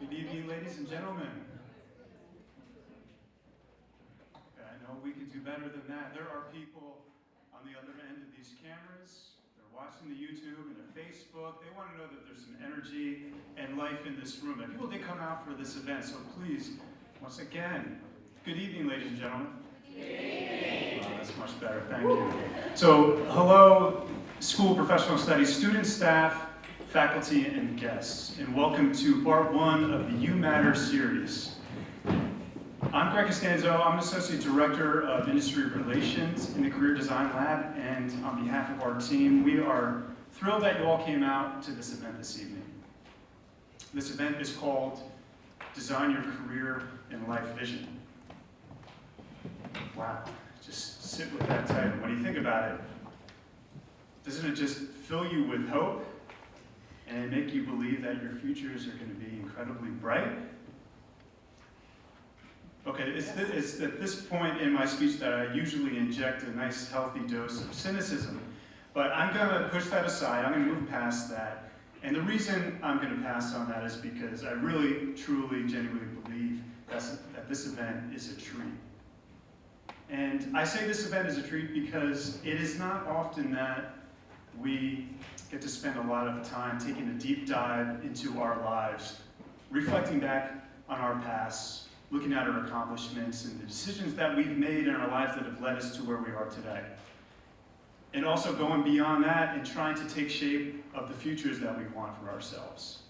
Good evening, ladies and gentlemen. I know we could do better than that. There are people on the other end of these cameras. They're watching the YouTube and their Facebook. They want to know that there's some energy and life in this room. And people did come out for this event, so please, once again, good evening, ladies and gentlemen. Good evening. Oh, that's much better, thank you. So, hello, School of Professional Studies students, staff, faculty, and guests, and welcome to part one of the You Matter series. I'm Greg Costanzo. I'm an Associate Director of Industry Relations in the Career Design Lab, and on behalf of our team, we are thrilled that you all came out to this event this evening. This event is called Design Your Career and Life Vision. Wow, just sit with that title. When you think about it, doesn't it just fill you with hope and make you believe that your futures are going to be incredibly bright? Okay, it's at this point in my speech that I usually inject a nice healthy dose of cynicism, but I'm going to push that aside. I'm going to move past that. And the reason I'm going to pass on that is because I really, truly, genuinely believe that this event is a treat. And I say this event is a treat because it is not often that we get to spend a lot of time taking a deep dive into our lives, reflecting back on our past, looking at our accomplishments and the decisions that we've made in our lives that have led us to where we are today. And also going beyond that and trying to take shape of the futures that we want for ourselves.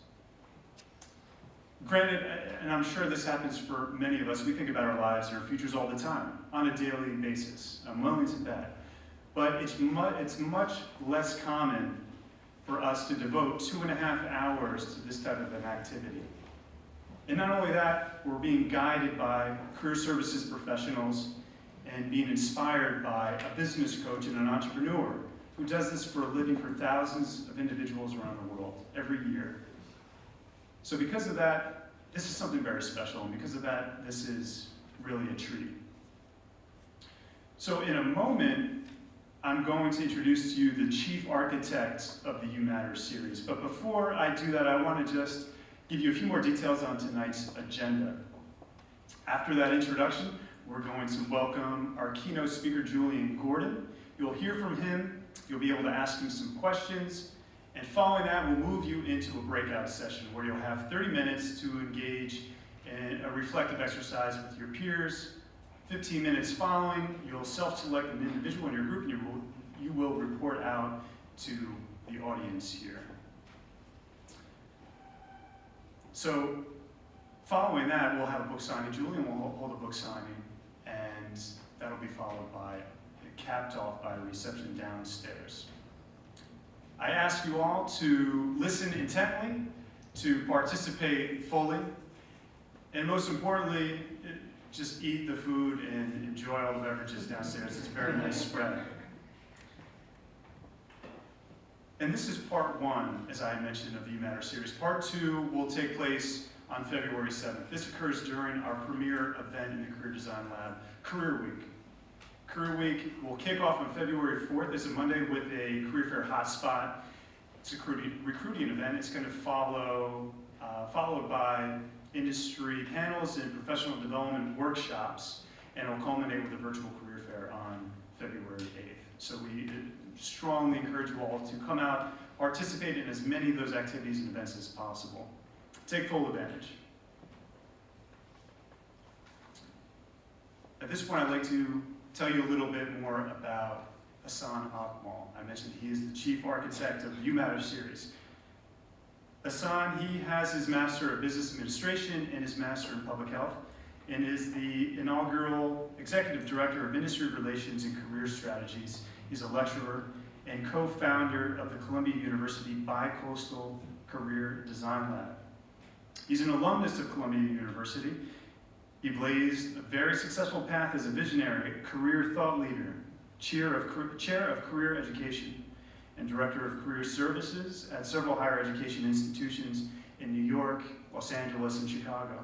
Granted, and I'm sure this happens for many of us, we think about our lives and our futures all the time, on a daily basis. I'm willing to bet. But it's much less common for us to devote 2.5 hours to this type of an activity. And not only that, we're being guided by career services professionals and being inspired by a business coach and an entrepreneur who does this for a living for thousands of individuals around the world every year. So because of that, this is something very special, and because of that, this is really a treat. So in a moment, I'm going to introduce to you the chief architect of the You Matter series. But before I do that, I want to just give you a few more details on tonight's agenda. After that introduction, we're going to welcome our keynote speaker, Jullien Gordon. You'll hear from him, you'll be able to ask him some questions, and following that, we'll move you into a breakout session where you'll have 30 minutes to engage in a reflective exercise with your peers. 15 minutes following, you'll self-select an individual in your group, and you will report out to the audience here. So, following that, we'll have a book signing. Julian will hold a book signing, and that'll be followed by, capped off by a reception downstairs. I ask you all to listen intently, to participate fully, and most importantly, just eat the food and enjoy all the beverages downstairs. It's a very nice spread. And this is part one, as I mentioned, of the You Matter series. Part two will take place on February 7th. This occurs during our premier event in the Career Design Lab, Career Week. Career Week will kick off on February 4th. It's a Monday with a career fair hotspot. It's a recruiting event. It's going to followed by industry panels and professional development workshops, and it'll culminate with a virtual career fair on February 8th. So we strongly encourage you all to come out, participate in as many of those activities and events as possible. Take full advantage. At this point, I'd like to tell you a little bit more about Hassan Akmal. I mentioned he is the chief architect of the You Matter series. Hassan, he has his Master of Business Administration and his Master in Public Health, and is the inaugural Executive Director of Industry Relations and Career Strategies. He's a lecturer and co-founder of the Columbia University Bi-Coastal Career Design Lab. He's an alumnus of Columbia University. He blazed a very successful path as a visionary, career thought leader, chair of career education, and Director of Career Services at several higher education institutions in New York, Los Angeles, and Chicago.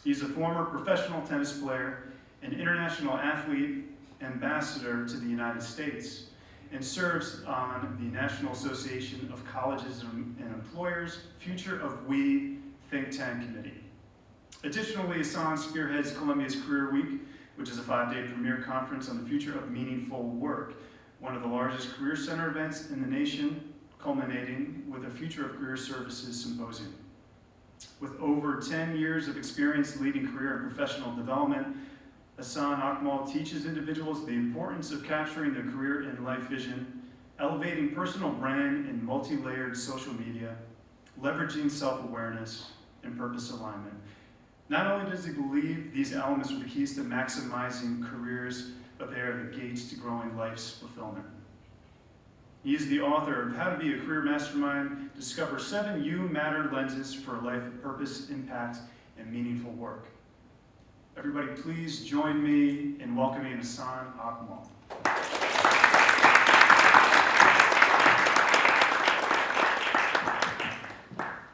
He's a former professional tennis player, an international athlete, ambassador to the United States, and serves on the National Association of Colleges and Employers Future of We think tank committee. Additionally, Hassan spearheads Columbia's Career Week, which is a 5-day premier conference on the future of meaningful work, one of the largest career center events in the nation, culminating with a Future of Career Services Symposium. With over 10 years of experience leading career and professional development, Hassan Akmal teaches individuals the importance of capturing their career and life vision, elevating personal brand in multi-layered social media, leveraging self-awareness and purpose alignment. Not only does he believe these elements are the keys to maximizing careers, but they are the gates to growing life's fulfillment. He is the author of How to Be a Career Mastermind, Discover 7 You Matter Lenses for a Life of Purpose, Impact, and Meaningful Work. Everybody, please join me in welcoming Hassan Akmal.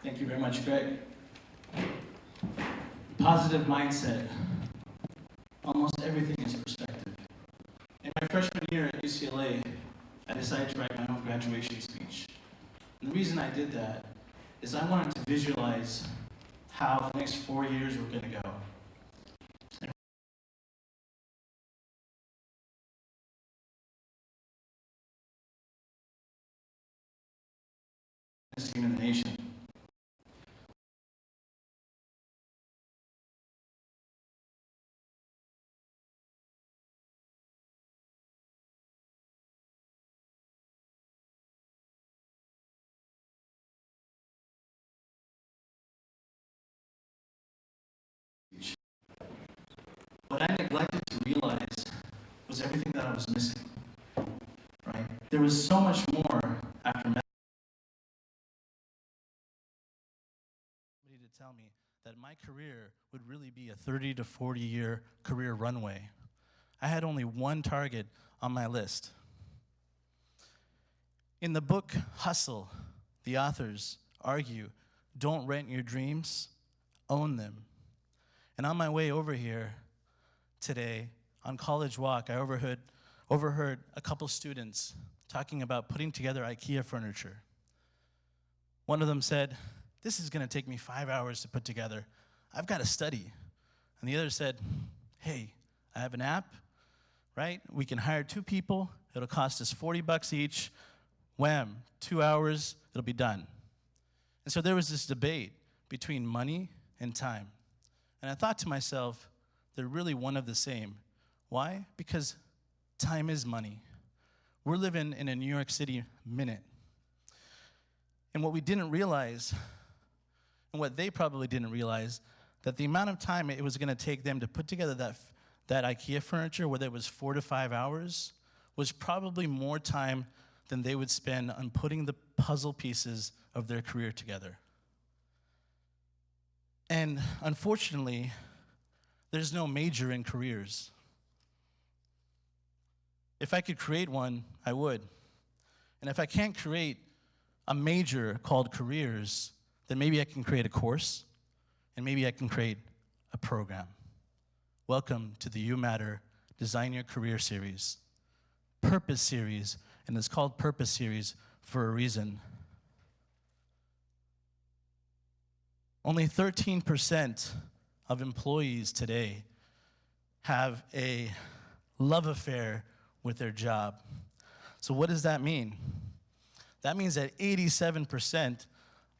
Thank you very much, Greg. Positive mindset. Almost everything is perspective. In my freshman year at UCLA, I decided to write my own graduation speech. And the reason I did that is I wanted to visualize how the next 4 years were going to go. Team in the nation. What I neglected to realize was everything that I was missing, right? There was so much more after somebody to tell me that my career would really be a 30 to 40 year career runway. I had only one target on my list. In the book Hustle, the authors argue, don't rent your dreams, own them. And on my way over here today, on College Walk, I overheard a couple students talking about putting together IKEA furniture. One of them said, "This is going to take me 5 hours to put together. I've got to study." And the other said, "Hey, I have an app, right? We can hire 2 people. It'll cost us $40 each. Wham, 2 hours, it'll be done." And so there was this debate between money and time. And I thought to myself, they're really one of the same. Why? Because time is money. We're living in a New York City minute. And what we didn't realize, and what they probably didn't realize, that the amount of time it was going to take them to put together that IKEA furniture, whether it was 4 to 5 hours, was probably more time than they would spend on putting the puzzle pieces of their career together. And unfortunately, there's no major in careers. If I could create one, I would. And if I can't create a major called careers, then maybe I can create a course, and maybe I can create a program. Welcome to the You Matter Design Your Career series, Purpose series, and it's called Purpose series for a reason. Only 13% of employees today have a love affair with their job. So what does that mean? That means that 87%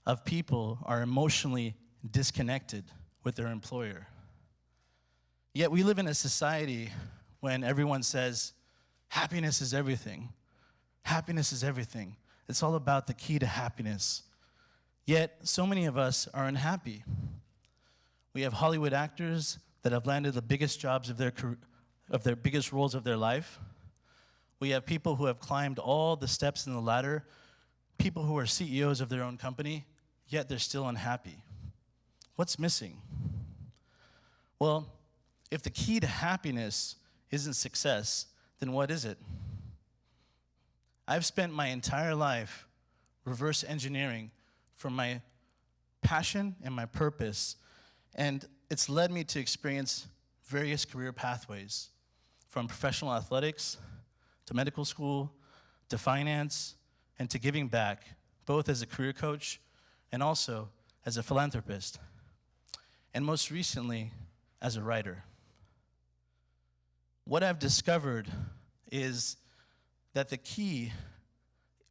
of people are emotionally disconnected with their employer. Yet we live in a society when everyone says, happiness is everything. Happiness is everything. It's all about the key to happiness. Yet, so many of us are unhappy. We have Hollywood actors that have landed the biggest jobs of their biggest roles of their life. We have people who have climbed all the steps in the ladder, people who are CEOs of their own company, yet they're still unhappy. What's missing? Well, if the key to happiness isn't success, then what is it? I've spent my entire life reverse engineering from my passion and my purpose, and it's led me to experience various career pathways, from professional athletics to medical school to finance and to giving back, both as a career coach and also as a philanthropist. and most recently, as a writer. What I've discovered is that the key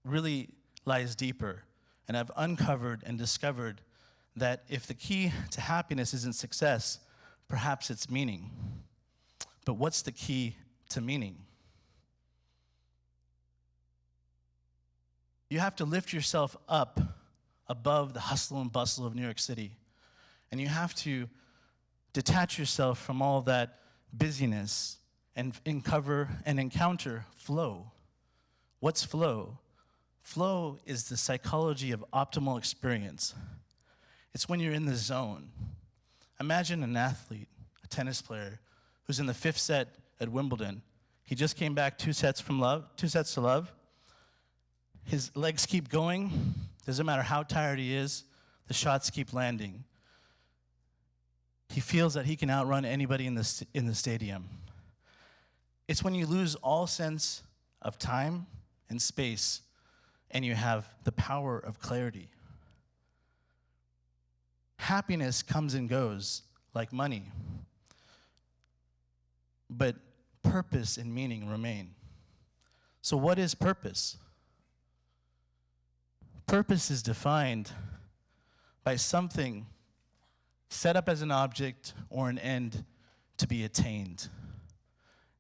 really lies deeper, and I've uncovered and discovered that if the key to happiness isn't success, perhaps it's meaning. But what's the key to meaning? You have to lift yourself up above the hustle and bustle of New York City. And you have to detach yourself from all that busyness and encounter flow. What's flow? Flow is the psychology of optimal experience. It's when you're in the zone. Imagine an athlete, a tennis player, who's in the 5th set at Wimbledon. He just came back 2 sets to love. His legs keep going. Doesn't matter how tired he is, the shots keep landing. He feels that he can outrun anybody in the stadium. It's when you lose all sense of time and space, and you have the power of clarity. Happiness comes and goes like money, but purpose and meaning remain. So what is purpose? Purpose is defined by something set up as an object or an end to be attained.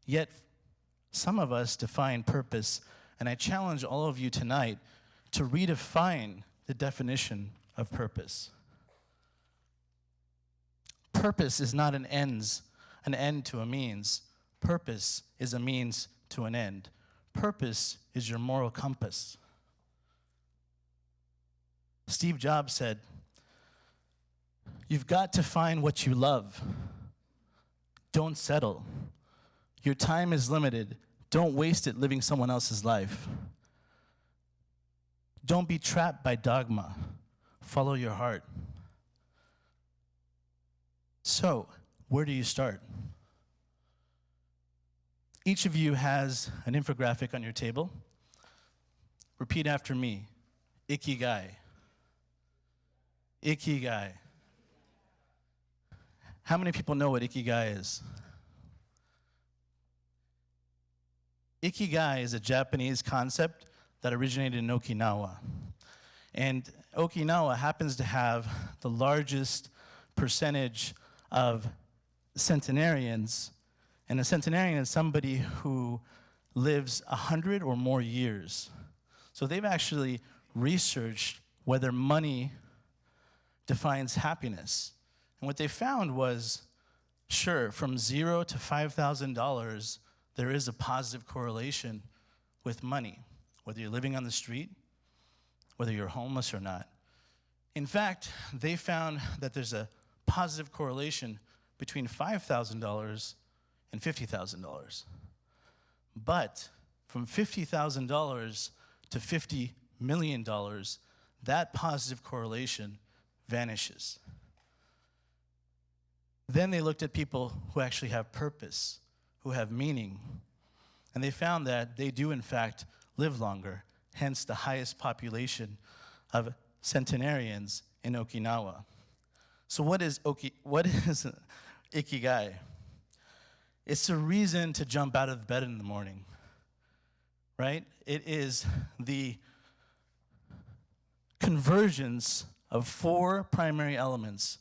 Yet, some of us define purpose, and I challenge all of you tonight to redefine the definition of purpose. Purpose is not an end to a means. Purpose is a means to an end. Purpose is your moral compass. Steve Jobs said, "You've got to find what you love. Don't settle. Your time is limited. Don't waste it living someone else's life. Don't be trapped by dogma. Follow your heart." So, where do you start? Each of you has an infographic on your table. Repeat after me. Ikigai. Ikigai. How many people know what Ikigai is? Ikigai is a Japanese concept that originated in Okinawa. And Okinawa happens to have the largest percentage of centenarians. And a centenarian is somebody who lives 100 or more years. So they've actually researched whether money defines happiness. And what they found was, sure, from $0 to $5,000, there is a positive correlation with money, whether you're living on the street, whether you're homeless or not. In fact, they found that there's a positive correlation between $5,000 and $50,000. But from $50,000 to $50 million, that positive correlation vanishes. Then they looked at people who actually have purpose, who have meaning, and they found that they do in fact live longer, hence the highest population of centenarians in Okinawa. So what is Ikigai? It's a reason to jump out of bed in the morning, right? It is the convergence of 4 primary elements: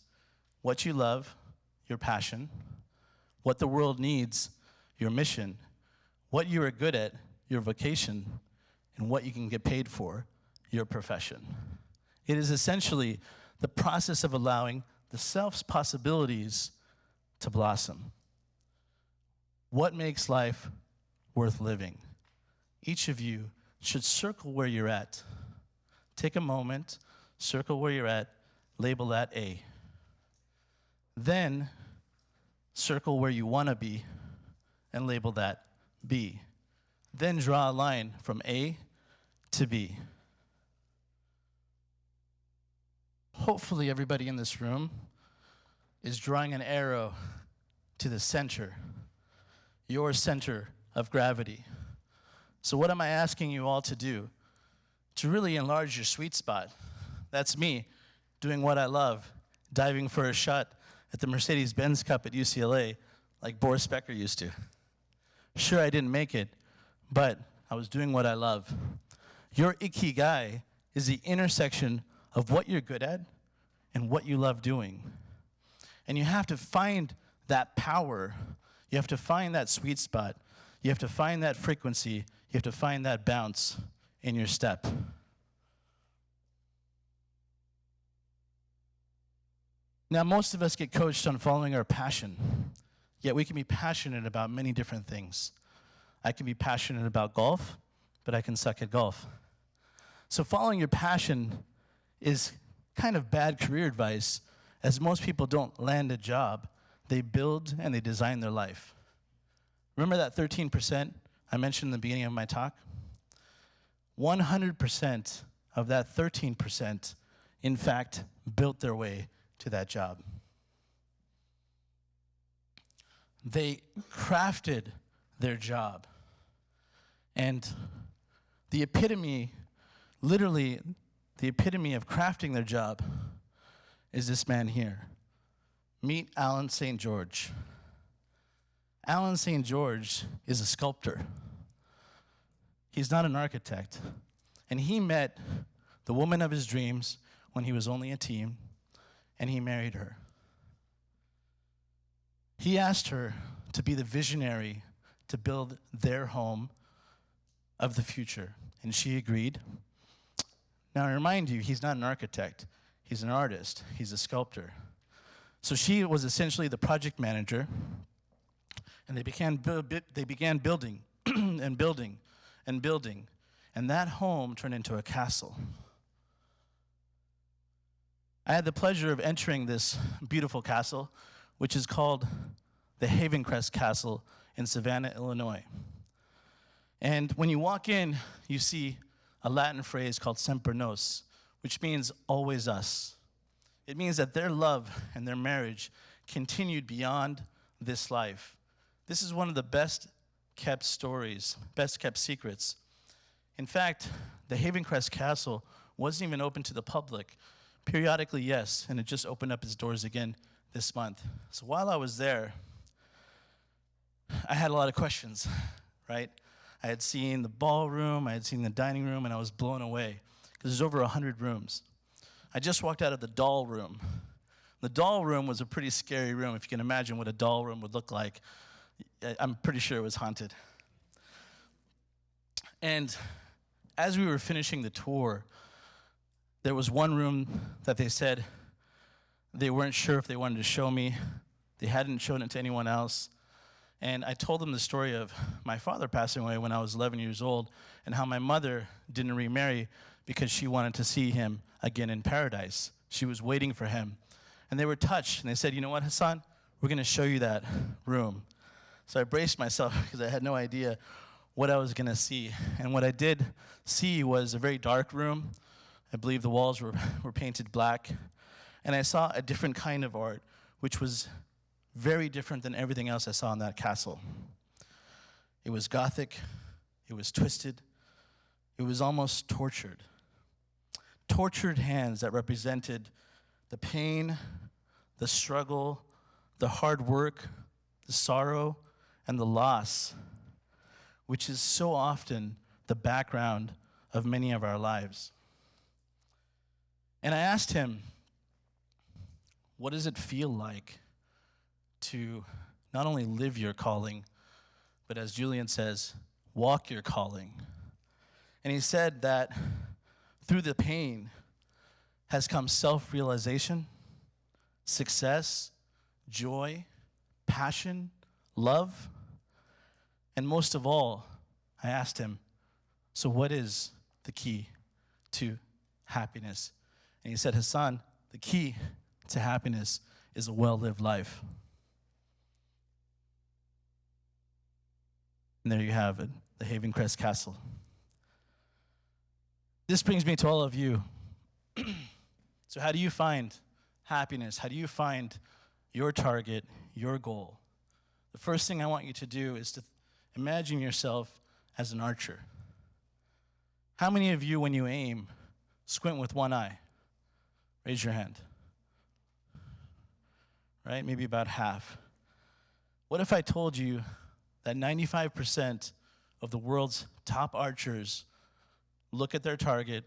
what you love, your passion; what the world needs, your mission; what you are good at, your vocation; and what you can get paid for, your profession. It is essentially the process of allowing the self's possibilities to blossom. What makes life worth living? Each of you should circle where you're at. Take a moment, circle where you're at, label that A. Then circle where you want to be and label that B. Then draw a line from A to B. Hopefully everybody in this room is drawing an arrow to the center, your center of gravity. So what am I asking you all to do? To really enlarge your sweet spot. That's me doing what I love, diving for a shot at the Mercedes-Benz Cup at UCLA like Boris Becker used to. Sure, I didn't make it, but I was doing what I love. Your Ikigai is the intersection of what you're good at and what you love doing. And you have to find that power. You have to find that sweet spot. You have to find that frequency. You have to find that bounce in your step. Now, most of us get coached on following our passion, yet we can be passionate about many different things. I can be passionate about golf, but I can suck at golf. So following your passion is kind of bad career advice, as most people don't land a job. They build and they design their life. Remember that 13% I mentioned in the beginning of my talk? 100% of that 13%, in fact, built their way to that job. They crafted their job. And the epitome, literally, the epitome of crafting their job is this man here. Meet Alan St. George. Alan St. George is a sculptor. He's not an architect. And he met the woman of his dreams when he was only a teen, and he married her. He asked her to be the visionary to build their home of the future, and she agreed. Now, I remind you, he's not an architect. He's an artist. He's a sculptor. So she was essentially the project manager, and they began building and building and building, and that home turned into a castle. I had the pleasure of entering this beautiful castle, which is called the Havencrest Castle in Savannah, Illinois. And when you walk in, you see a Latin phrase called Semper Nos, which means always us. It means that their love and their marriage continued beyond this life. This is one of the best kept stories, best kept secrets. In fact, the Havencrest Castle wasn't even open to the public. Periodically, yes, and it just opened up its doors again this month. So while I was there, I had a lot of questions, right? I had seen the ballroom, I had seen the dining room, and I was blown away because there's over 100 rooms. I just walked out of the doll room. The doll room was a pretty scary room. If you can imagine what a doll room would look like, I'm pretty sure it was haunted. And as we were finishing the tour, there was one room that they said they weren't sure if they wanted to show me. They hadn't shown it to anyone else. And I told them the story of my father passing away when I was 11 years old and how my mother didn't remarry because she wanted to see him again in paradise. She was waiting for him. And they were touched, and they said, you know what, Hassan? We're going to show you that room. So I braced myself because I had no idea what I was going to see. And what I did see was a very dark room. I believe the walls were painted black. And I saw a different kind of art, which was very different than everything else I saw in that castle. It was Gothic. It was twisted. It was almost tortured. Tortured hands that represented the pain, the struggle, the hard work, the sorrow, and the loss, which is so often the background of many of our lives. And I asked him, what does it feel like to not only live your calling, but as Julian says, walk your calling? And he said that through the pain has come self-realization, success, joy, passion, love, and most of all, I asked him, so what is the key to happiness? And he said, Hassan, the key to happiness is a well-lived life. And there you have it, the Havencrest Castle. This brings me to all of you. So how do you find happiness? How do you find your target, your goal? The first thing I want you to do is to imagine yourself as an archer. How many of you, when you aim, squint with one eye? Raise your hand. right? Maybe about half. What if I told you that 95% of the world's top archers look at their target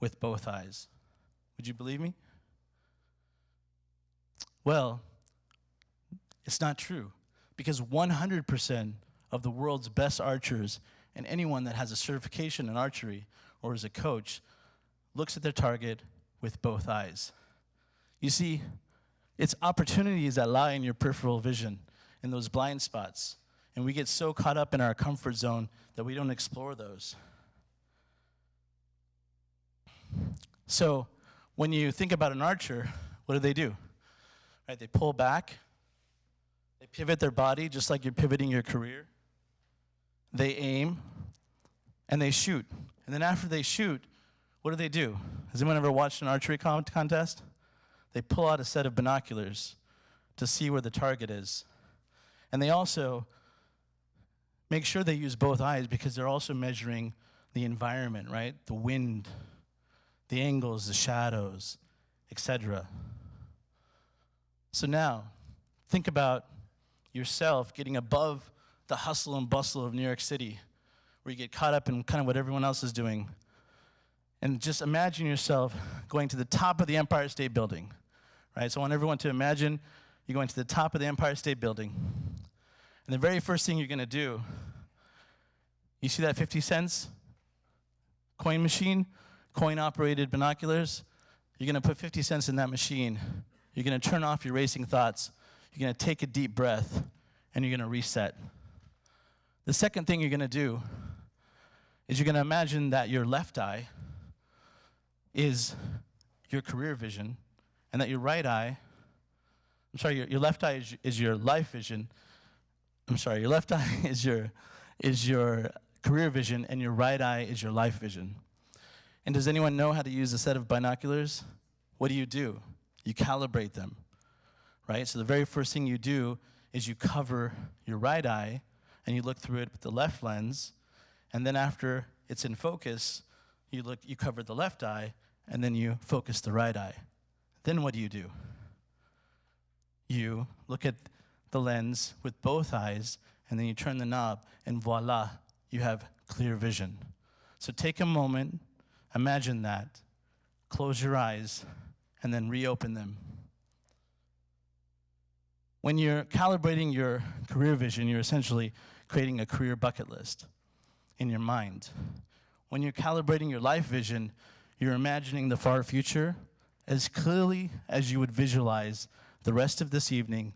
with both eyes? Would you believe me? Well, it's not true, because 100% of the world's best archers and anyone that has a certification in archery or is a coach looks at their target with both eyes. You see, it's opportunities that lie in your peripheral vision, in those blind spots, and we get so caught up in our comfort zone that we don't explore those. So when you think about an archer, what do? Right, they pull back, they pivot their body just like you're pivoting your career. They aim, and they shoot. And then after they shoot, what do? Has anyone ever watched an archery contest? They pull out a set of binoculars to see where the target is. And they also make sure they use both eyes because they're also measuring the environment, right? The wind, the angles, the shadows, etc. So now, think about yourself getting above the hustle and bustle of New York City, where you get caught up in kind of what everyone else is doing. And just imagine yourself going to the top of the Empire State Building, right? So I want everyone to imagine you're going to the top of the Empire State Building. And the very first thing you're going to do, you see that 50 cents coin machine, coin-operated binoculars? You're going to put 50 cents in that machine. You're going to turn off your racing thoughts. You're going to take a deep breath, and you're going to reset. The second thing you're going to do is you're going to imagine that your left eye is your career vision, and that your right eye, your left eye is your life vision. Your left eye is your career vision, and your right eye is your life vision. And does anyone know how to use a set of binoculars? What do? You calibrate them, right? So the very first thing you do is you cover your right eye, and you look through it with the left lens, and then after it's in focus, you cover the left eye, and then you focus the right eye. Then what do? You look at the lens with both eyes, and then you turn the knob, and voila, you have clear vision. So take a moment, imagine that, close your eyes, and then reopen them. When you're calibrating your career vision, you're essentially creating a career bucket list in your mind. When you're calibrating your life vision, you're imagining the far future as clearly as you would visualize the rest of this evening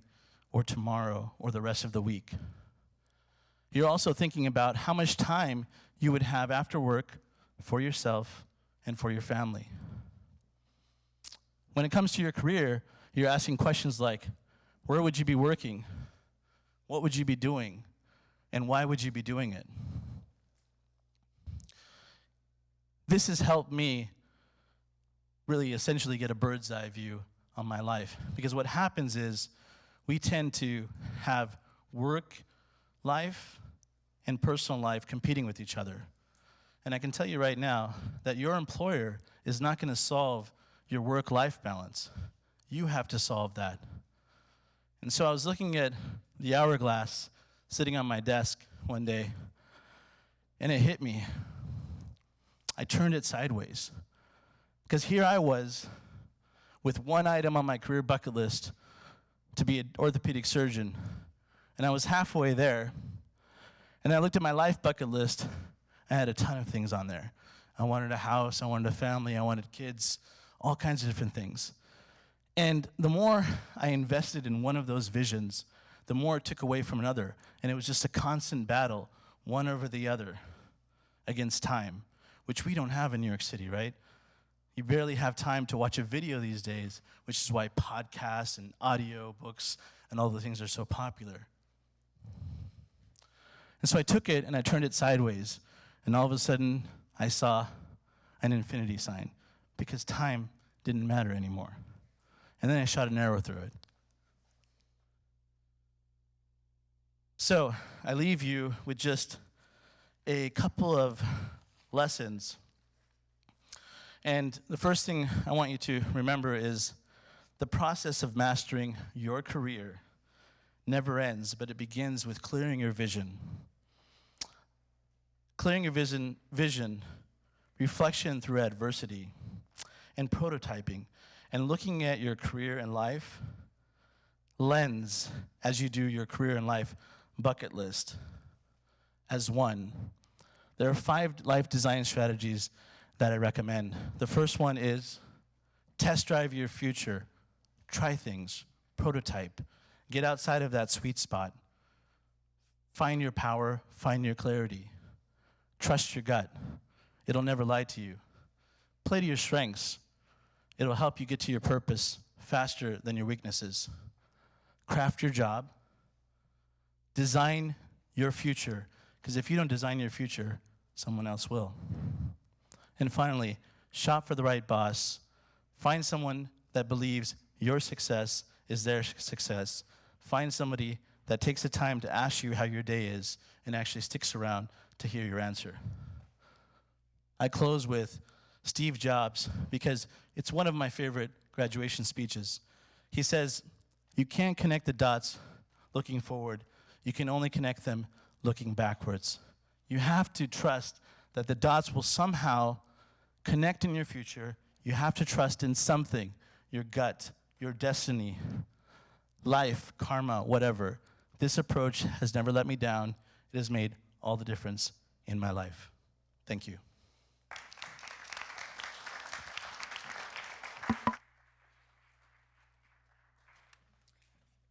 or tomorrow or the rest of the week. You're also thinking about how much time you would have after work for yourself and for your family. When it comes to your career, you're asking questions like, where would you be working? What would you be doing? And why would you be doing it? This has helped me really essentially get a bird's eye view on my life. Because what happens is we tend to have work life and personal life competing with each other. And I can tell you right now that your employer is not going to solve your work-life balance. You have to solve that. And so I was looking at the hourglass sitting on my desk one day, and it hit me. I turned it sideways. Because here I was with one item on my career bucket list to be an orthopedic surgeon. And I was halfway there. And I looked at my life bucket list. I had a ton of things on there. I wanted a house, I wanted a family, I wanted kids, all kinds of different things. And the more I invested in one of those visions, the more it took away from another. And it was just a constant battle, one over the other, against time, which we don't have in New York City, right? You barely have time to watch a video these days, which is why podcasts and audio books and all the things are so popular. And so I took it and I turned it sideways, and all of a sudden I saw an infinity sign because time didn't matter anymore. And then I shot an arrow through it. So I leave you with just a couple of lessons. And the first thing I want you to remember is The process of mastering your career never ends, but it begins with clearing your vision. Clearing your vision, reflection through adversity, and prototyping, and looking at your career and life lens as you do your career and life bucket list as one. There are 5 life design strategies that I recommend. The first one is test drive your future. Try things, prototype, get outside of that sweet spot. Find your power, find your clarity. Trust your gut. It'll never lie to you. Play to your strengths. It'll help you get to your purpose faster than your weaknesses. Craft your job. Design your future, because if you don't design your future, someone else will. And finally, shop for the right boss. Find someone that believes your success is their success. Find somebody that takes the time to ask you how your day is and actually sticks around to hear your answer. I close with Steve Jobs because it's one of my favorite graduation speeches. He says, you can't connect the dots looking forward. You can only connect them looking backwards. You have to trust that the dots will somehow connect in your future. You have to trust in something, your gut, your destiny, life, karma, whatever. This approach has never let me down. It has made all the difference in my life. Thank you.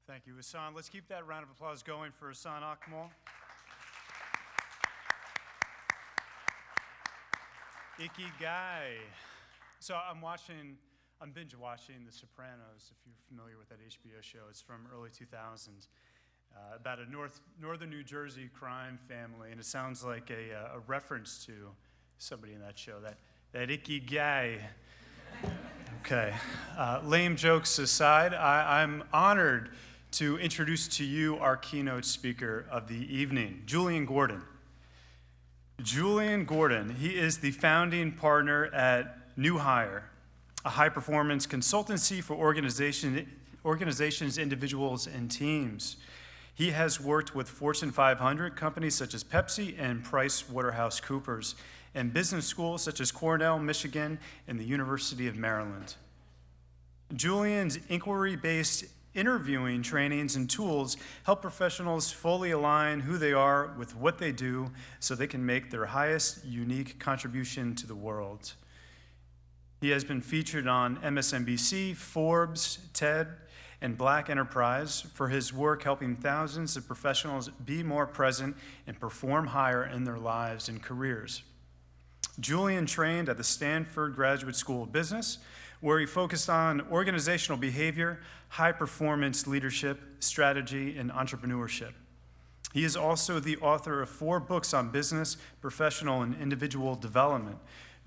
Thank you, Hassan. Let's keep that round of applause going for Hassan Akmal. Ikigai. So I'm binge watching The Sopranos, if you're familiar with that HBO show. It's from early 2000s, about a northern New Jersey crime family, and it sounds like a reference to somebody in that show, that Ikigai. Okay, lame jokes aside, I'm honored to introduce to you our keynote speaker of the evening, Jullien Gordon. Jullien Gordon, he is the founding partner at New Hire, a high-performance consultancy for organizations, individuals, and teams. He has worked with Fortune 500 companies such as Pepsi and PricewaterhouseCoopers, and business schools such as Cornell, Michigan, and the University of Maryland. Jullien's inquiry-based interviewing trainings and tools help professionals fully align who they are with what they do so they can make their highest unique contribution to the world. He has been featured on MSNBC, Forbes, TED, and Black Enterprise for his work helping thousands of professionals be more present and perform higher in their lives and careers. Julian trained at the Stanford Graduate School of Business, where he focused on organizational behavior, high-performance leadership, strategy, and entrepreneurship. He is also the author of 4 books on business, professional, and individual development.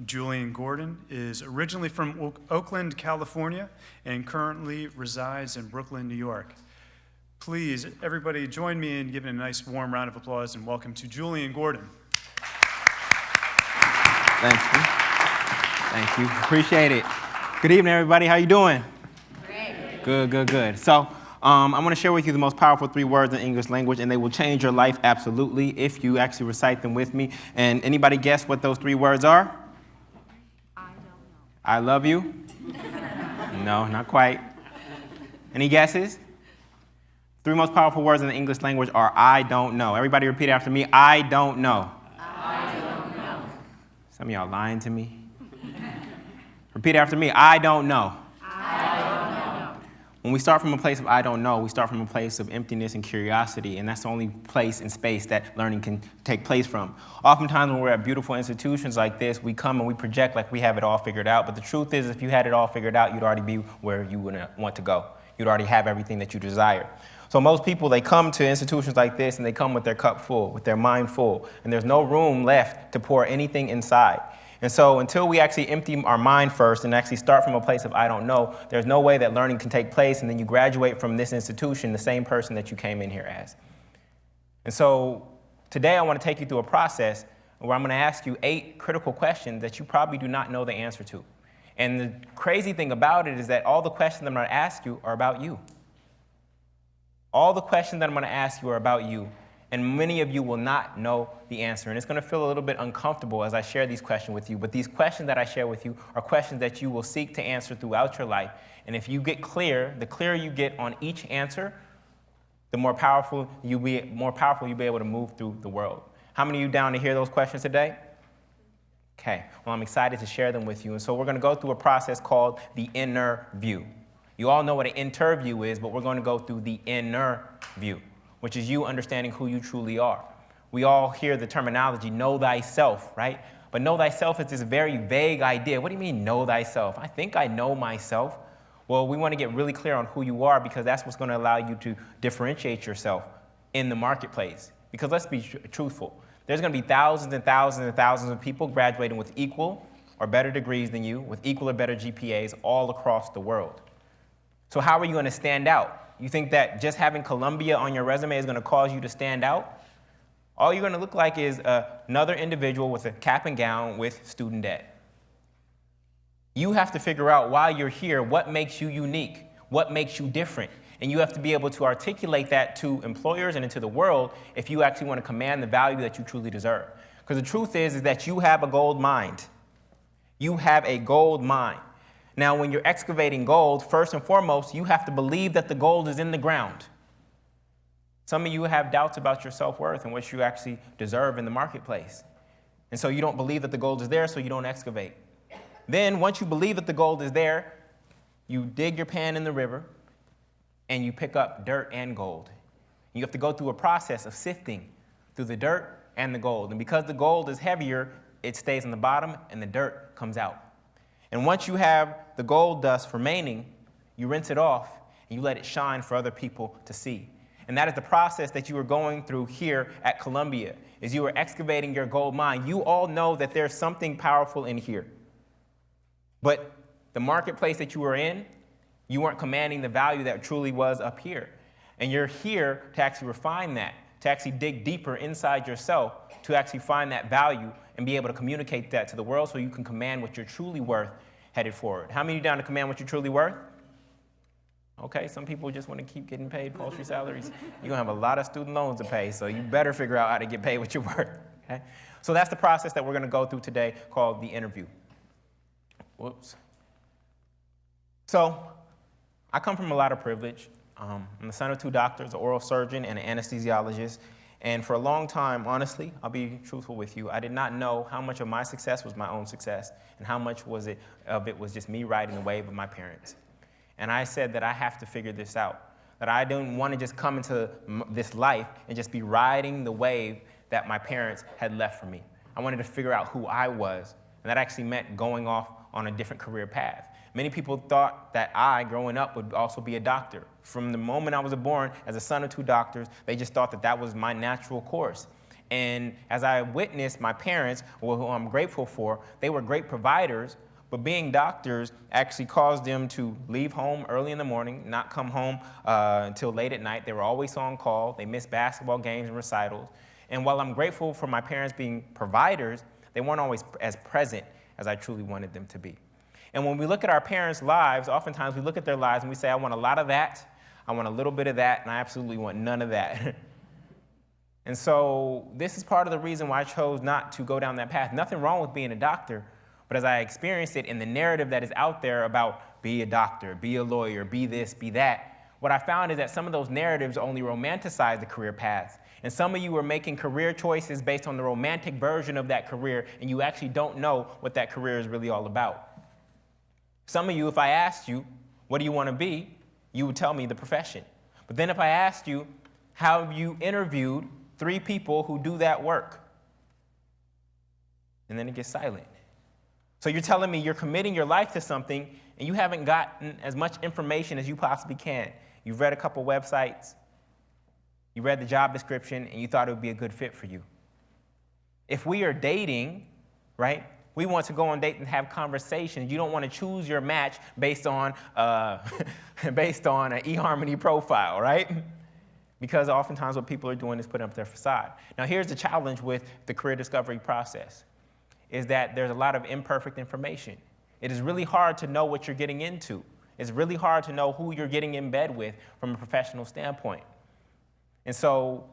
Jullien Gordon is originally from Oakland, California, and currently resides in Brooklyn, New York. Please, everybody, join me in giving a nice, warm round of applause and welcome to Jullien Gordon. Thank you. Thank you. Appreciate it. Good evening, everybody. How you doing? Great. Good, good, good. So I'm going to share with you the most powerful 3 words in English language, and they will change your life absolutely if you actually recite them with me. And anybody guess what those 3 words are? I don't know. I love you? No, not quite. Any guesses? 3 most powerful words in the English language are I don't know. Everybody repeat after me. I don't know. I don't know. Some of y'all lying to me. Repeat after me. I don't know. I don't know. When we start from a place of I don't know, we start from a place of emptiness and curiosity, and that's the only place and space that learning can take place from. Oftentimes when we're at beautiful institutions like this, we come and we project like we have it all figured out, but the truth is if you had it all figured out, you'd already be where you would want to go. You'd already have everything that you desire. So most people, they come to institutions like this and they come with their cup full, with their mind full, and there's no room left to pour anything inside. And so until we actually empty our mind first and actually start from a place of I don't know, there's no way that learning can take place, and then you graduate from this institution the same person that you came in here as. And so today I want to take you through a process where I'm going to ask you 8 critical questions that you probably do not know the answer to. And the crazy thing about it is that all the questions I'm going to ask you are about you. All the questions that I'm going to ask you are about you, and many of you will not know the answer. And it's going to feel a little bit uncomfortable as I share these questions with you, but these questions that I share with you are questions that you will seek to answer throughout your life. And if you get clear, the clearer you get on each answer, the more powerful you'll be able to move through the world. How many of you down to hear those questions today? Okay, well, I'm excited to share them with you. And so we're going to go through a process called the inner view. You all know what an interview is, but we're going to go through the inner view, which is you understanding who you truly are. We all hear the terminology, know thyself, right? But know thyself is this very vague idea. What do you mean, know thyself? I think I know myself. Well, we want to get really clear on who you are, because that's what's going to allow you to differentiate yourself in the marketplace. Because let's be truthful. There's going to be thousands and thousands and thousands of people graduating with equal or better degrees than you, with equal or better GPAs all across the world. So how are you going to stand out? You think that just having Columbia on your resume is going to cause you to stand out? All you're going to look like is another individual with a cap and gown with student debt. You have to figure out while you're here what makes you unique, what makes you different. And you have to be able to articulate that to employers and into the world if you actually want to command the value that you truly deserve. Because the truth is that you have a gold mine. You have a gold mine. Now, when you're excavating gold, first and foremost, you have to believe that the gold is in the ground. Some of you have doubts about your self-worth and what you actually deserve in the marketplace. And so you don't believe that the gold is there, so you don't excavate. Then, once you believe that the gold is there, you dig your pan in the river, and you pick up dirt and gold. You have to go through a process of sifting through the dirt and the gold. And because the gold is heavier, it stays on the bottom, and the dirt comes out. And once you have the gold dust remaining, you rinse it off and you let it shine for other people to see. And that is the process that you are going through here at Columbia, is you are excavating your gold mine. You all know that there's something powerful in here. But the marketplace that you are in, you weren't commanding the value that truly was up here. And you're here to actually refine that, to actually dig deeper inside yourself, to actually find that value and be able to communicate that to the world so you can command what you're truly worth headed forward. How many of you down to command what you're truly worth? Okay, some people just want to keep getting paid paltry salaries. You're going to have a lot of student loans to pay, so you better figure out how to get paid what you're worth. Okay? So that's the process that we're going to go through today, called the interview. Whoops. So I come from a lot of privilege. I'm the son of two doctors, an oral surgeon and an anesthesiologist. And for a long time, honestly, I'll be truthful with you, I did not know how much of my success was my own success and how much of it was just me riding the wave of my parents. And I said that I have to figure this out, that I didn't want to just come into this life and just be riding the wave that my parents had left for me. I wanted to figure out who I was, and that actually meant going off on a different career path. Many people thought that I, growing up, would also be a doctor. From the moment I was born, as a son of two doctors, they just thought that that was my natural course. And as I witnessed my parents, who I'm grateful for, they were great providers, but being doctors actually caused them to leave home early in the morning, not come home until late at night. They were always on call. They missed basketball games and recitals. And while I'm grateful for my parents being providers, they weren't always as present as I truly wanted them to be. And when we look at our parents' lives, oftentimes we look at their lives and we say, I want a lot of that, I want a little bit of that, and I absolutely want none of that. And so this is part of the reason why I chose not to go down that path. Nothing wrong with being a doctor, but as I experienced it in the narrative that is out there about be a doctor, be a lawyer, be this, be that, what I found is that some of those narratives only romanticize the career paths. And some of you are making career choices based on the romantic version of that career, and you actually don't know what that career is really all about. Some of you, if I asked you, what do you want to be, you would tell me the profession. But then if I asked you, how have you interviewed 3 people who do that work? And then it gets silent. So you're telling me you're committing your life to something, and you haven't gotten as much information as you possibly can. You've read a couple websites, you read the job description, and you thought it would be a good fit for you. If we are dating, right, we want to go on date and have conversations. You don't want to choose your match based on an eHarmony profile, right? Because oftentimes what people are doing is putting up their facade. Now here's the challenge with the career discovery process, is that there's a lot of imperfect information. It is really hard to know what you're getting into. It's really hard to know who you're getting in bed with from a professional standpoint. And so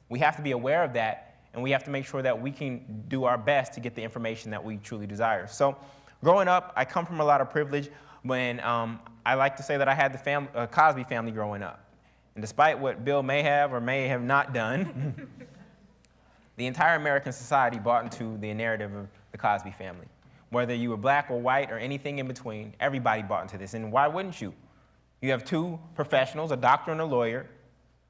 we have to be aware of that, and we have to make sure that we can do our best to get the information that we truly desire. So growing up, I come from a lot of privilege. When I like to say that I had the Cosby family growing up. And despite what Bill may have or may have not done, the entire American society bought into the narrative of the Cosby family. Whether you were black or white or anything in between, everybody bought into this. And why wouldn't you? You have two professionals, a doctor and a lawyer,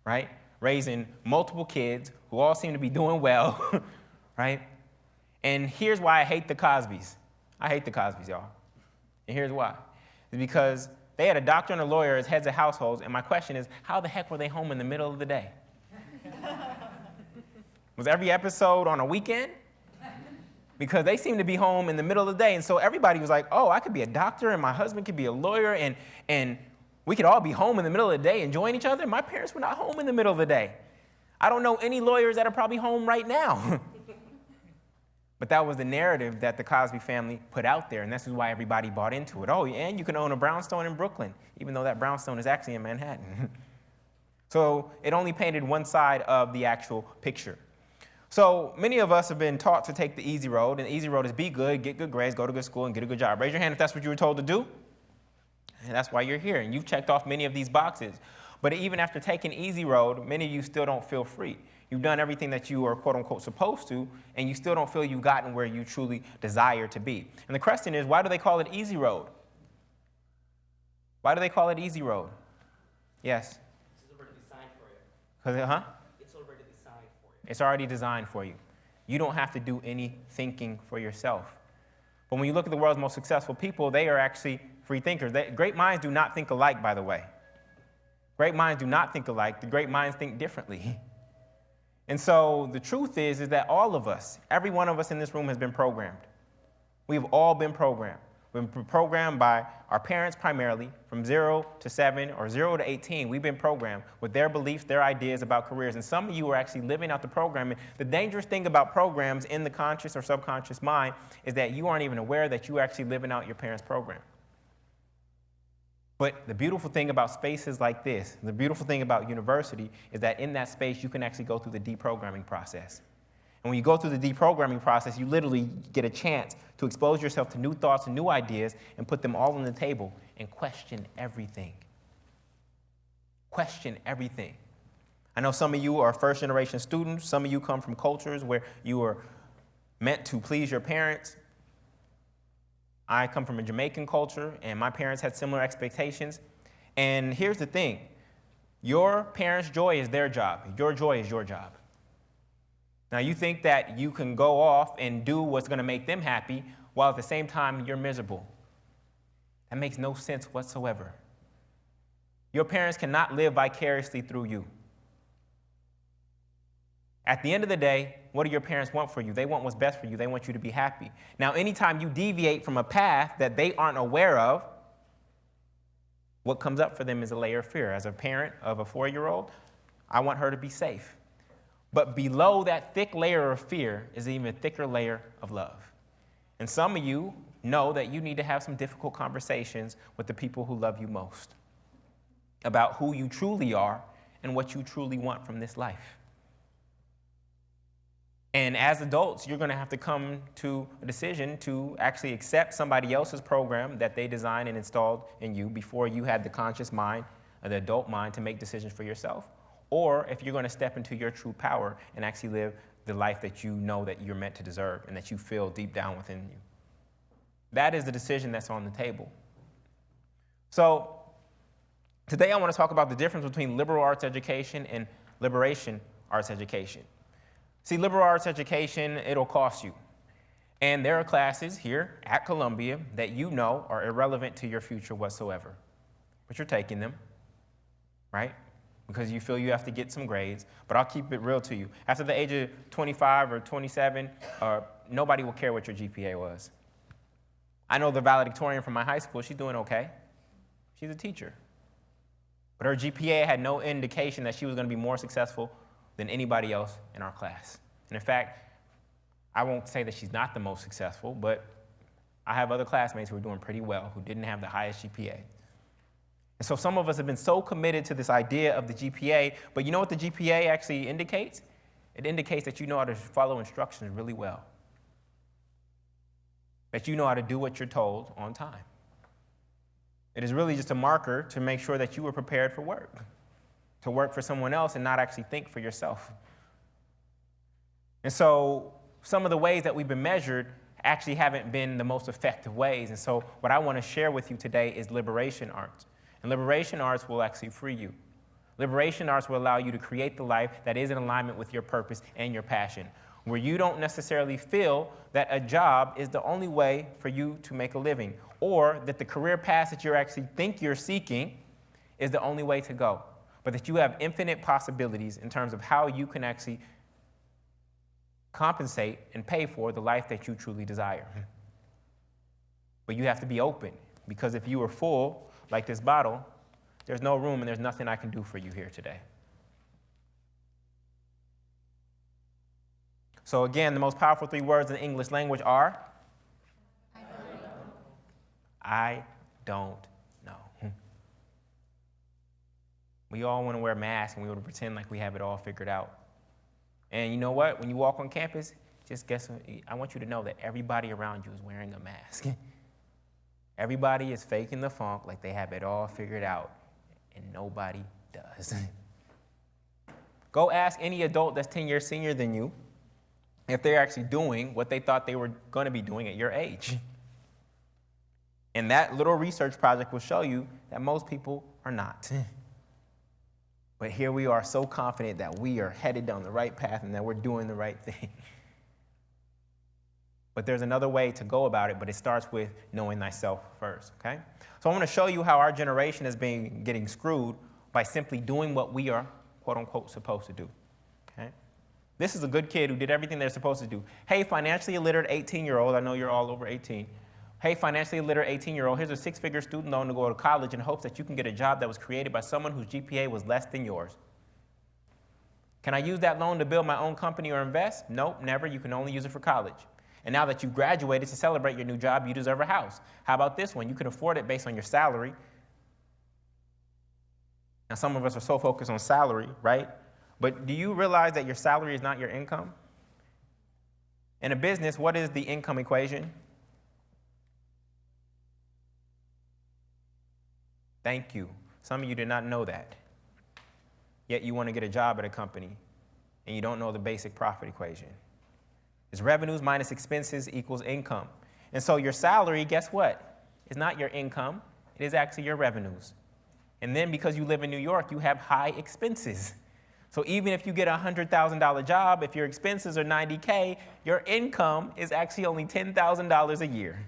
right, raising multiple kids who all seem to be doing well, right? And here's why I hate the Cosbys. I hate the Cosbys, y'all. And here's why. It's because they had a doctor and a lawyer as heads of households, and my question is, how the heck were they home in the middle of the day? Was every episode on a weekend? Because they seemed to be home in the middle of the day, and so everybody was like, oh, I could be a doctor, and my husband could be a lawyer, and we could all be home in the middle of the day enjoying each other. My parents were not home in the middle of the day. I don't know any lawyers that are probably home right now. But that was the narrative that the Cosby family put out there, and this is why everybody bought into it. Oh, and you can own a brownstone in Brooklyn, even though that brownstone is actually in Manhattan. So it only painted one side of the actual picture. So many of us have been taught to take the easy road, and the easy road is be good, get good grades, go to good school, and get a good job. Raise your hand if that's what you were told to do, and that's why you're here, and you've checked off many of these boxes. But even after taking easy road, many of you still don't feel free. You've done everything that you are, quote unquote, supposed to, and you still don't feel you've gotten where you truly desire to be. And the question is, why do they call it easy road? Why do they call it easy road? Yes? It's already designed for you. It's already designed for you. It's already designed for you. You don't have to do any thinking for yourself. But when you look at the world's most successful people, they are actually free thinkers. Great minds do not think alike, by the way. Great minds do not think alike. The great minds think differently. And so the truth is that all of us, every one of us in this room has been programmed. We've all been programmed. We've been programmed by our parents primarily, from 0 to 7 or 0 to 18. We've been programmed with their beliefs, their ideas about careers. And some of you are actually living out the programming. The dangerous thing about programs in the conscious or subconscious mind is that you aren't even aware that you're actually living out your parents' program. But the beautiful thing about spaces like this, the beautiful thing about university, is that in that space, you can actually go through the deprogramming process. And when you go through the deprogramming process, you literally get a chance to expose yourself to new thoughts and new ideas and put them all on the table and question everything. Question everything. I know some of you are first-generation students. Some of you come from cultures where you were meant to please your parents. I come from a Jamaican culture, and my parents had similar expectations. And here's the thing. Your parents' joy is their job. Your joy is your job. Now, you think that you can go off and do what's going to make them happy, while at the same time, you're miserable. That makes no sense whatsoever. Your parents cannot live vicariously through you. At the end of the day, what do your parents want for you? They want what's best for you. They want you to be happy. Now, anytime you deviate from a path that they aren't aware of, what comes up for them is a layer of fear. As a parent of a 4-year-old, I want her to be safe. But below that thick layer of fear is an even thicker layer of love. And some of you know that you need to have some difficult conversations with the people who love you most about who you truly are and what you truly want from this life. And as adults, you're going to have to come to a decision to actually accept somebody else's program that they designed and installed in you before you had the conscious mind or the adult mind to make decisions for yourself. Or if you're going to step into your true power and actually live the life that you know that you're meant to deserve and that you feel deep down within you. That is the decision that's on the table. So today I want to talk about the difference between liberal arts education and liberation arts education. See, liberal arts education, it'll cost you. And there are classes here at Columbia that you know are irrelevant to your future whatsoever. But you're taking them, right? Because you feel you have to get some grades. But I'll keep it real to you. After the age of 25 or 27, nobody will care what your GPA was. I know the valedictorian from my high school, she's doing okay. She's a teacher. But her GPA had no indication that she was going to be more successful than anybody else in our class. And in fact, I won't say that she's not the most successful, but I have other classmates who are doing pretty well, who didn't have the highest GPA. And so some of us have been so committed to this idea of the GPA, but you know what the GPA actually indicates? It indicates that you know how to follow instructions really well. That you know how to do what you're told on time. It is really just a marker to make sure that you are prepared for work, to work for someone else and not actually think for yourself. And so some of the ways that we've been measured actually haven't been the most effective ways. And so what I want to share with you today is liberation arts. And liberation arts will actually free you. Liberation arts will allow you to create the life that is in alignment with your purpose and your passion, where you don't necessarily feel that a job is the only way for you to make a living, or that the career path that you actually think you're seeking is the only way to go, but that you have infinite possibilities in terms of how you can actually compensate and pay for the life that you truly desire. But you have to be open, because if you are full, like this bottle, there's no room and there's nothing I can do for you here today. So again, the most powerful 3 words in the English language are? I don't know. We all want to wear masks and we want to pretend like we have it all figured out. And you know what? When you walk on campus, just guess what? I want you to know that everybody around you is wearing a mask. Everybody is faking the funk like they have it all figured out, and nobody does. Go ask any adult that's 10 years senior than you if they're actually doing what they thought they were going to be doing at your age. And that little research project will show you that most people are not. But here we are so confident that we are headed down the right path and that we're doing the right thing. But there's another way to go about it, but it starts with knowing thyself first, okay? So I want to show you how our generation is getting screwed by simply doing what we are, quote unquote, supposed to do, okay? This is a good kid who did everything they're supposed to do. Hey, financially illiterate 18-year-old, I know you're all over 18. Hey, financially illiterate 18-year-old, here's a 6-figure student loan to go to college in hopes that you can get a job that was created by someone whose GPA was less than yours. Can I use that loan to build my own company or invest? Nope, never. You can only use it for college. And now that you've graduated, to celebrate your new job, you deserve a house. How about this one? You can afford it based on your salary. Now, some of us are so focused on salary, right? But do you realize that your salary is not your income? In a business, what is the income equation? Thank you. Some of you did not know that. Yet you want to get a job at a company, and you don't know the basic profit equation. It's revenues minus expenses equals income. And so your salary, guess what? It's not your income. It is actually your revenues. And then because you live in New York, you have high expenses. So even if you get a $100,000 job, if your expenses are $90K, your income is actually only $10,000 a year.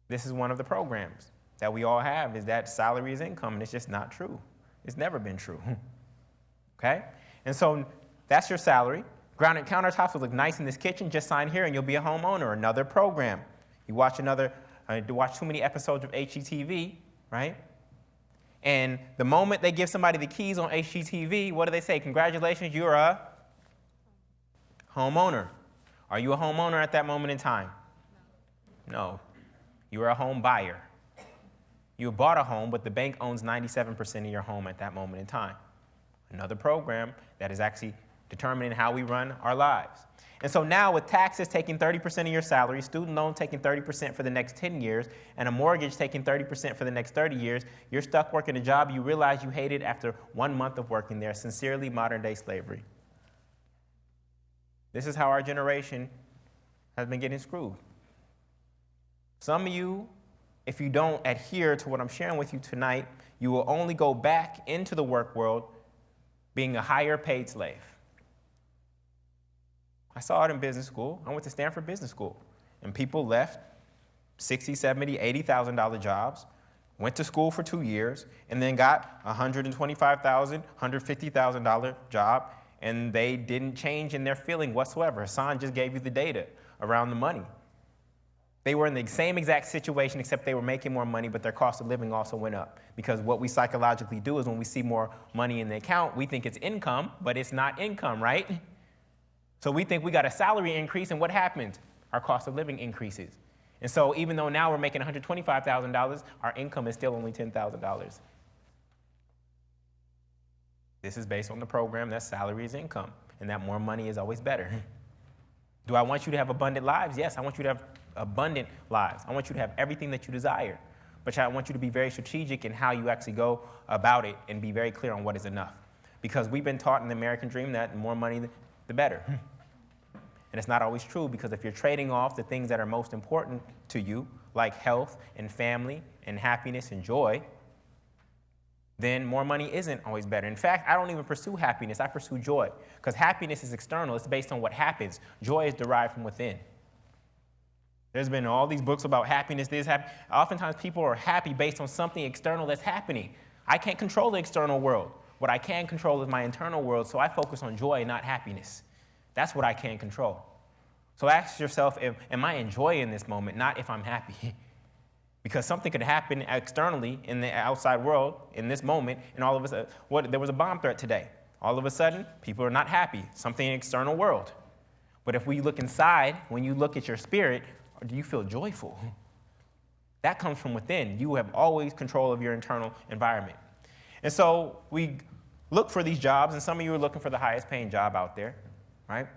This is one of the programs that we all have, is that salary is income, and it's just not true. It's never been true, okay? And so that's your salary. Granite countertops will look nice in this kitchen. Just sign here and you'll be a homeowner. Another program. You watch too many episodes of HGTV, right? And the moment they give somebody the keys on HGTV, what do they say? Congratulations, you're a homeowner. Are you a homeowner at that moment in time? No. You are a home buyer. You bought a home, but the bank owns 97% of your home at that moment in time. Another program that is actually determining how we run our lives. And so now with taxes taking 30% of your salary, student loan taking 30% for the next 10 years, and a mortgage taking 30% for the next 30 years, you're stuck working a job you realize you hated after 1 month of working there. Sincerely, modern-day slavery. This is how our generation has been getting screwed. Some of you, if you don't adhere to what I'm sharing with you tonight, you will only go back into the work world being a higher paid slave. I saw it in business school. I went to Stanford Business School, and people left $60,000, $70,000, $80,000 jobs, went to school for 2 years, and then got a $125,000, $150,000 job, and they didn't change in their feeling whatsoever. Hassan just gave you the data around the money. They were in the same exact situation, except they were making more money, but their cost of living also went up. Because what we psychologically do is when we see more money in the account, we think it's income, but it's not income, right? So we think we got a salary increase, and what happened? our cost of living increases. And so even though now we're making $125,000, our income is still only $10,000. This is based on the program that salary is income, and that more money is always better. Do I want you to have abundant lives? Yes, I want you to have abundant lives. I want you to have everything that you desire. But I want you to be very strategic in how you actually go about it and be very clear on what is enough. Because we've been taught in the American dream that the more money, the better. And it's not always true, because if you're trading off the things that are most important to you, like health and family and happiness and joy, then more money isn't always better. In fact, I don't even pursue happiness, I pursue joy. Because happiness is external, it's based on what happens. Joy is derived from within. There's been all these books about happiness, oftentimes people are happy based on something external that's happening. I can't control the external world. What I can control is my internal world, so I focus on joy, not happiness. That's what I can control. So ask yourself, am I enjoying this moment, not if I'm happy? Because something could happen externally in the outside world in this moment, and all of a sudden, there was a bomb threat today. All of a sudden, people are not happy, something in the external world. But if we look inside, when you look at your spirit, do you feel joyful? That comes from within. You have always control of your internal environment. And so we look for these jobs, and some of you are looking for the highest paying job out there, right?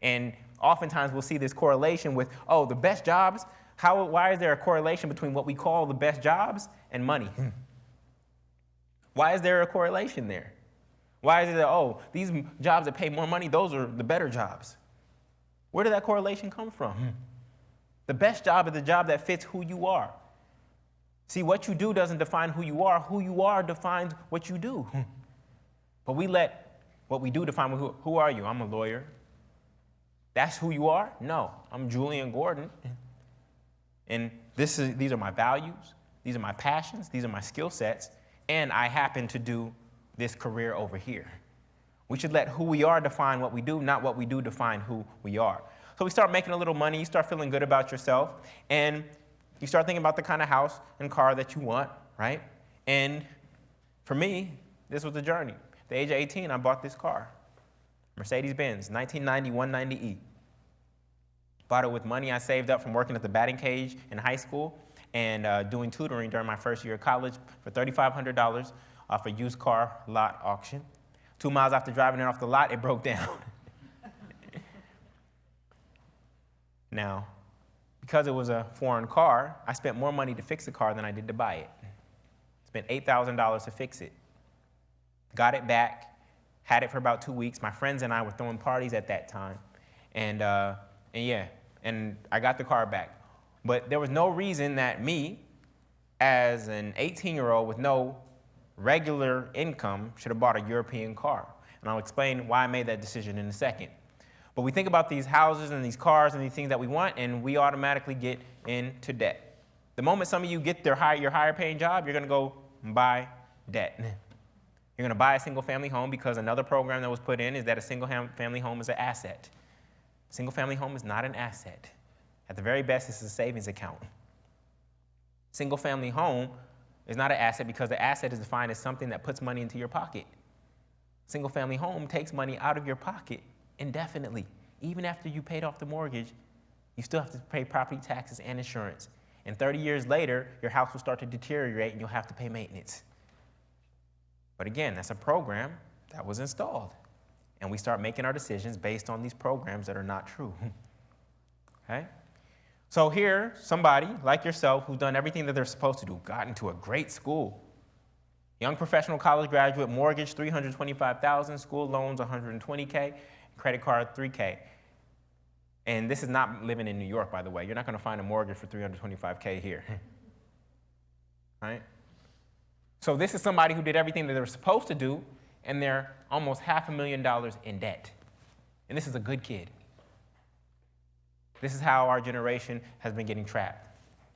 And oftentimes we'll see this correlation with, oh, the best jobs. Why is there a correlation between what we call the best jobs and money? Why is there a correlation there? Why is it that, oh, these jobs that pay more money, those are the better jobs? Where did that correlation come from? The best job is the job that fits who you are. See, what you do doesn't define who you are. Who you are defines what you do. But we let what we do define who are you? I'm a lawyer. That's who you are? No, I'm Jullien Gordon. And these are my values, these are my passions, these are my skill sets, and I happen to do this career over here. We should let who we are define what we do, not what we do define who we are. So we start making a little money, you start feeling good about yourself, and you start thinking about the kind of house and car that you want, right? And for me, this was the journey. At the age of 18, I bought this car, Mercedes-Benz, 1990 190E. Bought it with money I saved up from working at the batting cage in high school and doing tutoring during my first year of college for $3,500 off a used car lot auction. 2 miles after driving it off the lot, it broke down. Now, because it was a foreign car, I spent more money to fix the car than I did to buy it. Spent $8,000 to fix it. Got it back, had it for about 2 weeks. My friends and I were throwing parties at that time. And I got the car back. But there was no reason that me, as an 18-year-old with no regular income, should have bought a European car. And I'll explain why I made that decision in a second. But we think about these houses and these cars and these things that we want, and we automatically get into debt. The moment some of you get your higher paying job, you're going to go buy debt. You're going to buy a single-family home because another program that was put in is that a single-family home is an asset. Single-family home is not an asset. At the very best, it's a savings account. Single-family home is not an asset because the asset is defined as something that puts money into your pocket. Single-family home takes money out of your pocket indefinitely. Even after you paid off the mortgage, you still have to pay property taxes and insurance. And 30 years later, your house will start to deteriorate and you'll have to pay maintenance. But again, that's a program that was installed. And we start making our decisions based on these programs that are not true. Okay? So here, somebody like yourself who's done everything that they're supposed to do, got into a great school. Young professional college graduate, mortgage $325,000, school loans $120K, credit card $3K. And this is not living in New York, by the way. You're not going to find a mortgage for $325K here. Right? So this is somebody who did everything that they were supposed to do, and they're almost $500,000 in debt. And this is a good kid. This is how our generation has been getting trapped.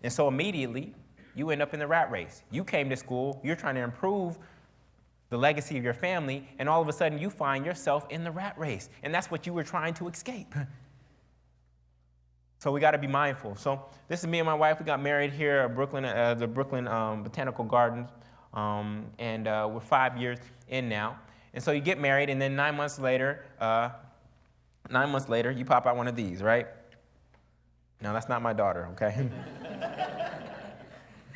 And so immediately, you end up in the rat race. You came to school, you're trying to improve the legacy of your family, and all of a sudden you find yourself in the rat race. And that's what you were trying to escape. So we got to be mindful. So this is me and my wife. We got married here at the Brooklyn Botanical Gardens, and we're 5 years in now. And so you get married, and then 9 months later, you pop out one of these, right? No, that's not my daughter, okay?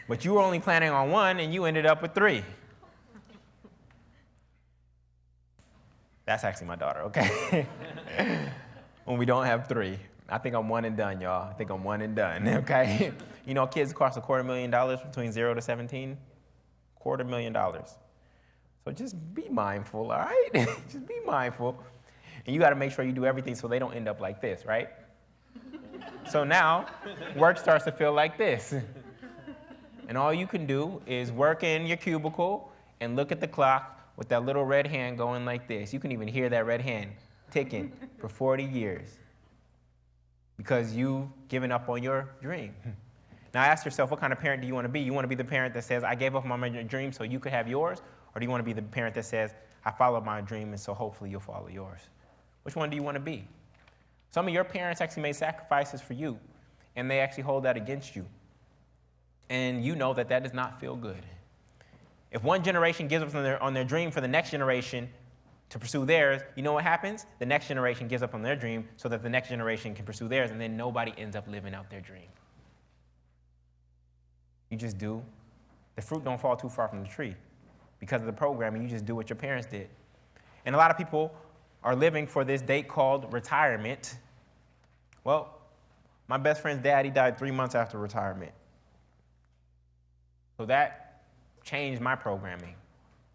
But you were only planning on one, and you ended up with 3. That's actually my daughter, okay? When we don't have 3. I think I'm one and done, y'all. I think I'm one and done, okay? You know, kids cost $250,000 between 0 to 17. $250,000. So just be mindful, all right? Just be mindful. And you got to make sure you do everything so they don't end up like this, right? So now, work starts to feel like this. And all you can do is work in your cubicle and look at the clock with that little red hand going like this. You can even hear that red hand ticking for 40 years because you've given up on your dream. Now ask yourself, what kind of parent do you want to be? You want to be the parent that says, I gave up on my dream so you could have yours? Or do you want to be the parent that says, I followed my dream and so hopefully you'll follow yours? Which one do you want to be? Some of your parents actually made sacrifices for you, and they actually hold that against you. And you know that that does not feel good. If one generation gives up on their dream for the next generation to pursue theirs, you know what happens? The next generation gives up on their dream so that the next generation can pursue theirs, and then nobody ends up living out their dream. You just do. The fruit don't fall too far from the tree. Because of the programming, you just do what your parents did. And a lot of people are living for this date called retirement. Well, my best friend's daddy died 3 months after retirement. So that changed my programming.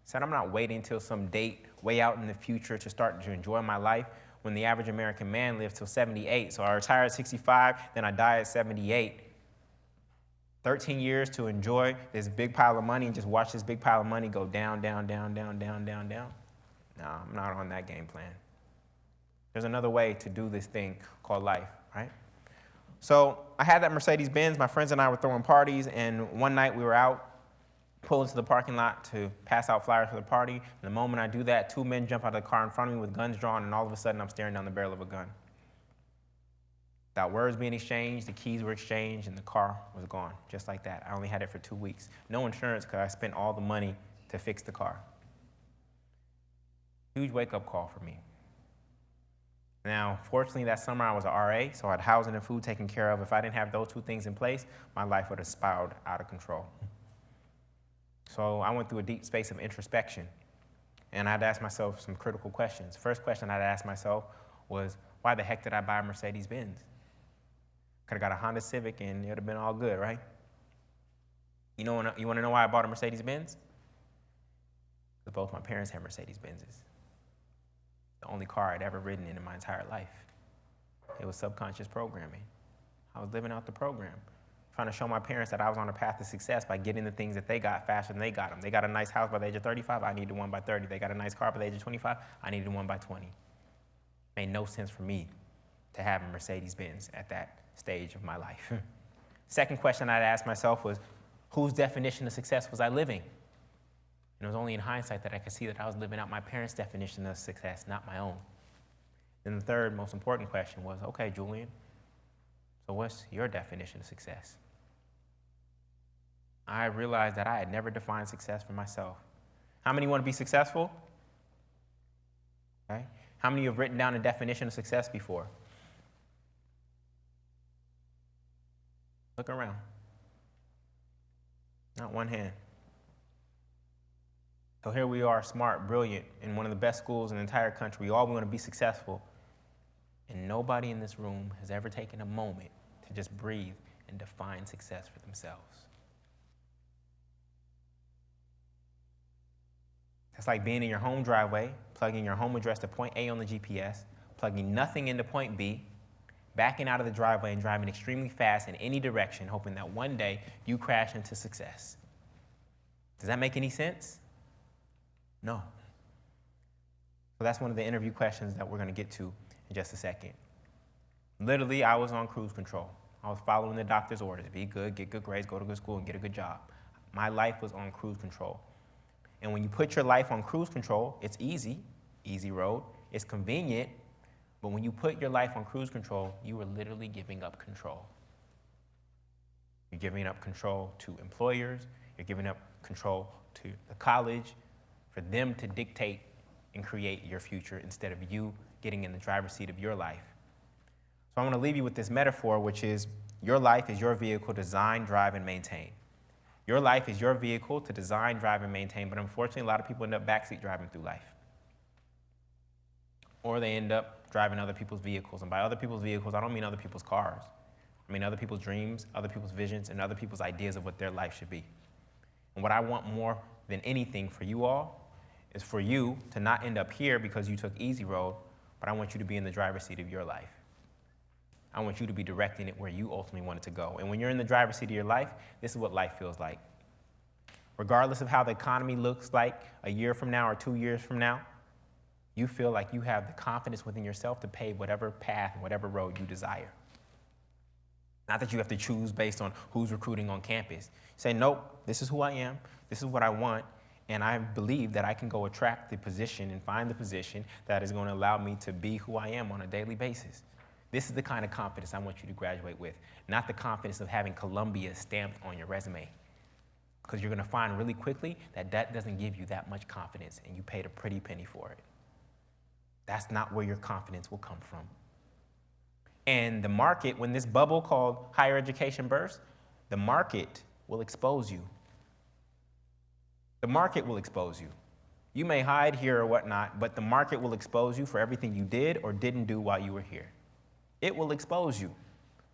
Said I'm not waiting until some date way out in the future to start to enjoy my life when the average American man lives till 78. So I retire at 65, then I die at 78. 13 years to enjoy this big pile of money and just watch this big pile of money go down, down, down, down, down, down, down. No, I'm not on that game plan. There's another way to do this thing called life, right? So I had that Mercedes-Benz. My friends and I were throwing parties, and one night we were out, pulled into the parking lot to pass out flyers for the party. And the moment I do that, 2 men jump out of the car in front of me with guns drawn, and all of a sudden I'm staring down the barrel of a gun. Without words being exchanged, the keys were exchanged, and the car was gone, just like that. I only had it for 2 weeks. No insurance because I spent all the money to fix the car. Huge wake-up call for me. Now, fortunately, that summer I was an RA, so I had housing and food taken care of. If I didn't have those 2 things in place, my life would have spiraled out of control. So I went through a deep space of introspection, and I'd ask myself some critical questions. First question I'd ask myself was, why the heck did I buy a Mercedes-Benz? Could have got a Honda Civic and it would have been all good, right? You want to know why I bought a Mercedes-Benz? Because both my parents had Mercedes-Benzes. The only car I'd ever ridden in my entire life. It was subconscious programming. I was living out the program, trying to show my parents that I was on a path to success by getting the things that they got faster than they got them. They got a nice house by the age of 35, I needed one by 30. They got a nice car by the age of 25, I needed one by 20. Made no sense for me to have a Mercedes-Benz at that stage of my life. Second question I'd ask myself was, whose definition of success was I living? And it was only in hindsight that I could see that I was living out my parents' definition of success, not my own. Then the third most important question was, okay, Julian, so what's your definition of success? I realized that I had never defined success for myself. How many want to be successful? Okay. How many have written down a definition of success before? Look around. Not one hand. So here we are, smart, brilliant, in one of the best schools in the entire country. We all want to be successful. And nobody in this room has ever taken a moment to just breathe and define success for themselves. It's like being in your home driveway, plugging your home address to point A on the GPS, plugging nothing into point B, backing out of the driveway and driving extremely fast in any direction, hoping that one day you crash into success. Does that make any sense? No. So that's one of the interview questions that we're going to get to in just a second. Literally, I was on cruise control. I was following the doctor's orders. Be good, get good grades, go to good school, and get a good job. My life was on cruise control. And when you put your life on cruise control, it's easy road, it's convenient, but when you put your life on cruise control, you are literally giving up control. You're giving up control to employers, you're giving up control to the college for them to dictate and create your future instead of you getting in the driver's seat of your life. So I want to leave you with this metaphor, which is your life is your vehicle to design, drive, and maintain. Your life is your vehicle to design, drive, and maintain, but unfortunately, a lot of people end up backseat driving through life. Or they end up driving other people's vehicles. And by other people's vehicles, I don't mean other people's cars. I mean other people's dreams, other people's visions, and other people's ideas of what their life should be. And what I want more than anything for you all is for you to not end up here because you took easy road, but I want you to be in the driver's seat of your life. I want you to be directing it where you ultimately want it to go. And when you're in the driver's seat of your life, this is what life feels like. Regardless of how the economy looks like a year from now or 2 years from now, you feel like you have the confidence within yourself to pave whatever path, whatever road you desire. Not that you have to choose based on who's recruiting on campus. You say, nope, this is who I am, this is what I want, and I believe that I can go attract the position and find the position that is going to allow me to be who I am on a daily basis. This is the kind of confidence I want you to graduate with, not the confidence of having Columbia stamped on your resume. Because you're going to find really quickly that that doesn't give you that much confidence, and you paid a pretty penny for it. That's not where your confidence will come from. And the market, when this bubble called higher education bursts, the market will expose you. The market will expose you. You may hide here or whatnot, but the market will expose you for everything you did or didn't do while you were here. It will expose you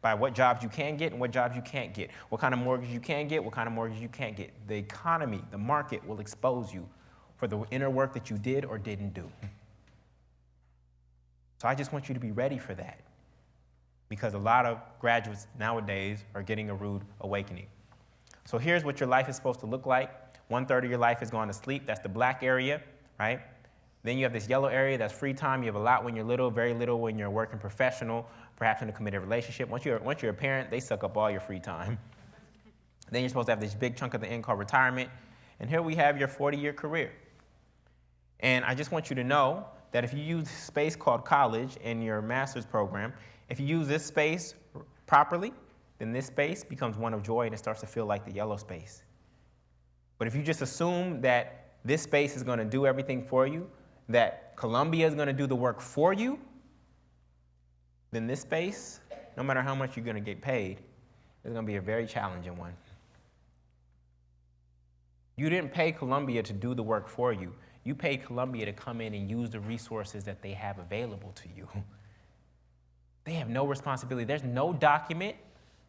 by what jobs you can get and what jobs you can't get, what kind of mortgage you can get, what kind of mortgage you can't get. The economy, the market will expose you for the inner work that you did or didn't do. So I just want you to be ready for that, because a lot of graduates nowadays are getting a rude awakening. So here's what your life is supposed to look like. 1/3 of your life is gone to sleep. That's the black area, right? Then you have this yellow area, that's free time. You have a lot when you're little, very little when you're working professional, perhaps in a committed relationship. Once you're a parent, they suck up all your free time. Then you're supposed to have this big chunk at the end called retirement. And here we have your 40-year career. And I just want you to know that if you use this space called college in your master's program, if you use this space properly, then this space becomes one of joy and it starts to feel like the yellow space. But if you just assume that this space is going to do everything for you, that Columbia is going to do the work for you, then this space, no matter how much you're going to get paid, is going to be a very challenging one. You didn't pay Columbia to do the work for you. You paid Columbia to come in and use the resources that they have available to you. They have no responsibility. There's no document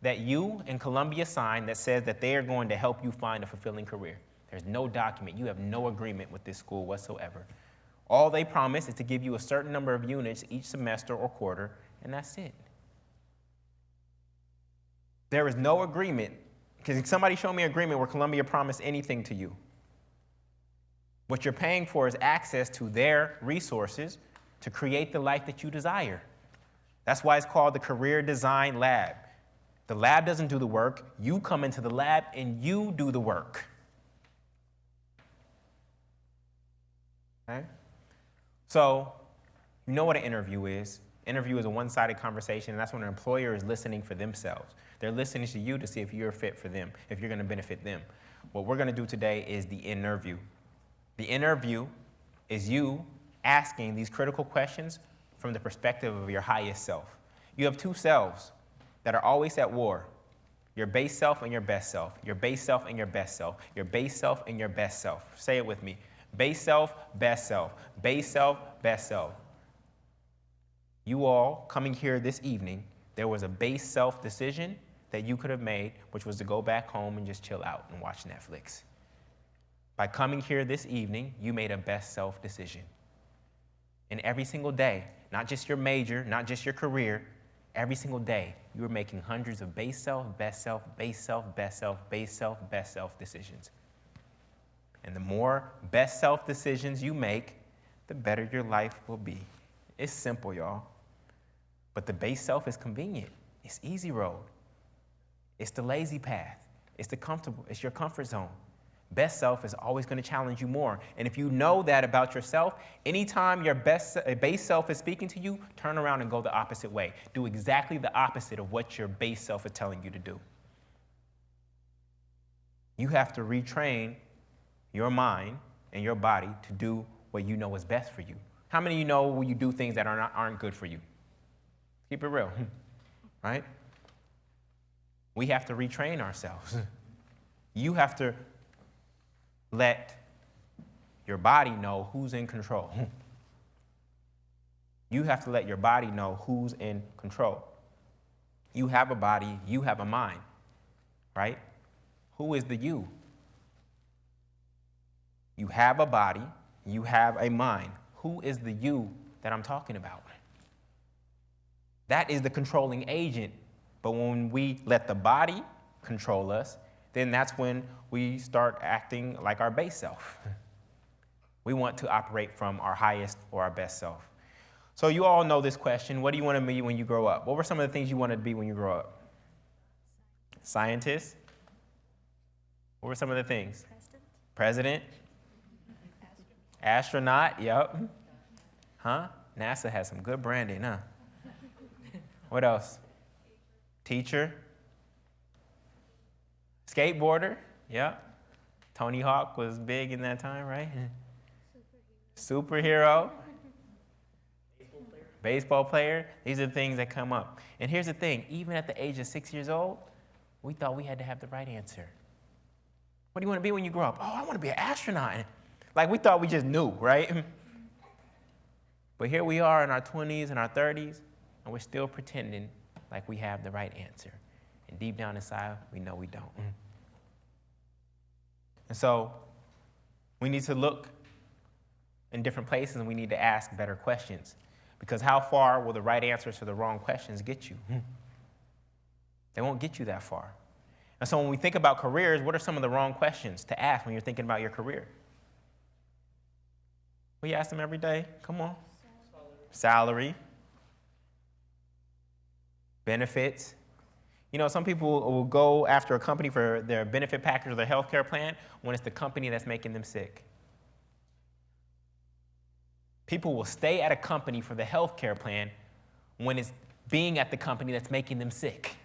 that you and Columbia sign that says that they are going to help you find a fulfilling career. There's no document. You have no agreement with this school whatsoever. All they promise is to give you a certain number of units each semester or quarter, and that's it. There is no agreement. Can somebody show me an agreement where Columbia promised anything to you? What you're paying for is access to their resources to create the life that you desire. That's why it's called the Career Design Lab. The lab doesn't do the work. You come into the lab and you do the work. Okay? So, you know what an interview is. Interview is a one-sided conversation, and that's when an employer is listening for themselves. They're listening to you to see if you're a fit for them, if you're going to benefit them. What we're going to do today is the interview. The interview is you asking these critical questions from the perspective of your highest self. You have two selves that are always at war. Your base self and your best self. Your base self and your best self. Your base self and your best self. Say it with me. Base self, best self. Base self, best self. You all coming here this evening, there was a base self decision that you could have made, which was to go back home and just chill out and watch Netflix. By coming here this evening, you made a best self decision. And every single day, not just your major, not just your career, every single day, you are making hundreds of base self, best self, base self, best self, base self, best self decisions. And the more best self decisions you make, the better your life will be. It's simple, y'all. But the base self is convenient. It's easy road. It's the lazy path. It's the comfortable. It's your comfort zone. Best self is always going to challenge you more. And if you know that about yourself, anytime your base self is speaking to you, turn around and go the opposite way. Do exactly the opposite of what your base self is telling you to do. You have to retrain your mind and your body to do what you know is best for you. How many of you know when you do things that aren't good for you? Keep it real. right? We have to retrain ourselves. You have to let your body know who's in control. You have to let your body know who's in control. You have a body, you have a mind, right? Who is the you? You have a body, you have a mind. Who is the you that I'm talking about? That is the controlling agent. But when we let the body control us, then that's when we start acting like our base self. We want to operate from our highest or our best self. So you all know this question. What do you want to be when you grow up? What were some of the things you wanted to be when you grow up? Scientist? What were some of the things? President? Astronaut? Yep. Huh? NASA has some good branding, huh? What else? Teacher? Skateboarder? Yep. Tony Hawk was big in that time, right? Superhero? Baseball player? These are the things that come up. And here's the thing, even at the age of 6 years old, we thought we had to have the right answer. What do you want to be when you grow up? Oh, I want to be an astronaut. Like we thought we just knew, right? But here we are in our 20s and our 30s, and we're still pretending like we have the right answer. And deep down inside, we know we don't. And so we need to look in different places, and we need to ask better questions. Because how far will the right answers to the wrong questions get you? They won't get you that far. And so when we think about careers, what are some of the wrong questions to ask when you're thinking about your career? Well, you ask them every day. Come on. Salary. Benefits. You know, some people will go after a company for their benefit package or their health care plan when it's the company that's making them sick. People will stay at a company for the health care plan when it's being at the company that's making them sick.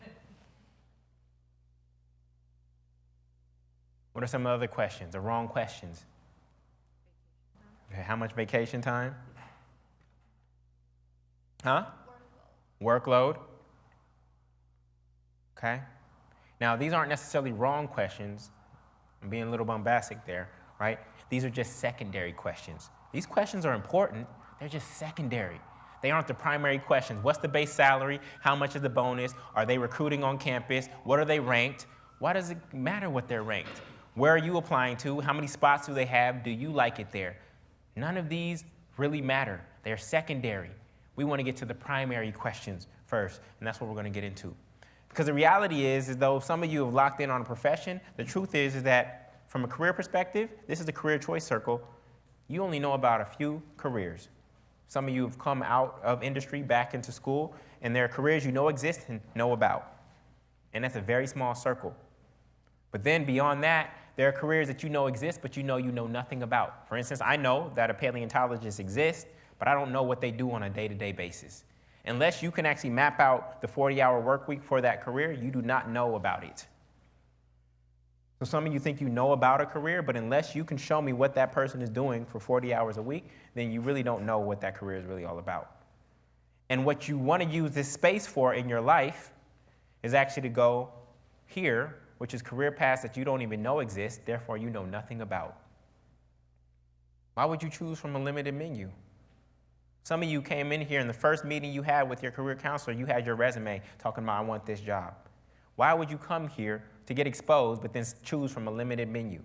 What are some other questions, the wrong questions? Okay, how much vacation time? Huh? Workload. Okay. Now, these aren't necessarily wrong questions. I'm being a little bombastic there, right? These are just secondary questions. These questions are important. They're just secondary. They aren't the primary questions. What's the base salary? How much is the bonus? Are they recruiting on campus? What are they ranked? Why does it matter what they're ranked? Where are you applying to? How many spots do they have? Do you like it there? None of these really matter. They're secondary. We want to get to the primary questions first, and that's what we're going to get into. Because the reality is though some of you have locked in on a profession, the truth is that from a career perspective, this is the career choice circle, you only know about a few careers. Some of you have come out of industry back into school, and there are careers you know exist and know about. And that's a very small circle. But then beyond that, there are careers that you know exist, but you know nothing about. For instance, I know that a paleontologist exists, but I don't know what they do on a day-to-day basis. Unless you can actually map out the 40-hour work week for that career, you do not know about it. So some of you think you know about a career, but unless you can show me what that person is doing for 40 hours a week, then you really don't know what that career is really all about. And what you want to use this space for in your life is actually to go here, which is career paths that you don't even know exist, therefore you know nothing about. Why would you choose from a limited menu? Some of you came in here and the first meeting you had with your career counselor, you had your resume talking about, I want this job. Why would you come here to get exposed but then choose from a limited menu?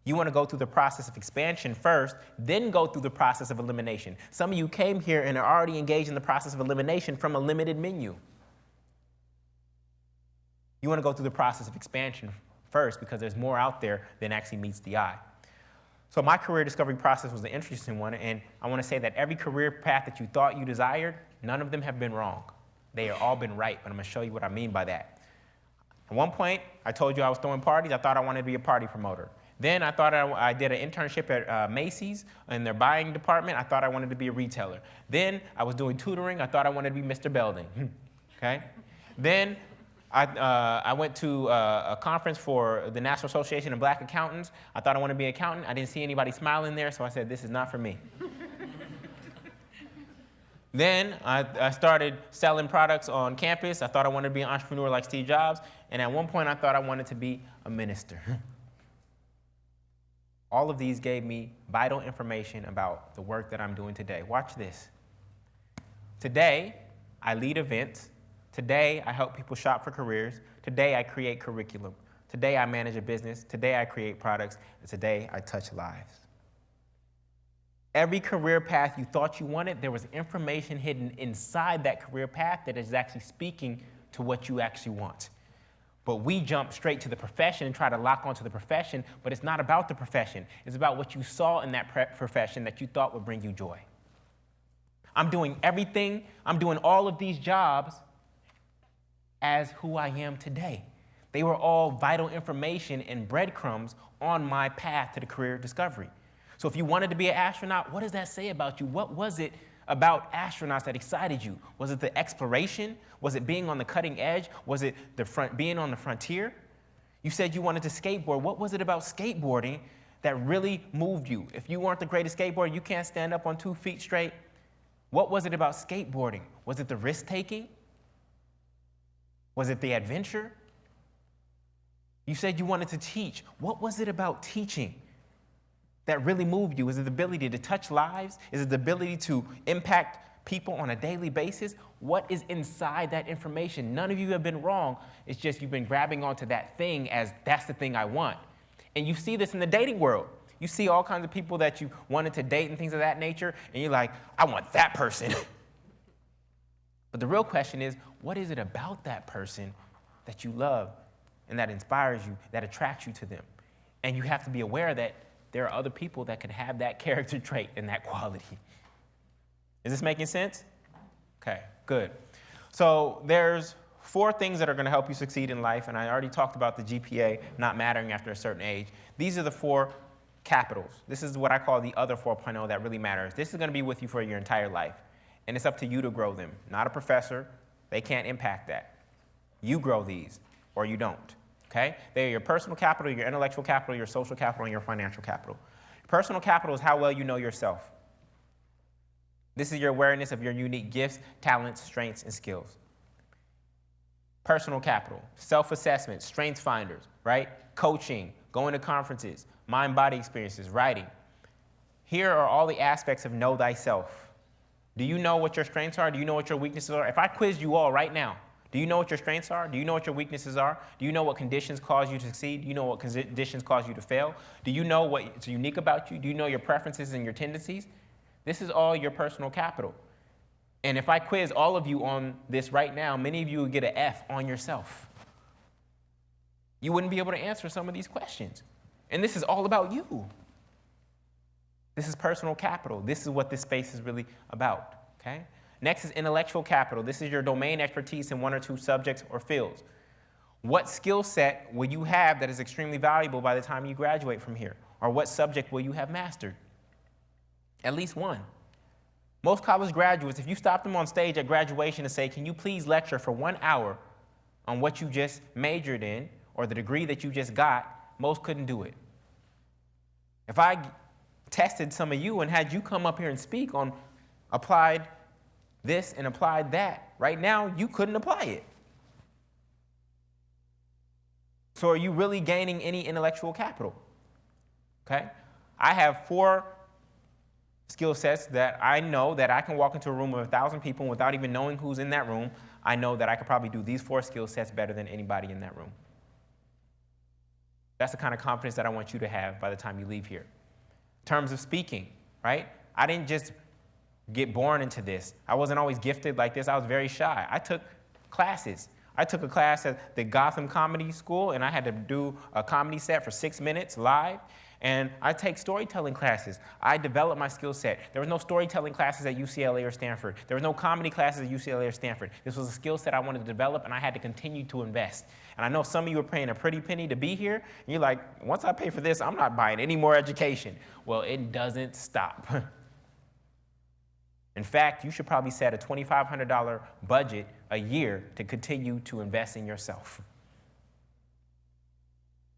You want to go through the process of expansion first, then go through the process of elimination. Some of you came here and are already engaged in the process of elimination from a limited menu. You want to go through the process of expansion first because there's more out there than actually meets the eye. So my career discovery process was an interesting one, and I want to say that every career path that you thought you desired, none of them have been wrong. They have all been right, but I'm going to show you what I mean by that. At one point, I told you I was throwing parties. I thought I wanted to be a party promoter. Then I thought I did an internship at Macy's in their buying department. I thought I wanted to be a retailer. Then I was doing tutoring. I thought I wanted to be Mr. Belding. Okay? Then I went to a conference for the National Association of Black Accountants. I thought I wanted to be an accountant. I didn't see anybody smiling there, so I said, this is not for me. Then I started selling products on campus. I thought I wanted to be an entrepreneur like Steve Jobs. And at one point, I thought I wanted to be a minister. All of these gave me vital information about the work that I'm doing today. Watch this. Today, I lead events. Today, I help people shop for careers. Today, I create curriculum. Today, I manage a business. Today, I create products. And today, I touch lives. Every career path you thought you wanted, there was information hidden inside that career path that is actually speaking to what you actually want. But we jump straight to the profession and try to lock onto the profession, but it's not about the profession. It's about what you saw in that profession that you thought would bring you joy. I'm doing everything, I'm doing all of these jobs as who I am today. They were all vital information and breadcrumbs on my path to the career discovery. So if you wanted to be an astronaut, what does that say about you? What was it about astronauts that excited you? Was it the exploration? Was it being on the cutting edge? Was it being on the frontier? You said you wanted to skateboard. What was it about skateboarding that really moved you? If you weren't the greatest skateboarder, you can't stand up on 2 feet straight. What was it about skateboarding? Was it the risk-taking? Was it the adventure? You said you wanted to teach. What was it about teaching that really moved you? Is it the ability to touch lives? Is it the ability to impact people on a daily basis? What is inside that information? None of you have been wrong. It's just you've been grabbing onto that thing as that's the thing I want. And you see this in the dating world. You see all kinds of people that you wanted to date and things of that nature, and you're like, I want that person. But the real question is, what is it about that person that you love and that inspires you, that attracts you to them? And you have to be aware that there are other people that can have that character trait and that quality. Is this making sense? Okay, good. So there's 4 things that are going to help you succeed in life, and I already talked about the GPA not mattering after a certain age. These are the 4 capitals. This is what I call the other 4.0 that really matters. This is going to be with you for your entire life, and it's up to you to grow them, not a professor. They can't impact that. You grow these, or you don't. Okay? They are your personal capital, your intellectual capital, your social capital, and your financial capital. Personal capital is how well you know yourself. This is your awareness of your unique gifts, talents, strengths, and skills. Personal capital, self-assessment, strengths finders, right? Coaching, going to conferences, mind-body experiences, writing. Here are all the aspects of know thyself. Do you know what your strengths are? Do you know what your weaknesses are? If I quizzed you all right now, do you know what your strengths are? Do you know what your weaknesses are? Do you know what conditions cause you to succeed? Do you know what conditions cause you to fail? Do you know what's unique about you? Do you know your preferences and your tendencies? This is all your personal capital. And if I quiz all of you on this right now, many of you would get an F on yourself. You wouldn't be able to answer some of these questions. And this is all about you. This is personal capital. This is what this space is really about, okay? Next is intellectual capital. This is your domain expertise in 1 or 2 subjects or fields. What skill set will you have that is extremely valuable by the time you graduate from here? Or what subject will you have mastered? At least one. Most college graduates, if you stop them on stage at graduation and say, can you please lecture for 1 hour on what you just majored in or the degree that you just got, most couldn't do it. If I tested some of you and had you come up here and speak on applied this and applied that, right now you couldn't apply it. So are you really gaining any intellectual capital? Okay? I have 4 skill sets that I know that I can walk into a room of 1,000 people without even knowing who's in that room. I know that I could probably do these 4 skill sets better than anybody in that room. That's the kind of confidence that I want you to have by the time you leave here. In terms of speaking, right? I didn't just get born into this. I wasn't always gifted like this. I was very shy. I took classes. I took a class at the Gotham Comedy School, and I had to do a comedy set for 6 minutes live. And I take storytelling classes. I developed my skill set. There was no storytelling classes at UCLA or Stanford. There was no comedy classes at UCLA or Stanford. This was a skill set I wanted to develop, and I had to continue to invest. And I know some of you are paying a pretty penny to be here, and you're like, once I pay for this, I'm not buying any more education. Well, it doesn't stop. In fact, you should probably set a $2,500 budget a year to continue to invest in yourself.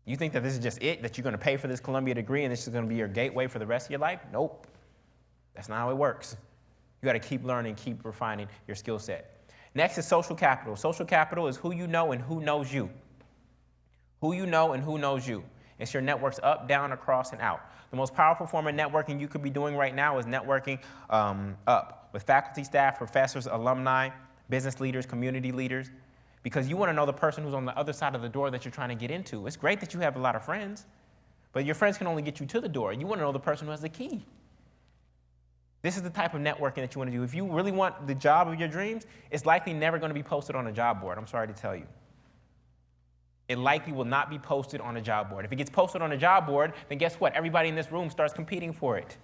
You think that this is just it, that you're going to pay for this Columbia degree and this is going to be your gateway for the rest of your life? Nope. That's not how it works. You got to keep learning, keep refining your skill set. Next is social capital. Social capital is who you know and who knows you. Who you know and who knows you. It's your networks up, down, across, and out. The most powerful form of networking you could be doing right now is networking up with faculty, staff, professors, alumni, business leaders, community leaders, because you want to know the person who's on the other side of the door that you're trying to get into. It's great that you have a lot of friends, but your friends can only get you to the door. You want to know the person who has the key. This is the type of networking that you want to do. If you really want the job of your dreams, it's likely never going to be posted on a job board. I'm sorry to tell you. It likely will not be posted on a job board. If it gets posted on a job board, then guess what? Everybody in this room starts competing for it.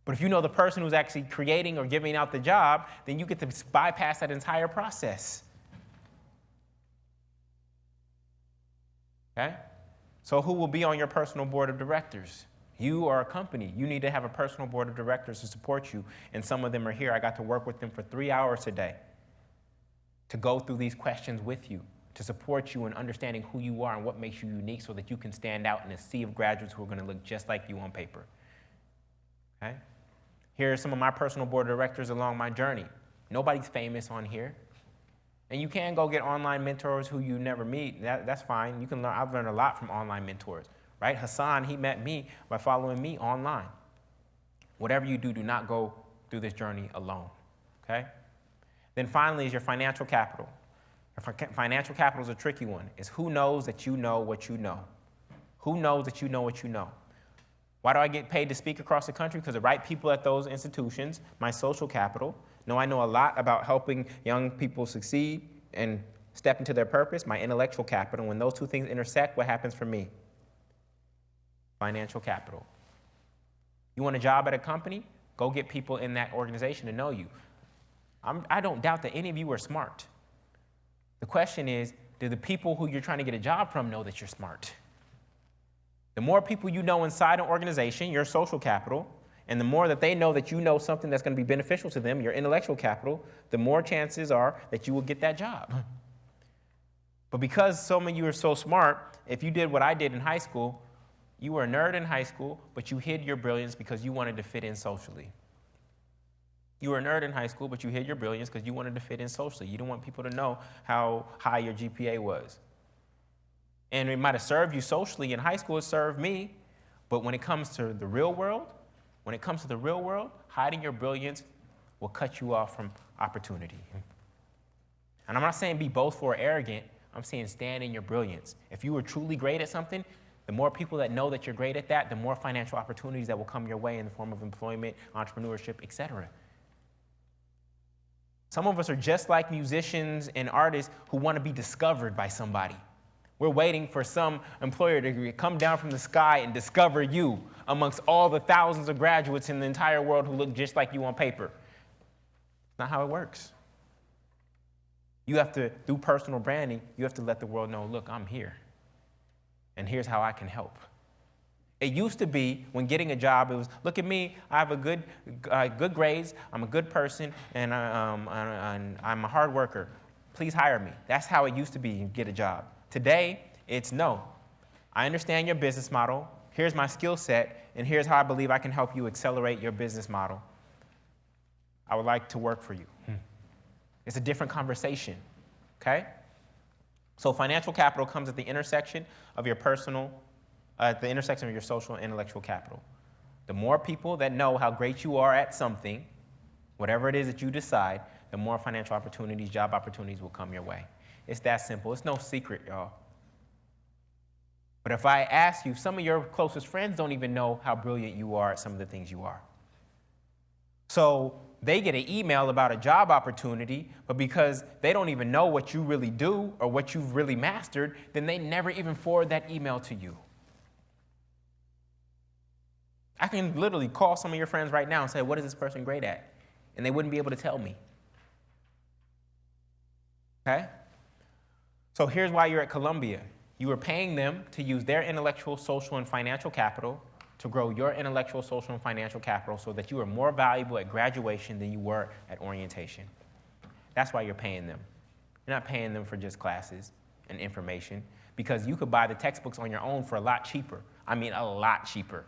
But if you know the person who's actually creating or giving out the job, then you get to bypass that entire process. Okay? So who will be on your personal board of directors? You or a company. You need to have a personal board of directors to support you, and some of them are here. I got to work with them for 3 hours today to go through these questions with you, to support you in understanding who you are and what makes you unique so that you can stand out in a sea of graduates who are going to look just like you on paper. Okay? Here are some of my personal board of directors along my journey. Nobody's famous on here. And you can go get online mentors who you never meet. That's fine. You can learn. I've learned a lot from online mentors, right? Hassan, he met me by following me online. Whatever you do, do not go through this journey alone, okay? Then finally is your financial capital. Your financial capital is a tricky one. It's who knows that you know what you know. Who knows that you know what you know? Why do I get paid to speak across the country? Because the right people at those institutions, my social capital, know I know a lot about helping young people succeed and step into their purpose, my intellectual capital. When those two things intersect, what happens for me? Financial capital. You want a job at a company? Go get people in that organization to know you. I don't doubt that any of you are smart. The question is, do the people who you're trying to get a job from know that you're smart? The more people you know inside an organization, your social capital, and the more that they know that you know something that's going to be beneficial to them, your intellectual capital, the more chances are that you will get that job. But because some of you are so smart, if you did what I did in high school, you were a nerd in high school, but you hid your brilliance because you wanted to fit in socially. You were a nerd in high school, but you hid your brilliance because you wanted to fit in socially. You didn't want people to know how high your GPA was. And it might have served you socially in high school, it served me, but when it comes to the real world, hiding your brilliance will cut you off from opportunity. And I'm not saying be boastful or arrogant, I'm saying stand in your brilliance. If you were truly great at something, the more people that know that you're great at that, the more financial opportunities that will come your way in the form of employment, entrepreneurship, etc. Some of us are just like musicians and artists who want to be discovered by somebody. We're waiting for some employer to come down from the sky and discover you amongst all the thousands of graduates in the entire world who look just like you on paper. It's not how it works. You have to, through personal branding, you have to let the world know, look, I'm here. And here's how I can help. It used to be, when getting a job, it was, look at me, I have a good grades, I'm a good person, and I'm a hard worker. Please hire me. That's how it used to be, you get a job. Today, it's no. I understand your business model, here's my skill set, and here's how I believe I can help you accelerate your business model. I would like to work for you. It's a different conversation, okay? So financial capital comes at the intersection of your personal, at the intersection of your social and intellectual capital. The more people that know how great you are at something, whatever it is that you decide, the more financial opportunities, job opportunities will come your way. It's that simple. It's no secret, y'all. But if I ask you, some of your closest friends don't even know how brilliant you are at some of the things you are. So they get an email about a job opportunity, but because they don't even know what you really do or what you've really mastered, then they never even forward that email to you. I can literally call some of your friends right now and say, what is this person great at? And they wouldn't be able to tell me. Okay? So here's why you're at Columbia. You are paying them to use their intellectual, social, and financial capital to grow your intellectual, social, and financial capital so that you are more valuable at graduation than you were at orientation. That's why you're paying them. You're not paying them for just classes and information, because you could buy the textbooks on your own for a lot cheaper. I mean, a lot cheaper.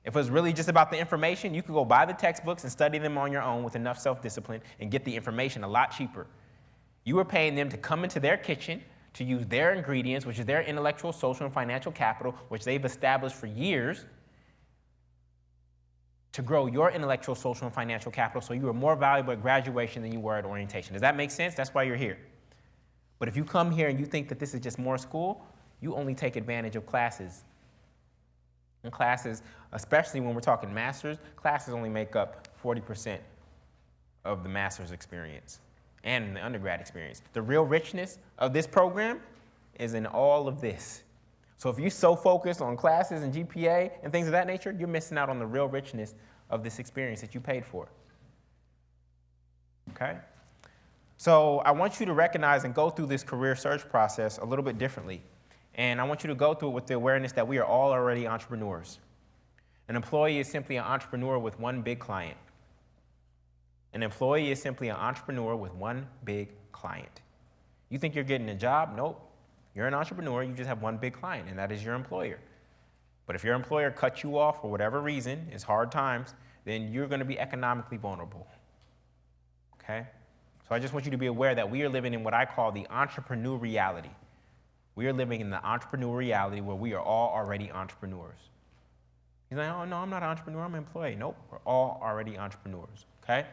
If it was really just about the information, you could go buy the textbooks and study them on your own with enough self-discipline and get the information a lot cheaper. You were paying them to come into their kitchen, to use their ingredients, which is their intellectual, social, and financial capital, which they've established for years, to grow your intellectual, social, and financial capital so you were more valuable at graduation than you were at orientation. Does that make sense? That's why you're here. But if you come here and you think that this is just more school, you only take advantage of classes. And classes, especially when we're talking masters, classes only make up 40% of the master's experience and the undergrad experience. The real richness of this program is in all of this. So if you're so focused on classes and GPA and things of that nature, you're missing out on the real richness of this experience that you paid for. Okay? So I want you to recognize and go through this career search process a little bit differently. And I want you to go through it with the awareness that we are all already entrepreneurs. An employee is simply an entrepreneur with one big client. An employee is simply an entrepreneur with one big client. You think you're getting a job? Nope. You're an entrepreneur, you just have one big client, and that is your employer. But if your employer cuts you off for whatever reason, it's hard times, then you're going to be economically vulnerable. Okay? So I just want you to be aware that we are living in what I call the entrepreneur reality. We are living in the entrepreneur reality where we are all already entrepreneurs. He's like, oh, no, I'm not an entrepreneur, I'm an employee. Nope, we're all already entrepreneurs, okay?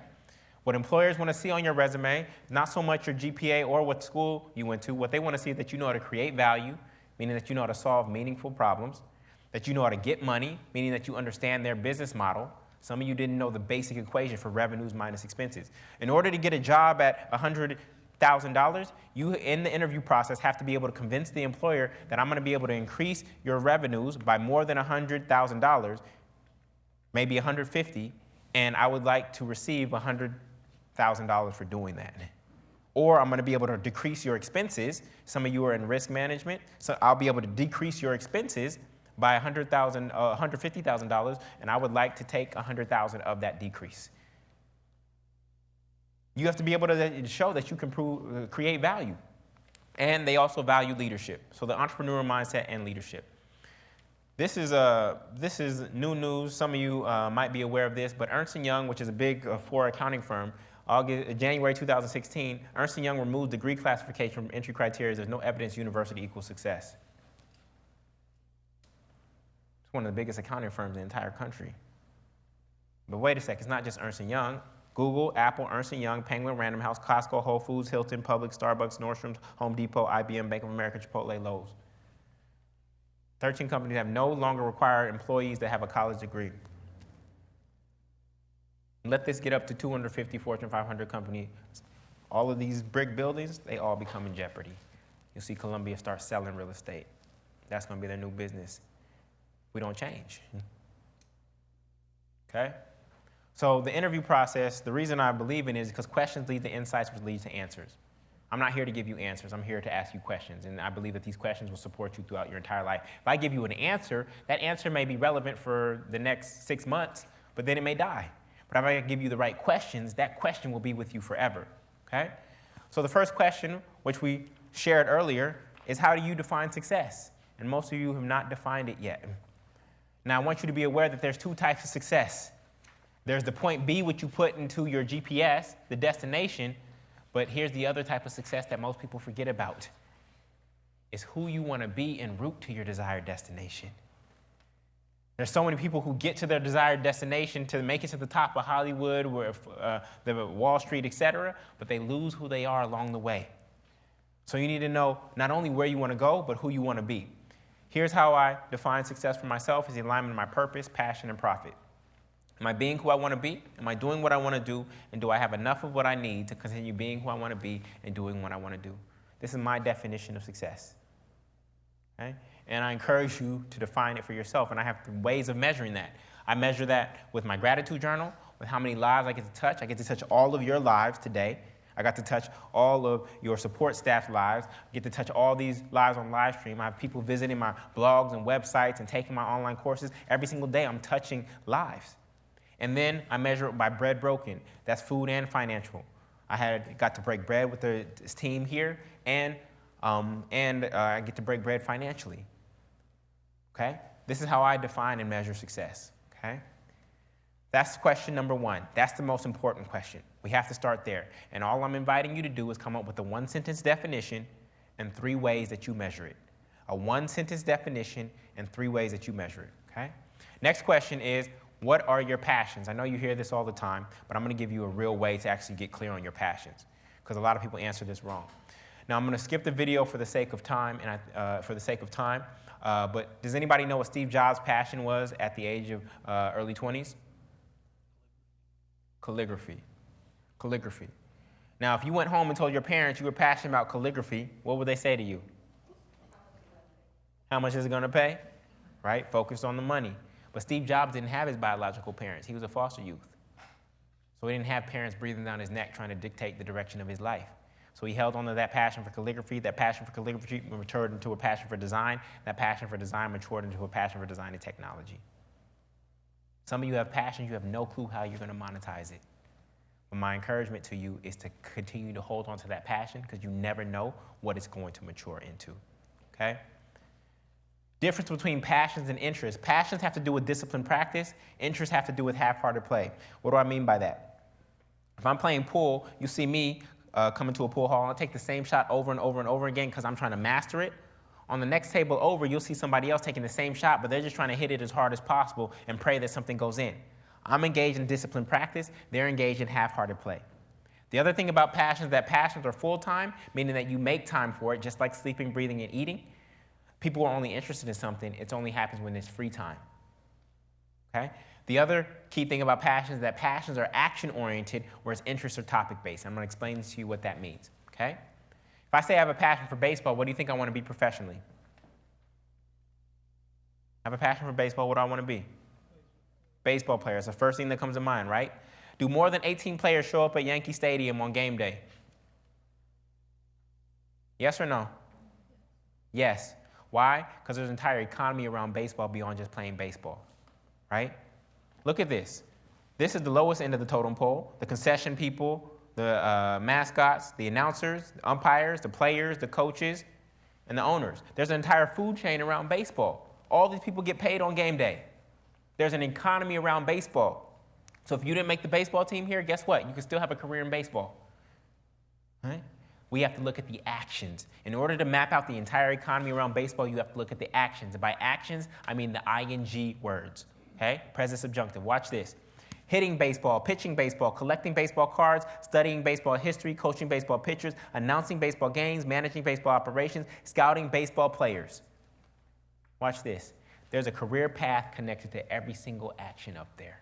What employers want to see on your resume, not so much your GPA or what school you went to. What they want to see is that you know how to create value, meaning that you know how to solve meaningful problems, that you know how to get money, meaning that you understand their business model. Some of you didn't know the basic equation for revenues minus expenses. In order to get a job at $100,000, you, in the interview process, have to be able to convince the employer that I'm going to be able to increase your revenues by more than $100,000, maybe $150,000, and I would like to receive $100,000 for doing that. Or I'm going to be able to decrease your expenses. Some of you are in risk management, so I'll be able to decrease your expenses by $150,000, and I would like to take $100,000 of that decrease. You have to be able to show that you can create value. And they also value leadership. So the entrepreneur mindset and leadership. This is new news. Some of you might be aware of this, but Ernst & Young, which is a big four accounting firm, January 2016, Ernst & Young removed degree classification from entry criteria. There's no evidence university equals success. It's one of the biggest accounting firms in the entire country. But wait a sec, it's not just Ernst & Young. Google, Apple, Ernst & Young, Penguin, Random House, Costco, Whole Foods, Hilton, Publix, Starbucks, Nordstrom, Home Depot, IBM, Bank of America, Chipotle, Lowe's. 13 companies have no longer required employees that have a college degree. Let this get up to 250 Fortune 500 companies. All of these brick buildings, they all become in jeopardy. You'll see Columbia start selling real estate. That's going to be their new business. We don't change. Okay? So the interview process, the reason I believe in it is because questions lead to insights, which leads to answers. I'm not here to give you answers. I'm here to ask you questions, and I believe that these questions will support you throughout your entire life. If I give you an answer, that answer may be relevant for the next 6 months, but then it may die. But if I give you the right questions, that question will be with you forever, okay? So the first question, which we shared earlier, is how do you define success? And most of you have not defined it yet. Now, I want you to be aware that there's two types of success. There's the point B, which you put into your GPS, the destination, but here's the other type of success that most people forget about. It's who you want to be en route to your desired destination. There's so many people who get to their desired destination to make it to the top of Hollywood, the Wall Street, etc., but they lose who they are along the way. So you need to know not only where you want to go, but who you want to be. Here's how I define success for myself: is the alignment of my purpose, passion, and profit. Am I being who I want to be? Am I doing what I want to do? And do I have enough of what I need to continue being who I want to be and doing what I want to do? This is my definition of success. Okay? And I encourage you to define it for yourself. And I have ways of measuring that. I measure that with my gratitude journal, with how many lives I get to touch. I get to touch all of your lives today. I got to touch all of your support staff lives. I get to touch all these lives on live stream. I have people visiting my blogs and websites and taking my online courses. Every single day I'm touching lives. And then I measure it by bread broken. That's food and financial. I got to break bread with this team here, and I get to break bread financially. Okay? This is how I define and measure success. okay? That's question number one. That's the most important question. We have to start there. And all I'm inviting you to do is come up with a one-sentence definition and 3 ways that you measure it. A one-sentence definition and 3 ways that you measure it, okay? Next question is, what are your passions? I know you hear this all the time, but I'm going to give you a real way to actually get clear on your passions, because a lot of people answer this wrong. Now, I'm going to skip the video for the sake of time, but does anybody know what Steve Jobs' passion was at the age of early 20s? Calligraphy. Calligraphy. Now, if you went home and told your parents you were passionate about calligraphy, what would they say to you? How much is it going to pay? Right? Focused on the money. But Steve Jobs didn't have his biological parents. He was a foster youth. So he didn't have parents breathing down his neck trying to dictate the direction of his life. So he held on to that passion for calligraphy. That passion for calligraphy matured into a passion for design. That passion for design matured into a passion for design and technology. Some of you have passions, you have no clue how you're going to monetize it. But my encouragement to you is to continue to hold on to that passion, because you never know what it's going to mature into, okay? Difference between passions and interests. Passions have to do with disciplined practice. Interests have to do with half-hearted play. What do I mean by that? If I'm playing pool, you see me come into a pool hall, and I take the same shot over and over and over again because I'm trying to master it. On the next table over, you'll see somebody else taking the same shot, but they're just trying to hit it as hard as possible and pray that something goes in. I'm engaged in disciplined practice. They're engaged in half-hearted play. The other thing about passions, that passions are full-time, meaning that you make time for it, just like sleeping, breathing, and eating. People are only interested in something. It only happens when it's free time, okay? The other key thing about passions is that passions are action-oriented, whereas interests are topic-based. I'm going to explain to you what that means, okay? If I say I have a passion for baseball, what do you think I want to be professionally? I have a passion for baseball, what do I want to be? Baseball player. It's the first thing that comes to mind, right? Do more than 18 players show up at Yankee Stadium on game day? Yes or no? Yes. Why? Because there's an entire economy around baseball beyond just playing baseball, right? Look at this. This is the lowest end of the totem pole. The concession people, the mascots, the announcers, the umpires, the players, the coaches, and the owners. There's an entire food chain around baseball. All these people get paid on game day. There's an economy around baseball. So if you didn't make the baseball team here, guess what? You can still have a career in baseball. Right? We have to look at the actions. In order to map out the entire economy around baseball, you have to look at the actions. And by actions, I mean the ing words. Okay? Present subjunctive. Watch this. Hitting baseball, pitching baseball, collecting baseball cards, studying baseball history, coaching baseball pitchers, announcing baseball games, managing baseball operations, scouting baseball players. Watch this. There's a career path connected to every single action up there.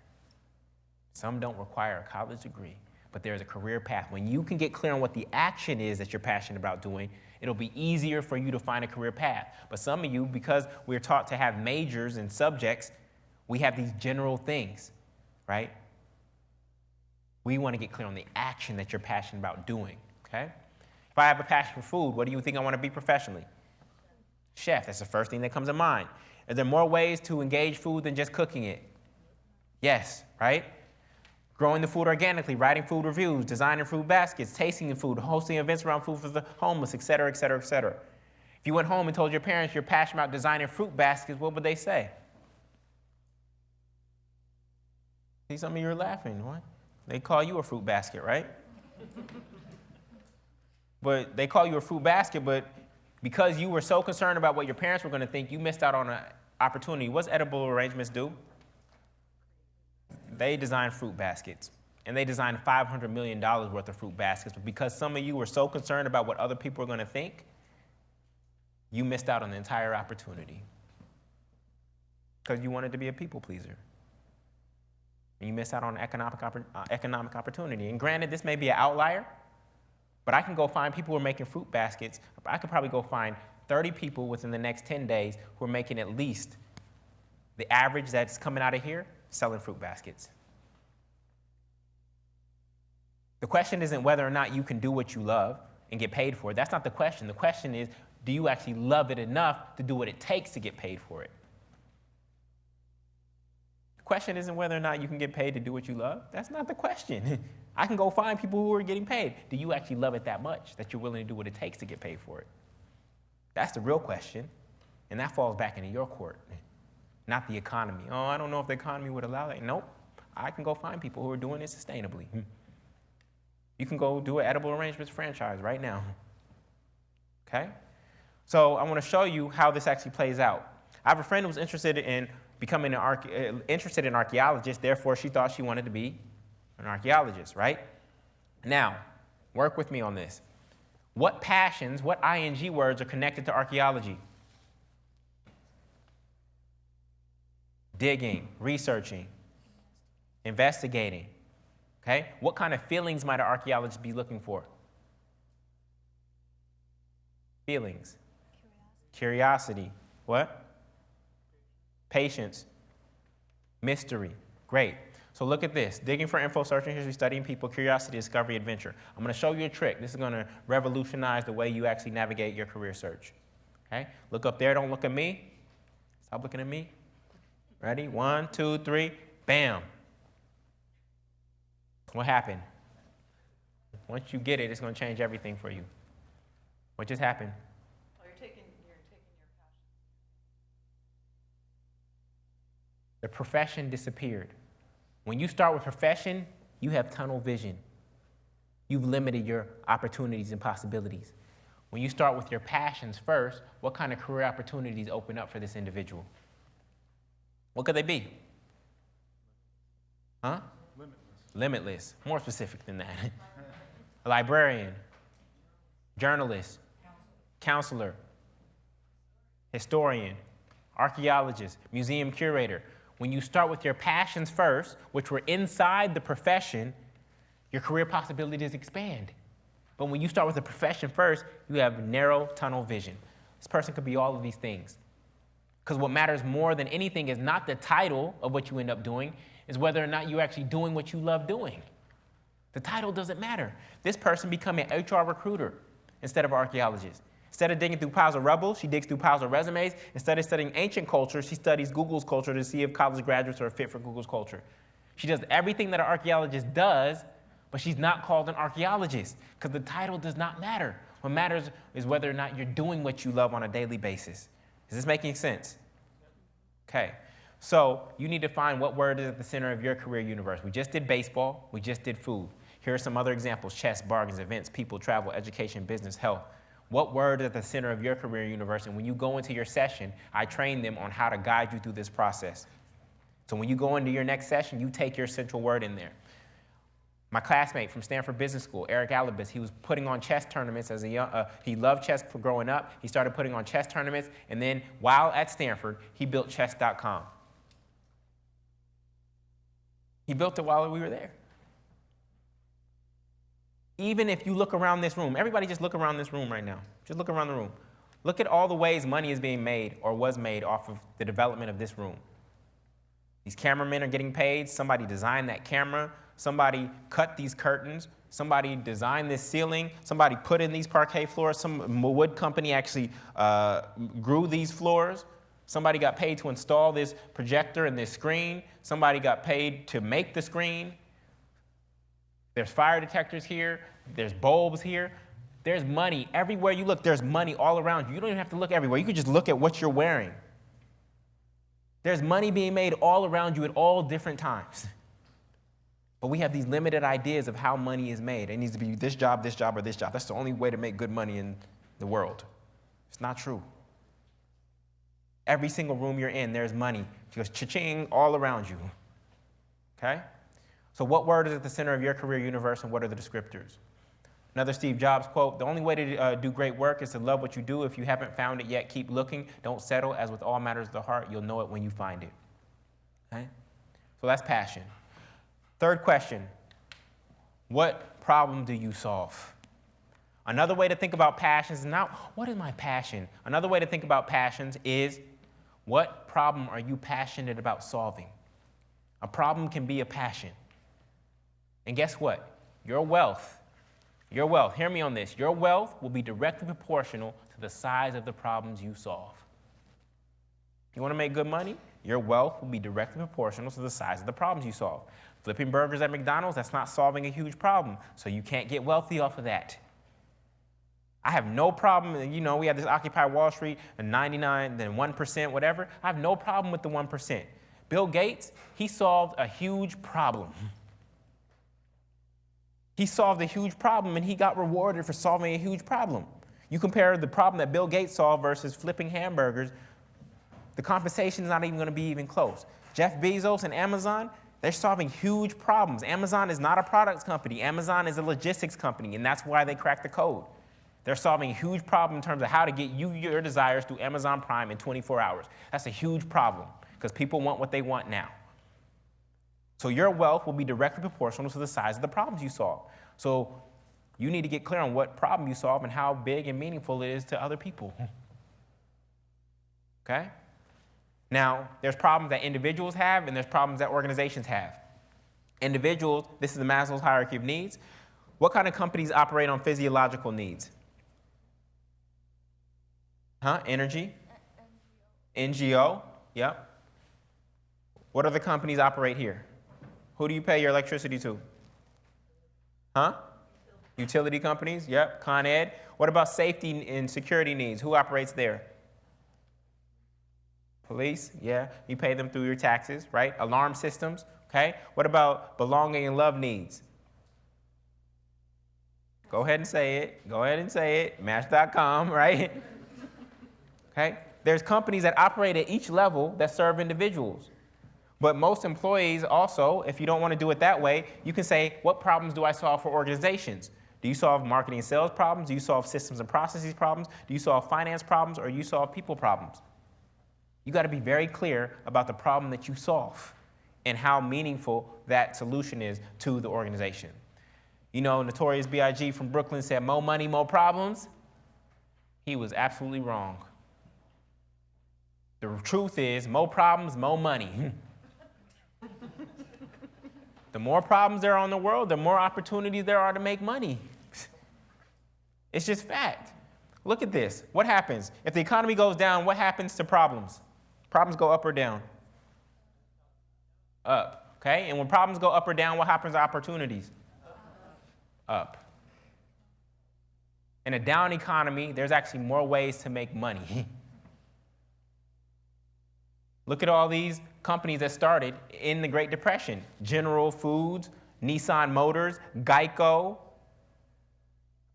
Some don't require a college degree, but there's a career path. When you can get clear on what the action is that you're passionate about doing, it'll be easier for you to find a career path. But some of you, because we're taught to have majors and subjects, we have these general things, right? We want to get clear on the action that you're passionate about doing, okay? If I have a passion for food, what do you think I want to be professionally? Chef, that's the first thing that comes to mind. Are there more ways to engage food than just cooking it? Yes, right? Growing the food organically, writing food reviews, designing food baskets, tasting the food, hosting events around food for the homeless, et cetera, et cetera, et cetera. If you went home and told your parents you're passionate about designing fruit baskets, what would they say? See, some of you are laughing. What? They call you a fruit basket, right? But they call you a fruit basket, but because you were so concerned about what your parents were going to think, you missed out on an opportunity. What's Edible Arrangements do? They design fruit baskets, and they designed $500 million worth of fruit baskets. But because some of you were so concerned about what other people were going to think, you missed out on the entire opportunity because you wanted to be a people pleaser. And you missed out on economic opportunity. And granted, this may be an outlier, but I can go find people who are making fruit baskets. I could probably go find 30 people within the next 10 days who are making at least the average that's coming out of here selling fruit baskets. The question isn't whether or not you can do what you love and get paid for it. That's not the question. The question is, do you actually love it enough to do what it takes to get paid for it? The question isn't whether or not you can get paid to do what you love. That's not the question. I can go find people who are getting paid. Do you actually love it that much that you're willing to do what it takes to get paid for it? That's the real question, and that falls back into your court. not the economy. Oh, I don't know if the economy would allow that. Nope. I can go find people who are doing it sustainably. You can go do an edible arrangements franchise right now. Okay? So I want to show you how this actually plays out. I have a friend who was interested in becoming interested in archaeologist, therefore she thought she wanted to be an archaeologist, right? Now, work with me on this. What passions, what ing words are connected to archaeology? Digging, researching, investigating, okay? What kind of feelings might an archaeologist be looking for? Feelings. Curiosity. What? Patience. Mystery. Great. So look at this. Digging for info, searching history, studying people, curiosity, discovery, adventure. I'm going to show you a trick. This is going to revolutionize the way you actually navigate your career search. Okay? Look up there. Don't look at me. Stop looking at me. Ready? 1, 2, 3. Bam. What happened? Once you get it, it's going to change everything for you. What just happened? Oh, you're taking your passion. The profession disappeared. When you start with profession, you have tunnel vision. You've limited your opportunities and possibilities. When you start with your passions first, what kind of career opportunities open up for this individual? What could they be? Huh? Limitless. More specific than that. A librarian, journalist, counselor, historian, archaeologist, museum curator. When you start with your passions first, which were inside the profession, your career possibilities expand. But when you start with the profession first, you have narrow tunnel vision. This person could be all of these things. Because what matters more than anything is not the title of what you end up doing, is whether or not you're actually doing what you love doing. The title doesn't matter. This person become an HR recruiter instead of an archaeologist. Instead of digging through piles of rubble, she digs through piles of resumes. Instead of studying ancient culture, she studies Google's culture to see if college graduates are fit for Google's culture. She does everything that an archaeologist does, but she's not called an archaeologist because the title does not matter. What matters is whether or not you're doing what you love on a daily basis. Is this making sense? Okay. So you need to find what word is at the center of your career universe. We just did baseball. We just did food. Here are some other examples: chess, bargains, events, people, travel, education, business, health. What word is at the center of your career universe? And when you go into your session, I train them on how to guide you through this process. So when you go into your next session, you take your central word in there. My classmate from Stanford Business School, Eric Alibis, he was putting on chess tournaments as a young, he loved chess growing up. He started putting on chess tournaments, and then while at Stanford, he built chess.com. He built it while we were there. Even if you look around this room, everybody just look around this room right now. Just look around the room. Look at all the ways money is being made or was made off of the development of this room. These cameramen are getting paid. Somebody designed that camera. Somebody cut these curtains. Somebody designed this ceiling. Somebody put in these parquet floors. Some wood company actually grew these floors. Somebody got paid to install this projector and this screen. Somebody got paid to make the screen. There's fire detectors here. There's bulbs here. There's money. Everywhere you look, there's money all around you. You don't even have to look everywhere. You can just look at what you're wearing. There's money being made all around you at all different times. But we have these limited ideas of how money is made. It needs to be this job, or this job. That's the only way to make good money in the world. It's not true. Every single room you're in, there's money. It goes cha-ching all around you. Okay? So what word is at the center of your career universe, and what are the descriptors? Another Steve Jobs quote: "The only way to do great work is to love what you do. If you haven't found it yet, keep looking. Don't settle. As with all matters of the heart, you'll know it when you find it." Okay? So that's passion. Third question: what problem do you solve? Another way to think about passions is not, what is my passion? Another way to think about passions is, what problem are you passionate about solving? A problem can be a passion. And guess what? Your wealth, hear me on this, your wealth will be directly proportional to the size of the problems you solve. You want to make good money? Your wealth will be directly proportional to the size of the problems you solve. Flipping burgers at McDonald's, that's not solving a huge problem, so you can't get wealthy off of that. I have no problem, you know, we have this Occupy Wall Street, and 99, then 1%, whatever. I have no problem with the 1%. Bill Gates, he solved a huge problem. He solved a huge problem, and he got rewarded for solving a huge problem. You compare the problem that Bill Gates solved versus flipping hamburgers, the compensation is not even going to be even close. Jeff Bezos and Amazon, they're solving huge problems. Amazon is not a products company. Amazon is a logistics company, and that's why they cracked the code. They're solving a huge problem in terms of how to get you your desires through Amazon Prime in 24 hours. That's a huge problem because people want what they want now. So your wealth will be directly proportional to the size of the problems you solve. So you need to get clear on what problem you solve and how big and meaningful it is to other people. Okay? Now, there's problems that individuals have and there's problems that organizations have. Individuals, this is the Maslow's hierarchy of needs. What kind of companies operate on physiological needs? Energy? NGO? Yep. What other companies operate here? Who do you pay your electricity to? Utility companies? Yep. Con Ed. What about safety and security needs? Who operates there? Police? Yeah. You pay them through your taxes, right? Alarm systems? Okay. What about belonging and love needs? Go ahead and say it. Go ahead and say it. Match.com, right? Okay? There's companies that operate at each level that serve individuals. But most employees also, if you don't want to do it that way, you can say, what problems do I solve for organizations? Do you solve marketing and sales problems? Do you solve systems and processes problems? Do you solve finance problems? Or do you solve people problems? You got to be very clear about the problem that you solve and how meaningful that solution is to the organization. You know, Notorious B.I.G. from Brooklyn said, more money, more problems. He was absolutely wrong. The truth is, more problems, more money. The more problems there are in the world, the more opportunities there are to make money. It's just fact. Look at this. What happens? If the economy goes down, what happens to problems? Problems go up or down? Up. Okay? And when problems go up or down, what happens to opportunities? Up. In a down economy, there's actually more ways to make money. Look at all these companies that started in the Great Depression. General Foods, Nissan Motors, Geico,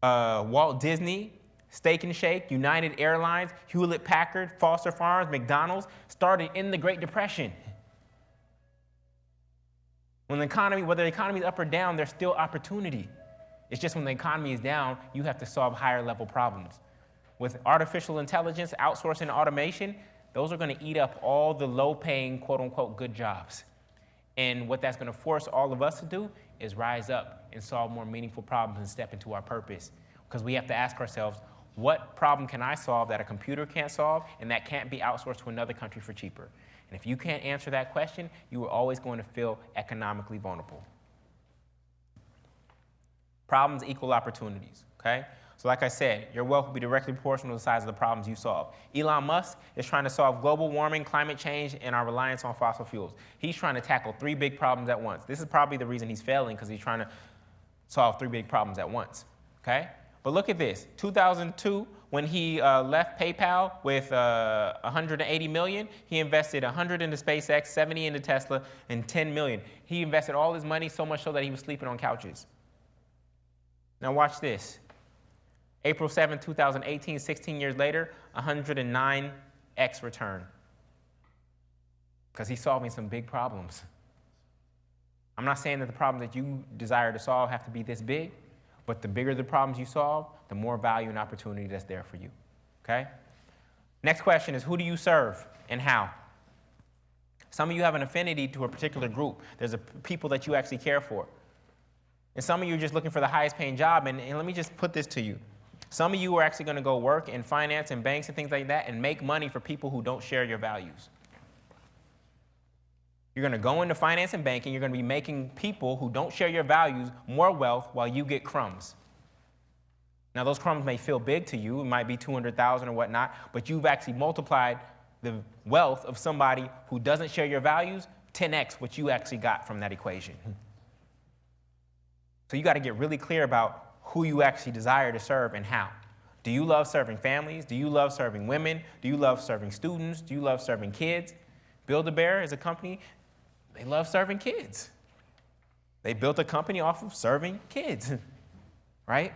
Walt Disney, Steak and Shake, United Airlines, Hewlett-Packard, Foster Farms, McDonald's, started in the Great Depression. When the economy, whether the economy is up or down, there's still opportunity. It's just when the economy is down, you have to solve higher level problems. With artificial intelligence, outsourcing, and automation, those are going to eat up all the low-paying, quote-unquote, good jobs. And what that's going to force all of us to do is rise up and solve more meaningful problems and step into our purpose. Because we have to ask ourselves, what problem can I solve that a computer can't solve and that can't be outsourced to another country for cheaper? And if you can't answer that question, you are always going to feel economically vulnerable. Problems equal opportunities, okay? So like I said, your wealth will be directly proportional to the size of the problems you solve. Elon Musk is trying to solve global warming, climate change, and our reliance on fossil fuels. He's trying to tackle 3 big problems at once. This is probably the reason he's failing, because he's trying to solve 3 big problems at once, okay? But look at this. 2002, when he left PayPal with 180 million, he invested 100 into SpaceX, 70 into Tesla, and 10 million. He invested all his money so much so that he was sleeping on couches. Now watch this. April 7, 2018, 16 years later, 109x return. Because he's solving some big problems. I'm not saying that the problems that you desire to solve have to be this big, but the bigger the problems you solve, the more value and opportunity that's there for you, okay? Next question is, who do you serve and how? Some of you have an affinity to a particular group. There's people that you actually care for. And some of you are just looking for the highest paying job, and let me just put this to you. Some of you are actually going to go work in finance and banks and things like that and make money for people who don't share your values. You're going to go into finance and banking, you're going to be making people who don't share your values more wealth while you get crumbs. Now, those crumbs may feel big to you. It might be 200,000 or whatnot, but you've actually multiplied the wealth of somebody who doesn't share your values 10x what you actually got from that equation. So you got to get really clear about who you actually desire to serve and how. Do you love serving families? Do you love serving women? Do you love serving students? Do you love serving kids? Build-A-Bear is a company, they love serving kids. They built a company off of serving kids, right?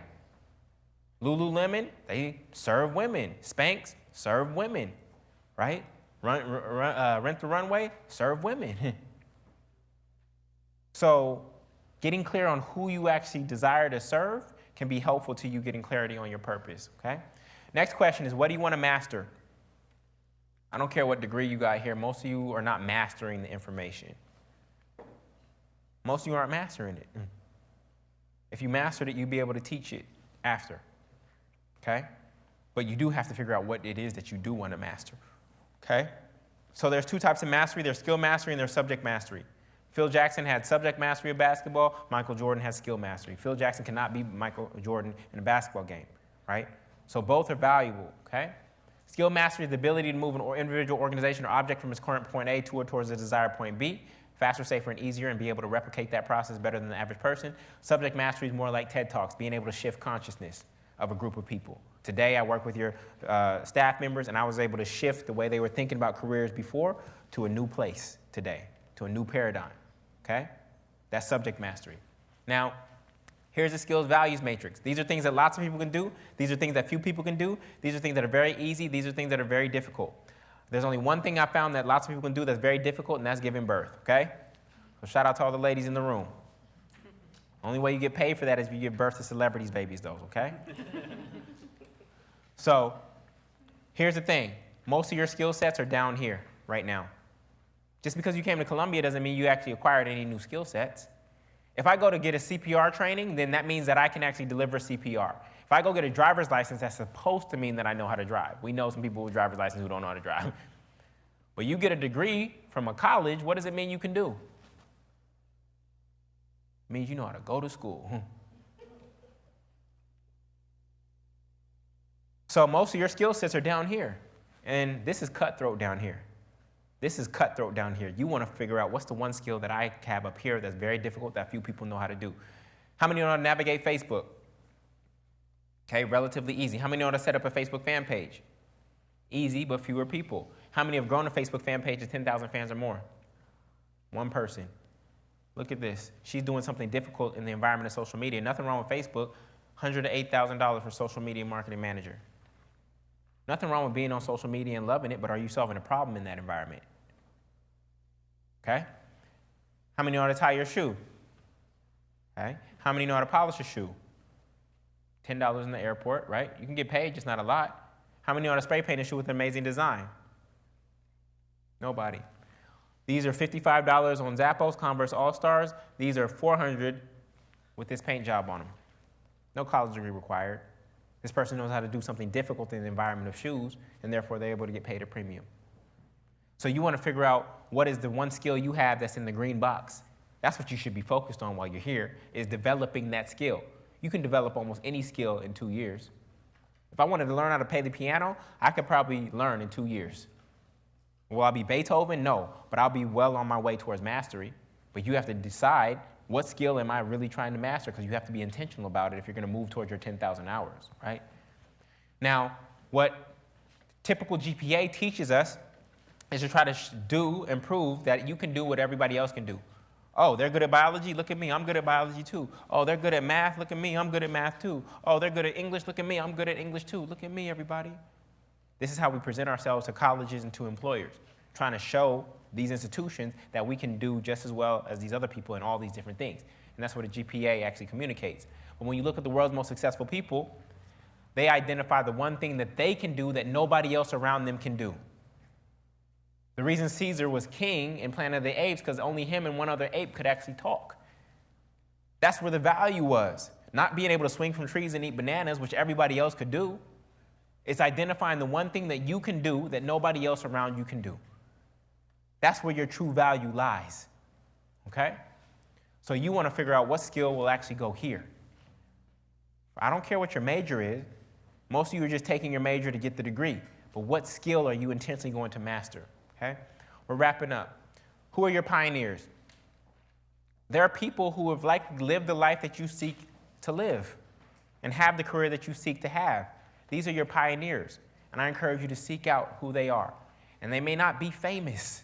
Lululemon, they serve women. Spanx, serve women, right? Rent the Runway, serve women. So getting clear on who you actually desire to serve can be helpful to you getting clarity on your purpose, okay? Next question is, what do you want to master? I don't care what degree you got here. Most of you are not mastering the information. Most of you aren't mastering it. If you mastered it, you'd be able to teach it after, okay? But you do have to figure out what it is that you do want to master, okay? So there's two types of mastery. There's skill mastery and there's subject mastery. Phil Jackson had subject mastery of basketball. Michael Jordan has skill mastery. Phil Jackson cannot beat Michael Jordan in a basketball game, right? So both are valuable, okay? Skill mastery is the ability to move an individual, organization, or object from its current point A towards the desired point B, faster, safer, and easier, and be able to replicate that process better than the average person. Subject mastery is more like TED Talks, being able to shift consciousness of a group of people. Today, I work with your staff members, and I was able to shift the way they were thinking about careers before to a new place today, to a new paradigm, okay? That's subject mastery. Now, here's the skills values matrix. These are things that lots of people can do. These are things that few people can do. These are things that are very easy. These are things that are very difficult. There's only one thing I found that lots of people can do that's very difficult, and that's giving birth, okay? So shout out to all the ladies in the room. Only way you get paid for that is if you give birth to celebrities' babies, though, okay? So here's the thing. Most of your skill sets are down here right now. Just because you came to Columbia doesn't mean you actually acquired any new skill sets. If I go to get a CPR training, then that means that I can actually deliver CPR. If I go get a driver's license, that's supposed to mean that I know how to drive. We know some people with driver's license who don't know how to drive. But you get a degree from a college, what does it mean you can do? It means you know how to go to school. So most of your skill sets are down here. And this is cutthroat down here. This is cutthroat down here. You want to figure out what's the one skill that I have up here that's very difficult that few people know how to do. How many know how to navigate Facebook? Okay, relatively easy. How many know how to set up a Facebook fan page? Easy, but fewer people. How many have grown a Facebook fan page to 10,000 fans or more? One person. Look at this. She's doing something difficult in the environment of social media. Nothing wrong with Facebook. $108,000 for social media marketing manager. Nothing wrong with being on social media and loving it, but are you solving a problem in that environment? Okay? How many know how to tie your shoe? Okay? How many know how to polish a shoe? $10 in the airport, right? You can get paid, just not a lot. How many know how to spray paint a shoe with an amazing design? Nobody. These are $55 on Zappos, Converse All-Stars. These are $400 with this paint job on them. No college degree required. This person knows how to do something difficult in the environment of shoes, and therefore they're able to get paid a premium. So you want to figure out what is the one skill you have that's in the green box. That's what you should be focused on while you're here, is developing that skill. You can develop almost any skill in 2 years. If I wanted to learn how to play the piano, I could probably learn in 2 years. Will I be Beethoven? No, but I'll be well on my way towards mastery. But you have to decide, what skill am I really trying to master? Because you have to be intentional about it if you're going to move towards your 10,000 hours, right? Now, what typical GPA teaches us is to try to do and prove that you can do what everybody else can do. Oh, they're good at biology? Look at me, I'm good at biology too. Oh, they're good at math? Look at me, I'm good at math too. Oh, they're good at English? Look at me, I'm good at English too. Look at me, everybody. This is how we present ourselves to colleges and to employers, trying to show these institutions that we can do just as well as these other people in all these different things. And that's what a GPA actually communicates. But when you look at the world's most successful people, they identify the one thing that they can do that nobody else around them can do. The reason Caesar was king in Planet of the Apes because only him and one other ape could actually talk. That's where the value was. Not being able to swing from trees and eat bananas, which everybody else could do. It's identifying the one thing that you can do that nobody else around you can do. That's where your true value lies, okay? So you want to figure out what skill will actually go here. I don't care what your major is. Most of you are just taking your major to get the degree. But what skill are you intentionally going to master, okay? We're wrapping up. Who are your pioneers? There are people who have likely lived the life that you seek to live and have the career that you seek to have. These are your pioneers, and I encourage you to seek out who they are. And they may not be famous.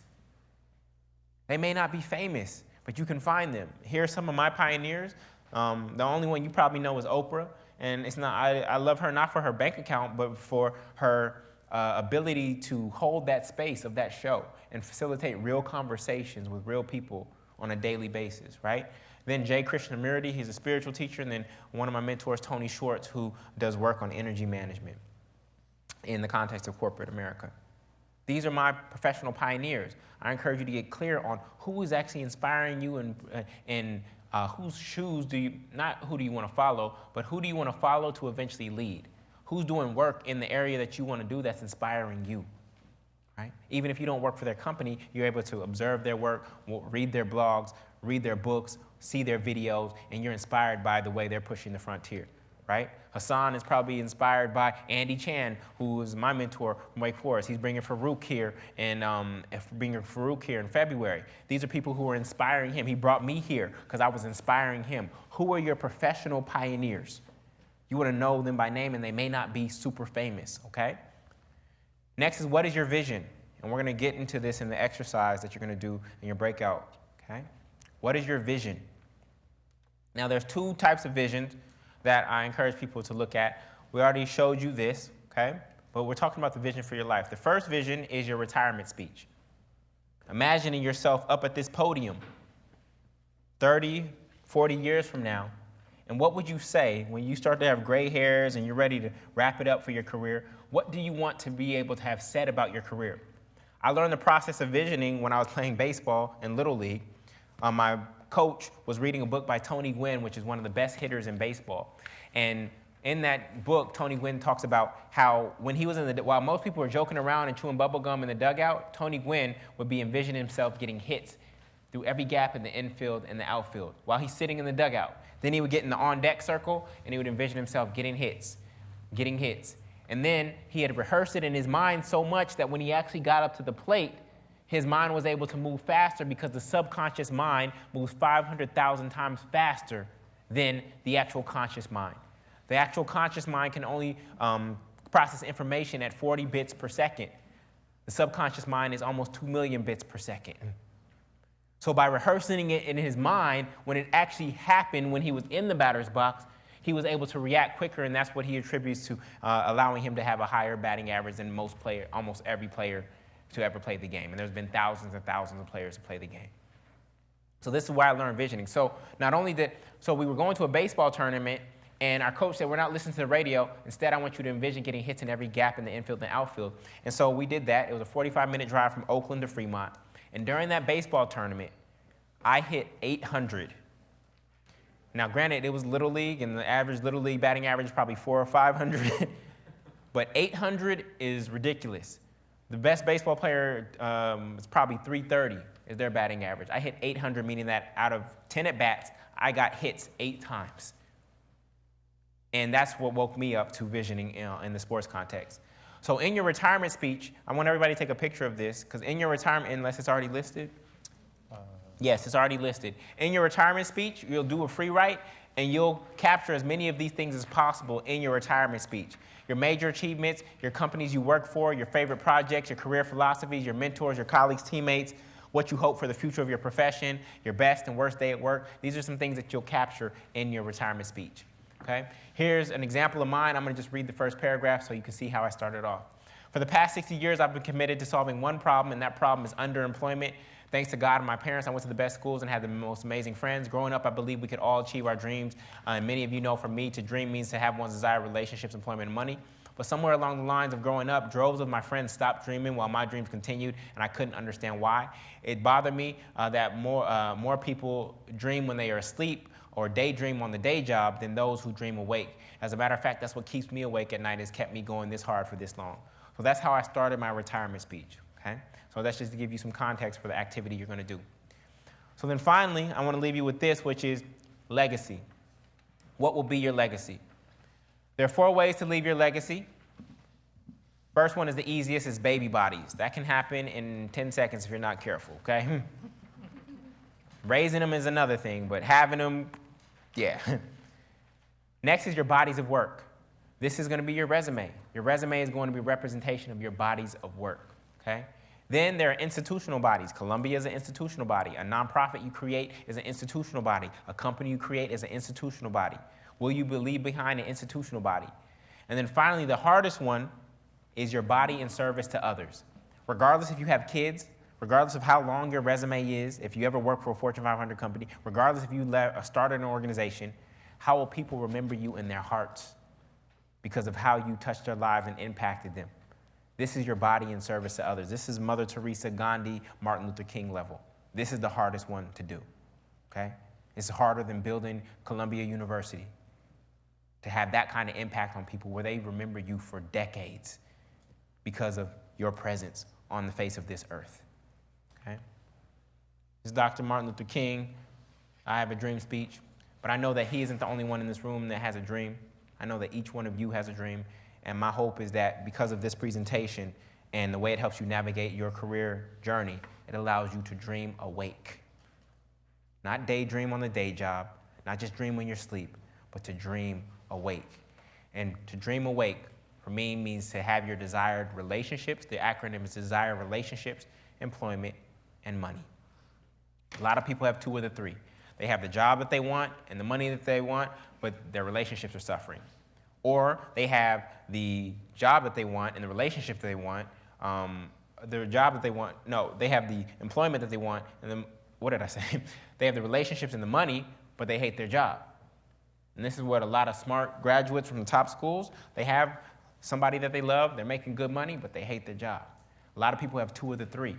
They may not be famous, but you can find them. Here are some of my pioneers. The only one you probably know is Oprah, and it's not. I love her not for her bank account, but for her ability to hold that space of that show and facilitate real conversations with real people on a daily basis, right? Then Jay Krishnamurti, he's a spiritual teacher, and then one of my mentors, Tony Schwartz, who does work on energy management in the context of corporate America. These are my professional pioneers. I encourage you to get clear on who is actually inspiring you and whose shoes do you, not who do you want to follow, but who do you want to follow to eventually lead? Who's doing work in the area that you want to do that's inspiring you, right? Even if you don't work for their company, you're able to observe their work, read their blogs, read their books, see their videos, and you're inspired by the way they're pushing the frontier, right? Hassan is probably inspired by Andy Chan, who is my mentor from Wake Forest. He's bringing Farouk here in February. These are people who are inspiring him. He brought me here because I was inspiring him. Who are your professional pioneers? You want to know them by name, and they may not be super famous, okay? Next is, what is your vision? And we're going to get into this in the exercise that you're going to do in your breakout, okay? What is your vision? Now, there's two types of visions that I encourage people to look at. We already showed you this, okay? But we're talking about the vision for your life. The first vision is your retirement speech. Imagining yourself up at this podium 30, 40 years from now. And what would you say when you start to have gray hairs and you're ready to wrap it up for your career? What do you want to be able to have said about your career? I learned the process of visioning when I was playing baseball in Little League. My coach was reading a book by Tony Gwynn, which is one of the best hitters in baseball. And in that book, Tony Gwynn talks about how when he was while most people were joking around and chewing bubble gum in the dugout, Tony Gwynn would be envisioning himself getting hits through every gap in the infield and the outfield while he's sitting in the dugout. Then he would get in the on-deck circle, and he would envision himself getting hits. And then he had rehearsed it in his mind so much that when he actually got up to the plate, his mind was able to move faster because the subconscious mind moves 500,000 times faster than the actual conscious mind. The actual conscious mind can only process information at 40 bits per second. The subconscious mind is almost 2 million bits per second. So by rehearsing it in his mind, when it actually happened when he was in the batter's box, he was able to react quicker, and that's what he attributes to allowing him to have a higher batting average than almost every player to ever play the game. And there's been thousands and thousands of players to play the game. So this is where I learned visioning. So not only we were going to a baseball tournament, and our coach said, we're not listening to the radio. Instead, I want you to envision getting hits in every gap in the infield and outfield. And so we did that. It was a 45-minute drive from Oakland to Fremont. And during that baseball tournament, I hit 800. Now, granted, it was Little League, and the average Little League batting average is probably 400 or 500. But 800 is ridiculous. The best baseball player is probably 330 is their batting average. I hit 800, meaning that out of 10 at-bats, I got hits 8 times. And that's what woke me up to visioning in the sports context. So in your retirement speech, I want everybody to take a picture of this, because in your retirement, unless it's already listed. Yes, it's already listed. In your retirement speech, you'll do a free write, and you'll capture as many of these things as possible in your retirement speech. Your major achievements, your companies you work for, your favorite projects, your career philosophies, your mentors, your colleagues, teammates, what you hope for the future of your profession, your best and worst day at work. These are some things that you'll capture in your retirement speech. Okay? Here's an example of mine. I'm going to just read the first paragraph so you can see how I started off. For the past 60 years, I've been committed to solving one problem, and that problem is underemployment. Thanks to God and my parents, I went to the best schools and had the most amazing friends. Growing up, I believe we could all achieve our dreams. And many of you know from me, to dream means to have one's desired relationships, employment, and money. But somewhere along the lines of growing up, droves of my friends stopped dreaming while my dreams continued, and I couldn't understand why. It bothered me that more people dream when they are asleep or daydream on the day job than those who dream awake. As a matter of fact, that's what keeps me awake at night, has kept me going this hard for this long. So that's how I started my retirement speech, okay? So that's just to give you some context for the activity you're going to do. So then finally, I want to leave you with this, which is legacy. What will be your legacy? There are 4 ways to leave your legacy. First one is the easiest, is baby bodies. That can happen in 10 seconds if you're not careful, okay? Raising them is another thing, but having them, yeah. Next is your bodies of work. This is going to be your resume. Your resume is going to be a representation of your bodies of work, okay? Then there are institutional bodies. Columbia is an institutional body. A nonprofit you create is an institutional body. A company you create is an institutional body. Will you leave behind an institutional body? And then finally, the hardest one is your body in service to others. Regardless if you have kids, regardless of how long your resume is, if you ever work for a Fortune 500 company, regardless if you started an organization, how will people remember you in their hearts because of how you touched their lives and impacted them? This is your body in service to others. This is Mother Teresa, Gandhi, Martin Luther King level. This is the hardest one to do, okay? It's harder than building Columbia University, to have that kind of impact on people where they remember you for decades because of your presence on the face of this earth, okay? This is Dr. Martin Luther King. I have a dream speech, but I know that he isn't the only one in this room that has a dream. I know that each one of you has a dream. And my hope is that because of this presentation and the way it helps you navigate your career journey, it allows you to dream awake. Not daydream on the day job, not just dream when you're asleep, but to dream awake. And to dream awake, for me, means to have your desired relationships. The acronym is desired relationships, employment, and money. A lot of people have two of the three. They have the job that they want and the money that they want, but their relationships are suffering. Or they have the job that they want and the relationship that they want, their job that they want. No, they have the employment that they want, and then, what did I say? They have the relationships and the money, but they hate their job. And this is what a lot of smart graduates from the top schools, they have somebody that they love, they're making good money, but they hate their job. A lot of people have two of the three.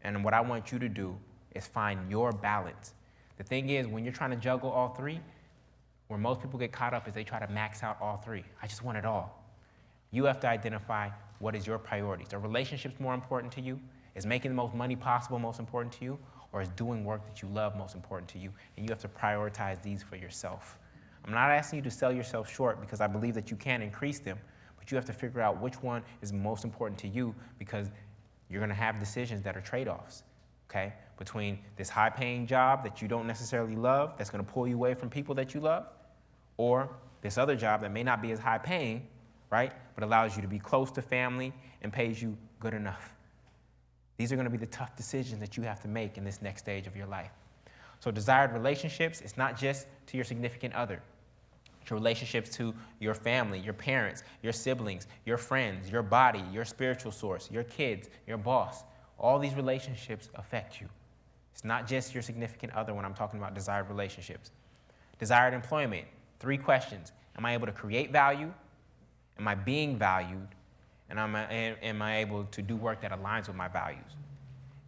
And what I want you to do is find your balance. The thing is, when you're trying to juggle all three, where most people get caught up is they try to max out all three. I just want it all. You have to identify what is your priorities. Are relationships more important to you? Is making the most money possible most important to you? Or is doing work that you love most important to you? And you have to prioritize these for yourself. I'm not asking you to sell yourself short because I believe that you can increase them, but you have to figure out which one is most important to you because you're gonna have decisions that are trade-offs, okay? Between this high-paying job that you don't necessarily love, that's gonna pull you away from people that you love, or this other job that may not be as high-paying, right, but allows you to be close to family and pays you good enough. These are gonna be the tough decisions that you have to make in this next stage of your life. So desired relationships, it's not just to your significant other. It's your relationships to your family, your parents, your siblings, your friends, your body, your spiritual source, your kids, your boss. All these relationships affect you. It's not just your significant other when I'm talking about desired relationships. Desired employment, 3 questions. Am I able to create value? Am I being valued? And am I able to do work that aligns with my values?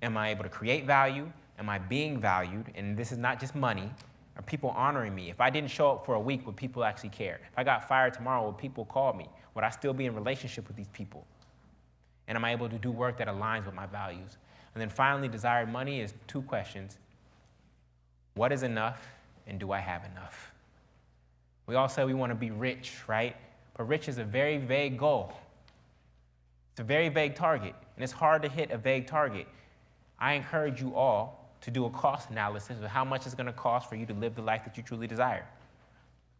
Am I able to create value? Am I being valued? And this is not just money. Are people honoring me? If I didn't show up for a week, would people actually care? If I got fired tomorrow, would people call me? Would I still be in relationship with these people? And am I able to do work that aligns with my values? And then finally, desired money is 2 questions. What is enough, and do I have enough? We all say we want to be rich, right? But rich is a very vague goal. It's a very vague target, and it's hard to hit a vague target. I encourage you all to do a cost analysis of how much it's going to cost for you to live the life that you truly desire.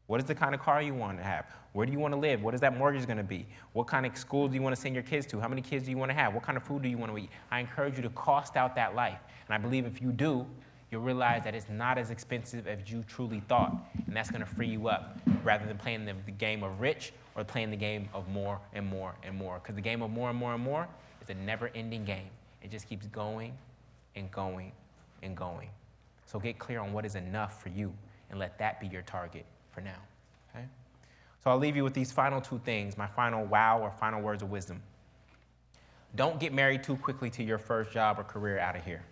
What is the kind of car you want to have? Where do you want to live? What is that mortgage going to be? What kind of school do you want to send your kids to? How many kids do you want to have? What kind of food do you want to eat? I encourage you to cost out that life. And I believe if you do, you'll realize that it's not as expensive as you truly thought. And that's going to free you up rather than playing the game of rich or playing the game of more and more and more. Because the game of more and more and more is a never-ending game. It just keeps going and going and going. So get clear on what is enough for you and let that be your target for now, okay? So I'll leave you with these final 2 things, my final wow or final words of wisdom. Don't get married too quickly to your first job or career out of here.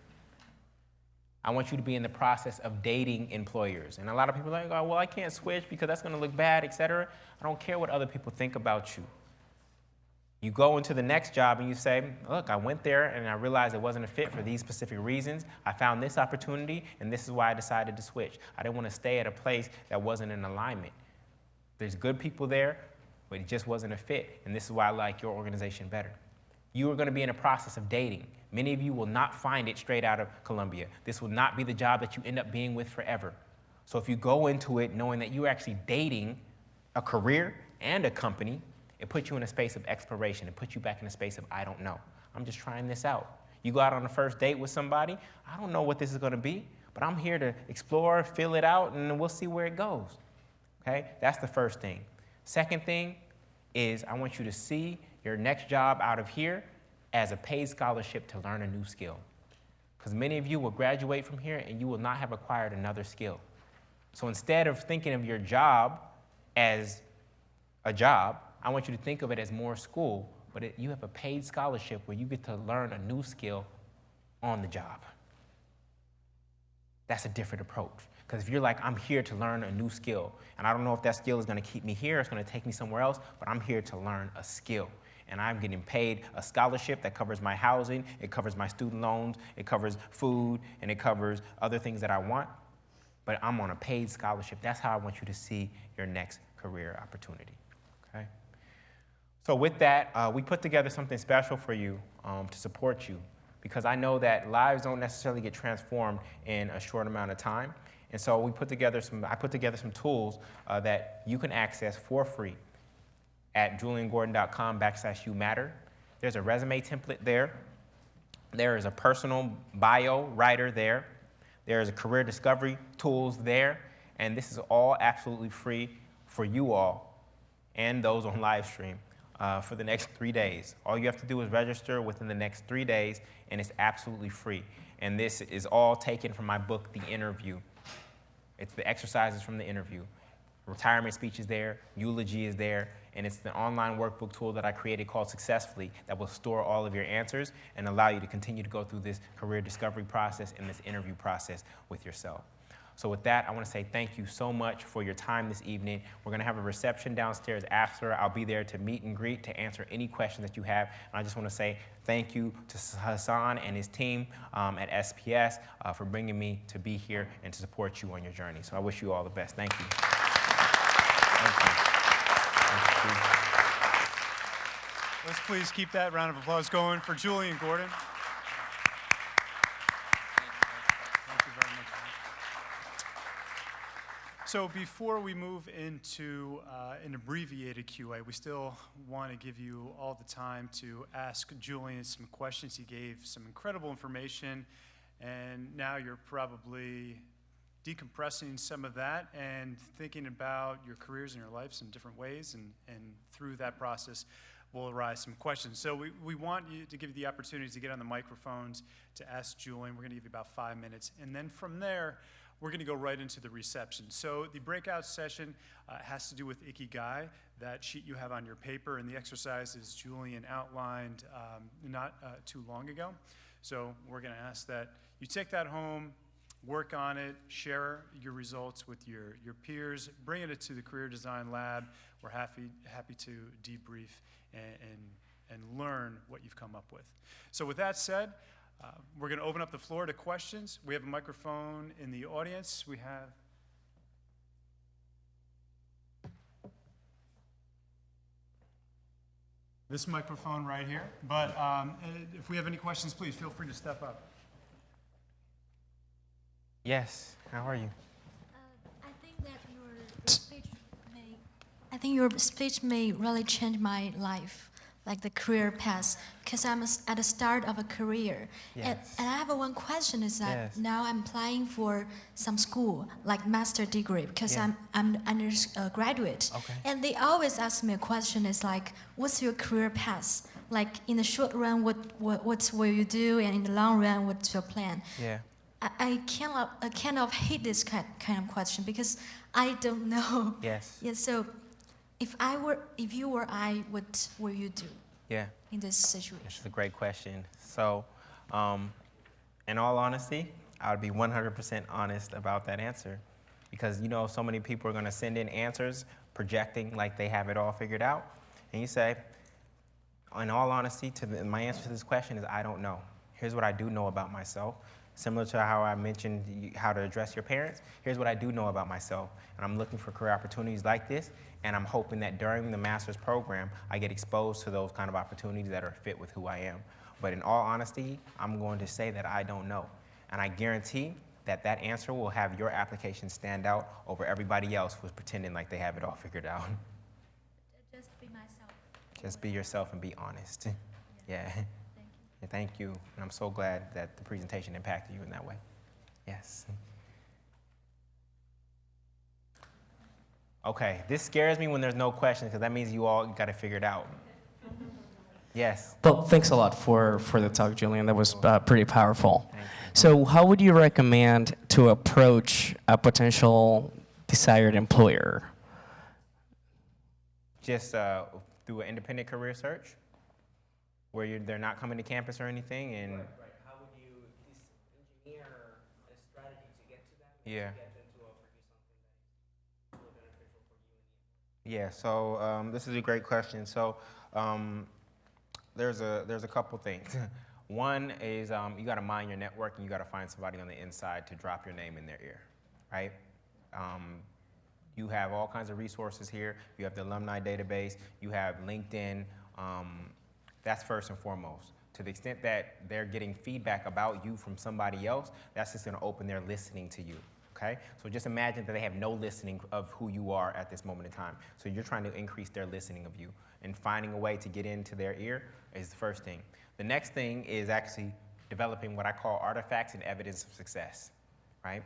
I want you to be in the process of dating employers. And a lot of people are like, oh, well, I can't switch because that's gonna look bad, etc. I don't care what other people think about you. You go into the next job and you say, look, I went there and I realized it wasn't a fit for these specific reasons. I found this opportunity and this is why I decided to switch. I didn't want to stay at a place that wasn't in alignment. There's good people there, but it just wasn't a fit. And this is why I like your organization better. You are going to be in a process of dating. Many of you will not find it straight out of Columbia. This will not be the job that you end up being with forever. So if you go into it knowing that you're actually dating a career, and a company, it puts you in a space of exploration. It puts you back in a space of, I don't know. I'm just trying this out. You go out on a first date with somebody, I don't know what this is gonna be, but I'm here to explore, feel it out, and we'll see where it goes, okay? That's the first thing. Second thing is I want you to see your next job out of here as a paid scholarship to learn a new skill. Because many of you will graduate from here and you will not have acquired another skill. So instead of thinking of your job as a job, I want you to think of it as more school, but you have a paid scholarship where you get to learn a new skill on the job. That's a different approach. Because if you're like, I'm here to learn a new skill, and I don't know if that skill is going to keep me here, it's going to take me somewhere else, but I'm here to learn a skill. And I'm getting paid a scholarship that covers my housing, it covers my student loans, it covers food, and it covers other things that I want. But I'm on a paid scholarship. That's how I want you to see your next career opportunity, okay? So with that, we put together something special for you to support you, because I know that lives don't necessarily get transformed in a short amount of time. And so I put together some tools that you can access for free at julliengordon.com/youmatter. There's a resume template there. There is a personal bio writer there. There is a career discovery tools there. And this is all absolutely free for you all and those on live stream for the next 3 days. All you have to do is register within the next 3 days, and it's absolutely free. And this is all taken from my book, The Interview. It's the exercises from the interview. Retirement speech is there, eulogy is there, and it's the online workbook tool that I created called Successfully that will store all of your answers and allow you to continue to go through this career discovery process and this interview process with yourself. So with that, I want to say thank you so much for your time this evening. We're going to have a reception downstairs after. I'll be there to meet and greet, to answer any questions that you have. And I just want to say thank you to Hassan and his team at SPS for bringing me to be here and to support you on your journey. So I wish you all the best. Thank you. Thank you. Thank you. Let's please keep that round of applause going for Jullien Gordon. Thank you very much. So before we move into an abbreviated QA, we still want to give you all the time to ask Julian some questions. He gave some incredible information, and now you're probably decompressing some of that and thinking about your careers and your lives in different ways, and through that process will arise some questions. So we want you to give you the opportunity to get on the microphones to ask Julian. We're going to give you about 5 minutes, and then from there, we're going to go right into the reception. So the breakout session has to do with Ikigai, that sheet you have on your paper, and the exercises Julian outlined not too long ago. So we're going to ask that you take that home, work on it, share your results with your peers, bring it to the Career Design Lab. We're happy to debrief and learn what you've come up with. So with that said, we're going to open up the floor to questions. We have a microphone in the audience. We have this microphone right here. But if we have any questions, please feel free to step up. Yes, how are you? I think that your speech may really change my life, like the career path, because I'm at the start of a career. Yes. And I have one question is that Yes. now I'm applying for some school, like master degree, because Yeah. I'm undergraduate. Okay. And they always ask me a question is like, what's your career path? Like in the short run, what will you do? And in the long run, what's your plan? Yeah. I kind of hate this kind of question because I don't know. Yes. Yeah, so if you were I, what will you do Yeah. in this situation? This is a great question. So, in all honesty, I would be 100% honest about that answer, because you know so many people are going to send in answers projecting like they have it all figured out, and you say, in all honesty, my answer to this question is I don't know. Here's what I do know about myself. Similar to how I mentioned how to address your parents, here's what I do know about myself. And I'm looking for career opportunities like this, and I'm hoping that during the master's program, I get exposed to those kind of opportunities that are fit with who I am. But in all honesty, I'm going to say that I don't know. And I guarantee that that answer will have your application stand out over everybody else who's pretending like they have it all figured out. Just be yourself and be honest. Yeah. And thank you. And I'm so glad that the presentation impacted you in that way. Yes. Okay, this scares me when there's no questions because that means you all got to figure it out. Yes. Well, thanks a lot for the talk, Julian. That was pretty powerful. Thank you. So how would you recommend to approach a potential desired employer? Just through an independent career search where they're not coming to campus or anything. And Right. How would you engineer a strategy to get to them? Yeah. To get them to offer you something that is beneficial for you? Yeah, so this is a great question. So there's a couple things. One is you got to mind your network and you got to find somebody on the inside to drop your name in their ear, right? You have all kinds of resources here. You have the alumni database. You have LinkedIn. That's first and foremost. To the extent that they're getting feedback about you from somebody else, that's just going to open their listening to you. Okay? So just imagine that they have no listening of who you are at this moment in time. So you're trying to increase their listening of you. And finding a way to get into their ear is the first thing. The next thing is actually developing what I call artifacts and evidence of success, right?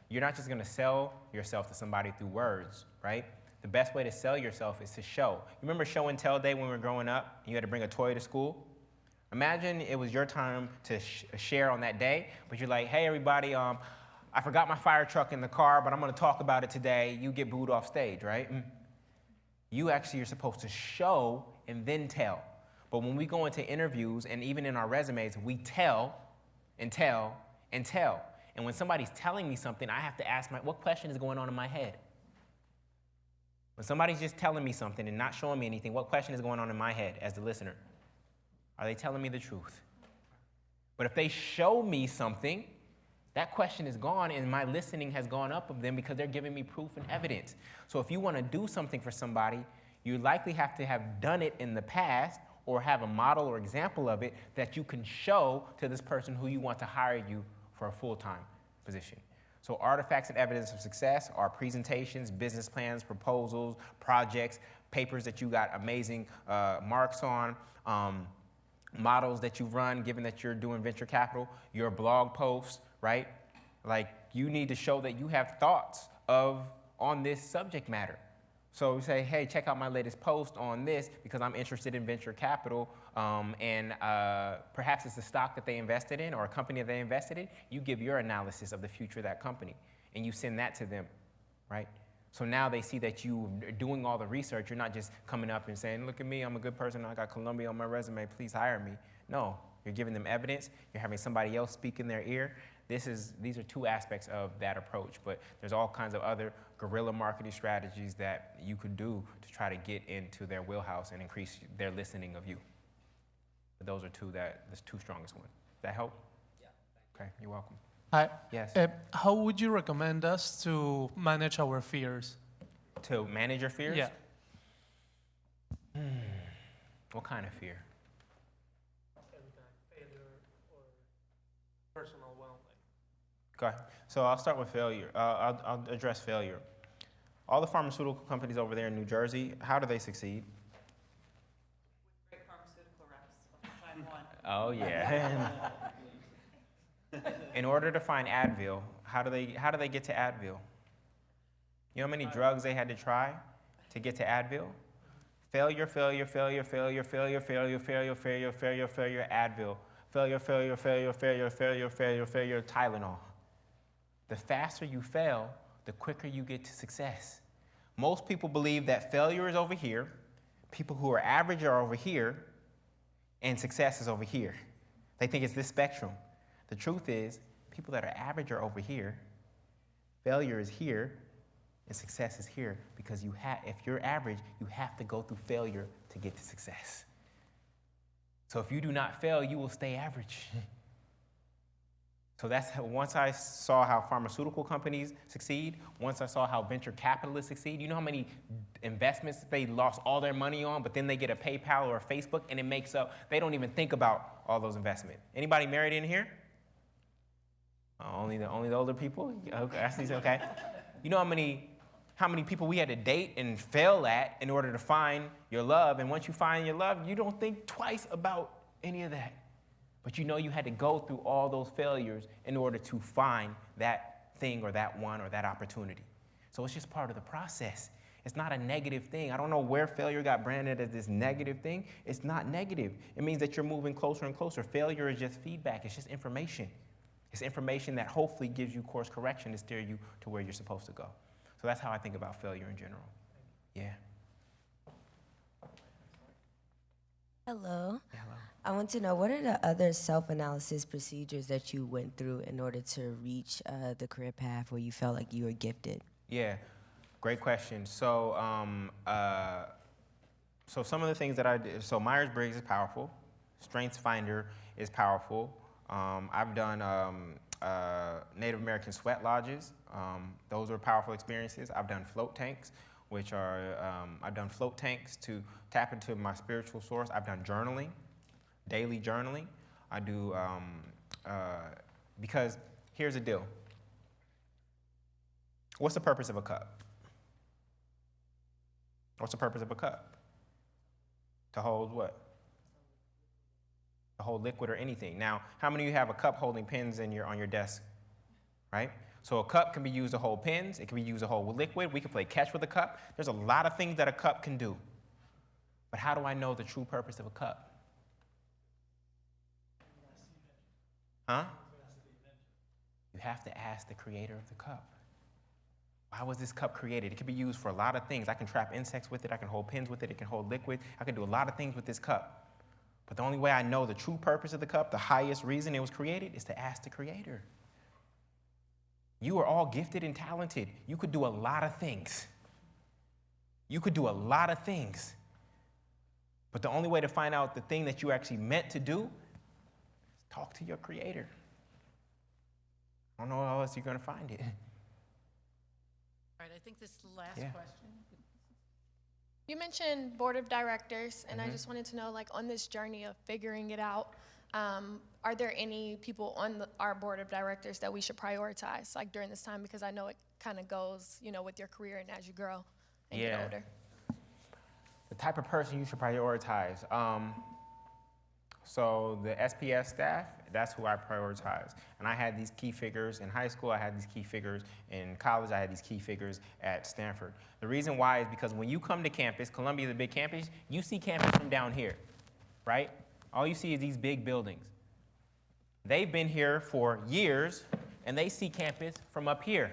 You're not just going to sell yourself to somebody through words, right? The best way to sell yourself is to show. You remember show and tell day when we were growing up? You had to bring a toy to school? Imagine it was your time to share on that day, but you're like, hey, everybody, I forgot my fire truck in the car, but I'm going to talk about it today. You get booed off stage, right? You actually are supposed to show and then tell. But when we go into interviews and even in our resumes, we tell and tell and tell. And when somebody's telling me something, I have to ask what question is going on in my head? When somebody's just telling me something and not showing me anything, what question is going on in my head as the listener? Are they telling me the truth? But if they show me something, that question is gone and my listening has gone up of them because they're giving me proof and evidence. So if you want to do something for somebody, you likely have to have done it in the past or have a model or example of it that you can show to this person who you want to hire you for a full-time position. So artifacts and evidence of success are presentations, business plans, proposals, projects, papers that you got amazing marks on, models that you've run given that you're doing venture capital, your blog posts, right? Like you need to show that you have thoughts on this subject matter. So we say, hey, check out my latest post on this because I'm interested in venture capital and perhaps it's a stock that they invested in or a company that they invested in. You give your analysis of the future of that company and you send that to them, right? So now they see that you are doing all the research. You're not just coming up and saying, look at me, I'm a good person, I got Columbia on my resume, please hire me. No, you're giving them evidence. You're having somebody else speak in their ear. These are two aspects of that approach, but there's all kinds of other guerrilla marketing strategies that you could do to try to get into their wheelhouse and increase their listening of you. But those are the two strongest ones. Does that help? Yeah. Okay, you're welcome. Hi. Yes. How would you recommend us to manage our fears? To manage your fears? Yeah. What kind of fear? Failure or personal well. Go ahead. So I'll start with failure. I'll address failure. All the pharmaceutical companies over there in New Jersey, how do they succeed? Great pharmaceutical reps, time one. Oh yeah. In order to find Advil, how do they get to Advil? You know how many drugs they had to try to get to Advil? Failure, failure, failure, failure, failure, failure, failure, failure, failure, failure, Advil. Failure, failure, failure, failure, failure, failure, failure, Tylenol. The faster you fail, the quicker you get to success. Most people believe that failure is over here, people who are average are over here, and success is over here. They think it's this spectrum. The truth is, people that are average are over here, failure is here, and success is here because if you're average, you have to go through failure to get to success. So if you do not fail, you will stay average. So that's once I saw how pharmaceutical companies succeed, once I saw how venture capitalists succeed, you know how many investments they lost all their money on, but then they get a PayPal or a Facebook and it makes up, they don't even think about all those investments. Anybody married in here? Only the older people? Okay, I see, okay. You know how many how many people we had to date and fail at in order to find your love. And once you find your love, you don't think twice about any of that. But you know you had to go through all those failures in order to find that thing or that one or that opportunity. So it's just part of the process. It's not a negative thing. I don't know where failure got branded as this negative thing. It's not negative. It means that you're moving closer and closer. Failure is just feedback. It's just information. It's information that hopefully gives you course correction to steer you to where you're supposed to go. So that's how I think about failure in general. Yeah. Hello. Hello. I want to know, what are the other self-analysis procedures that you went through in order to reach the career path where you felt like you were gifted? Yeah, great question. So, so some of the things that I did, so Myers-Briggs is powerful. StrengthsFinder is powerful. I've done Native American sweat lodges. Those are powerful experiences. I've done float tanks, which are, I've done float tanks to tap into my spiritual source. I've done journaling, daily journaling. I do, because here's the deal. What's the purpose of a cup? What's the purpose of a cup? To hold what? To hold liquid or anything. Now, how many of you have a cup holding pens on your desk, right? So a cup can be used to hold pens. It can be used to hold liquid. We can play catch with a cup. There's a lot of things that a cup can do. But how do I know the true purpose of a cup? Huh? You have to ask the creator of the cup. Why was this cup created? It can be used for a lot of things. I can trap insects with it. I can hold pins with it. It can hold liquid. I can do a lot of things with this cup. But the only way I know the true purpose of the cup, the highest reason it was created, is to ask the creator. You are all gifted and talented. You could do a lot of things. You could do a lot of things. But the only way to find out the thing that you actually meant to do is talk to your creator. I don't know how else you're going to find it. All right, I think this is the last Yeah. question. You mentioned board of directors, and I just wanted to know, like, on this journey of figuring it out, are there any people on our board of directors that we should prioritize, like, during this time? Because I know it kind of goes, you know, with your career and as you grow and get older. The type of person you should prioritize. So the SPS staff, that's who I prioritize. And I had these key figures in high school, I had these key figures in college, I had these key figures at Stanford. The reason why is because when you come to campus, Columbia is a big campus, you see campus from down here, right? All you see is these big buildings. They've been here for years, and they see campus from up here.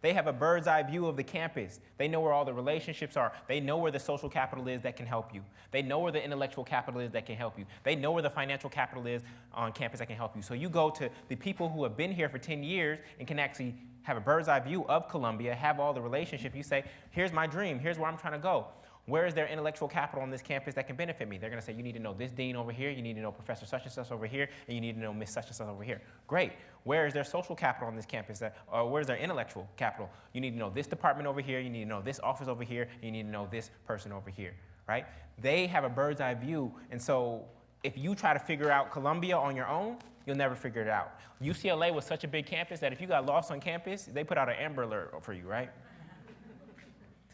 They have a bird's eye view of the campus. They know where all the relationships are. They know where the social capital is that can help you. They know where the intellectual capital is that can help you. They know where the financial capital is on campus that can help you. So you go to the people who have been here for 10 years and can actually have a bird's eye view of Columbia, have all the relationship. You say, here's my dream. Here's where I'm trying to go. Where is there intellectual capital on this campus that can benefit me? They're going to say, you need to know this dean over here, you need to know Professor such and such over here, and you need to know Miss such and such over here. Great. Where is there social capital on this campus? Or where is there intellectual capital? You need to know this department over here, you need to know this office over here, and you need to know this person over here, right? They have a bird's eye view, and so if you try to figure out Columbia on your own, you'll never figure it out. UCLA was such a big campus that if you got lost on campus, they put out an Amber Alert for you, right?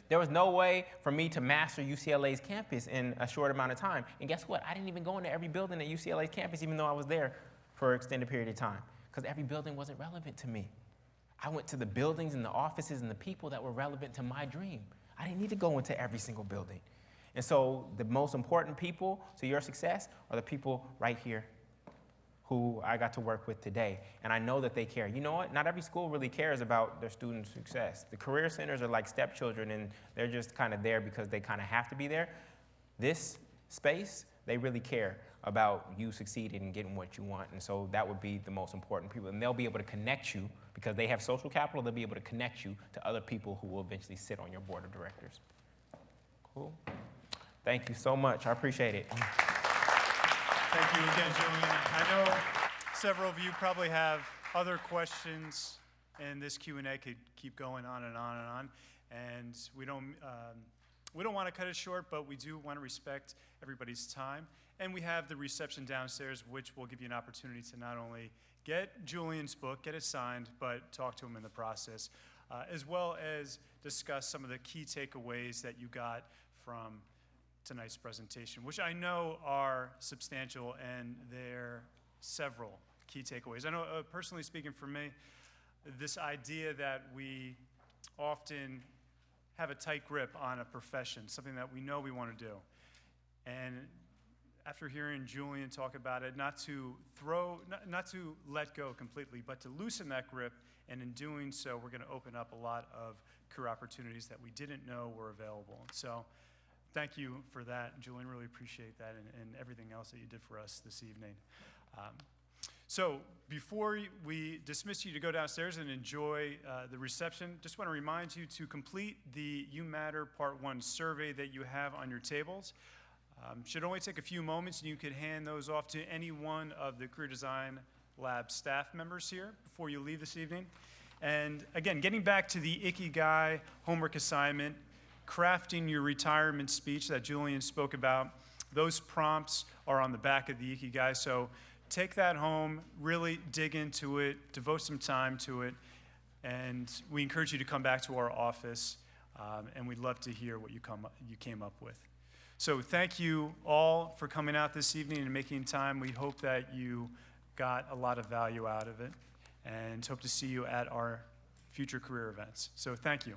There was no way for me to master UCLA's campus in a short amount of time. And guess what? I didn't even go into every building at UCLA's campus, even though I was there for an extended period of time, because every building wasn't relevant to me. I went to the buildings and the offices and the people that were relevant to my dream. I didn't need to go into every single building. And so the most important people to your success are the people right here who I got to work with today. And I know that they care. You know what? Not every school really cares about their students' success. The career centers are like stepchildren, and they're just kind of there because they kind of have to be there. This space, they really care about you succeeding and getting what you want. And so that would be the most important people. And they'll be able to connect you, because they have social capital, they'll be able to connect you to other people who will eventually sit on your board of directors. Cool. Thank you so much. I appreciate it. Thank you again, Julian. I know several of you probably have other questions, and this Q&A could keep going on and on and on. And we don't want to cut it short, but we do want to respect everybody's time. And we have the reception downstairs, which will give you an opportunity to not only get Julian's book, get it signed, but talk to him in the process. as well as discuss some of the key takeaways that you got from tonight's presentation, which I know are substantial, and they're several key takeaways. I know, personally speaking for me, this idea that we often have a tight grip on a profession, something that we know we want to do. And after hearing Julian talk about it, not to let go completely, but to loosen that grip, and in doing so, we're going to open up a lot of career opportunities that we didn't know were available. So thank you for that, Julian. Really appreciate that, and everything else that you did for us this evening. So before we dismiss you to go downstairs and enjoy the reception, just want to remind you to complete the You Matter Part 1 survey that you have on your tables. Should only take a few moments, and you could hand those off to any one of the Career Design Lab staff members here before you leave this evening. And again, getting back to the Ikigai homework assignment, crafting your retirement speech that Julian spoke about, those prompts are on the back of the Ikigai. So take that home, really dig into it, devote some time to it, and we encourage you to come back to our office, and we'd love to hear what you came up with. So thank you all for coming out this evening and making time. We hope that you got a lot of value out of it, and hope to see you at our future career events. So thank you.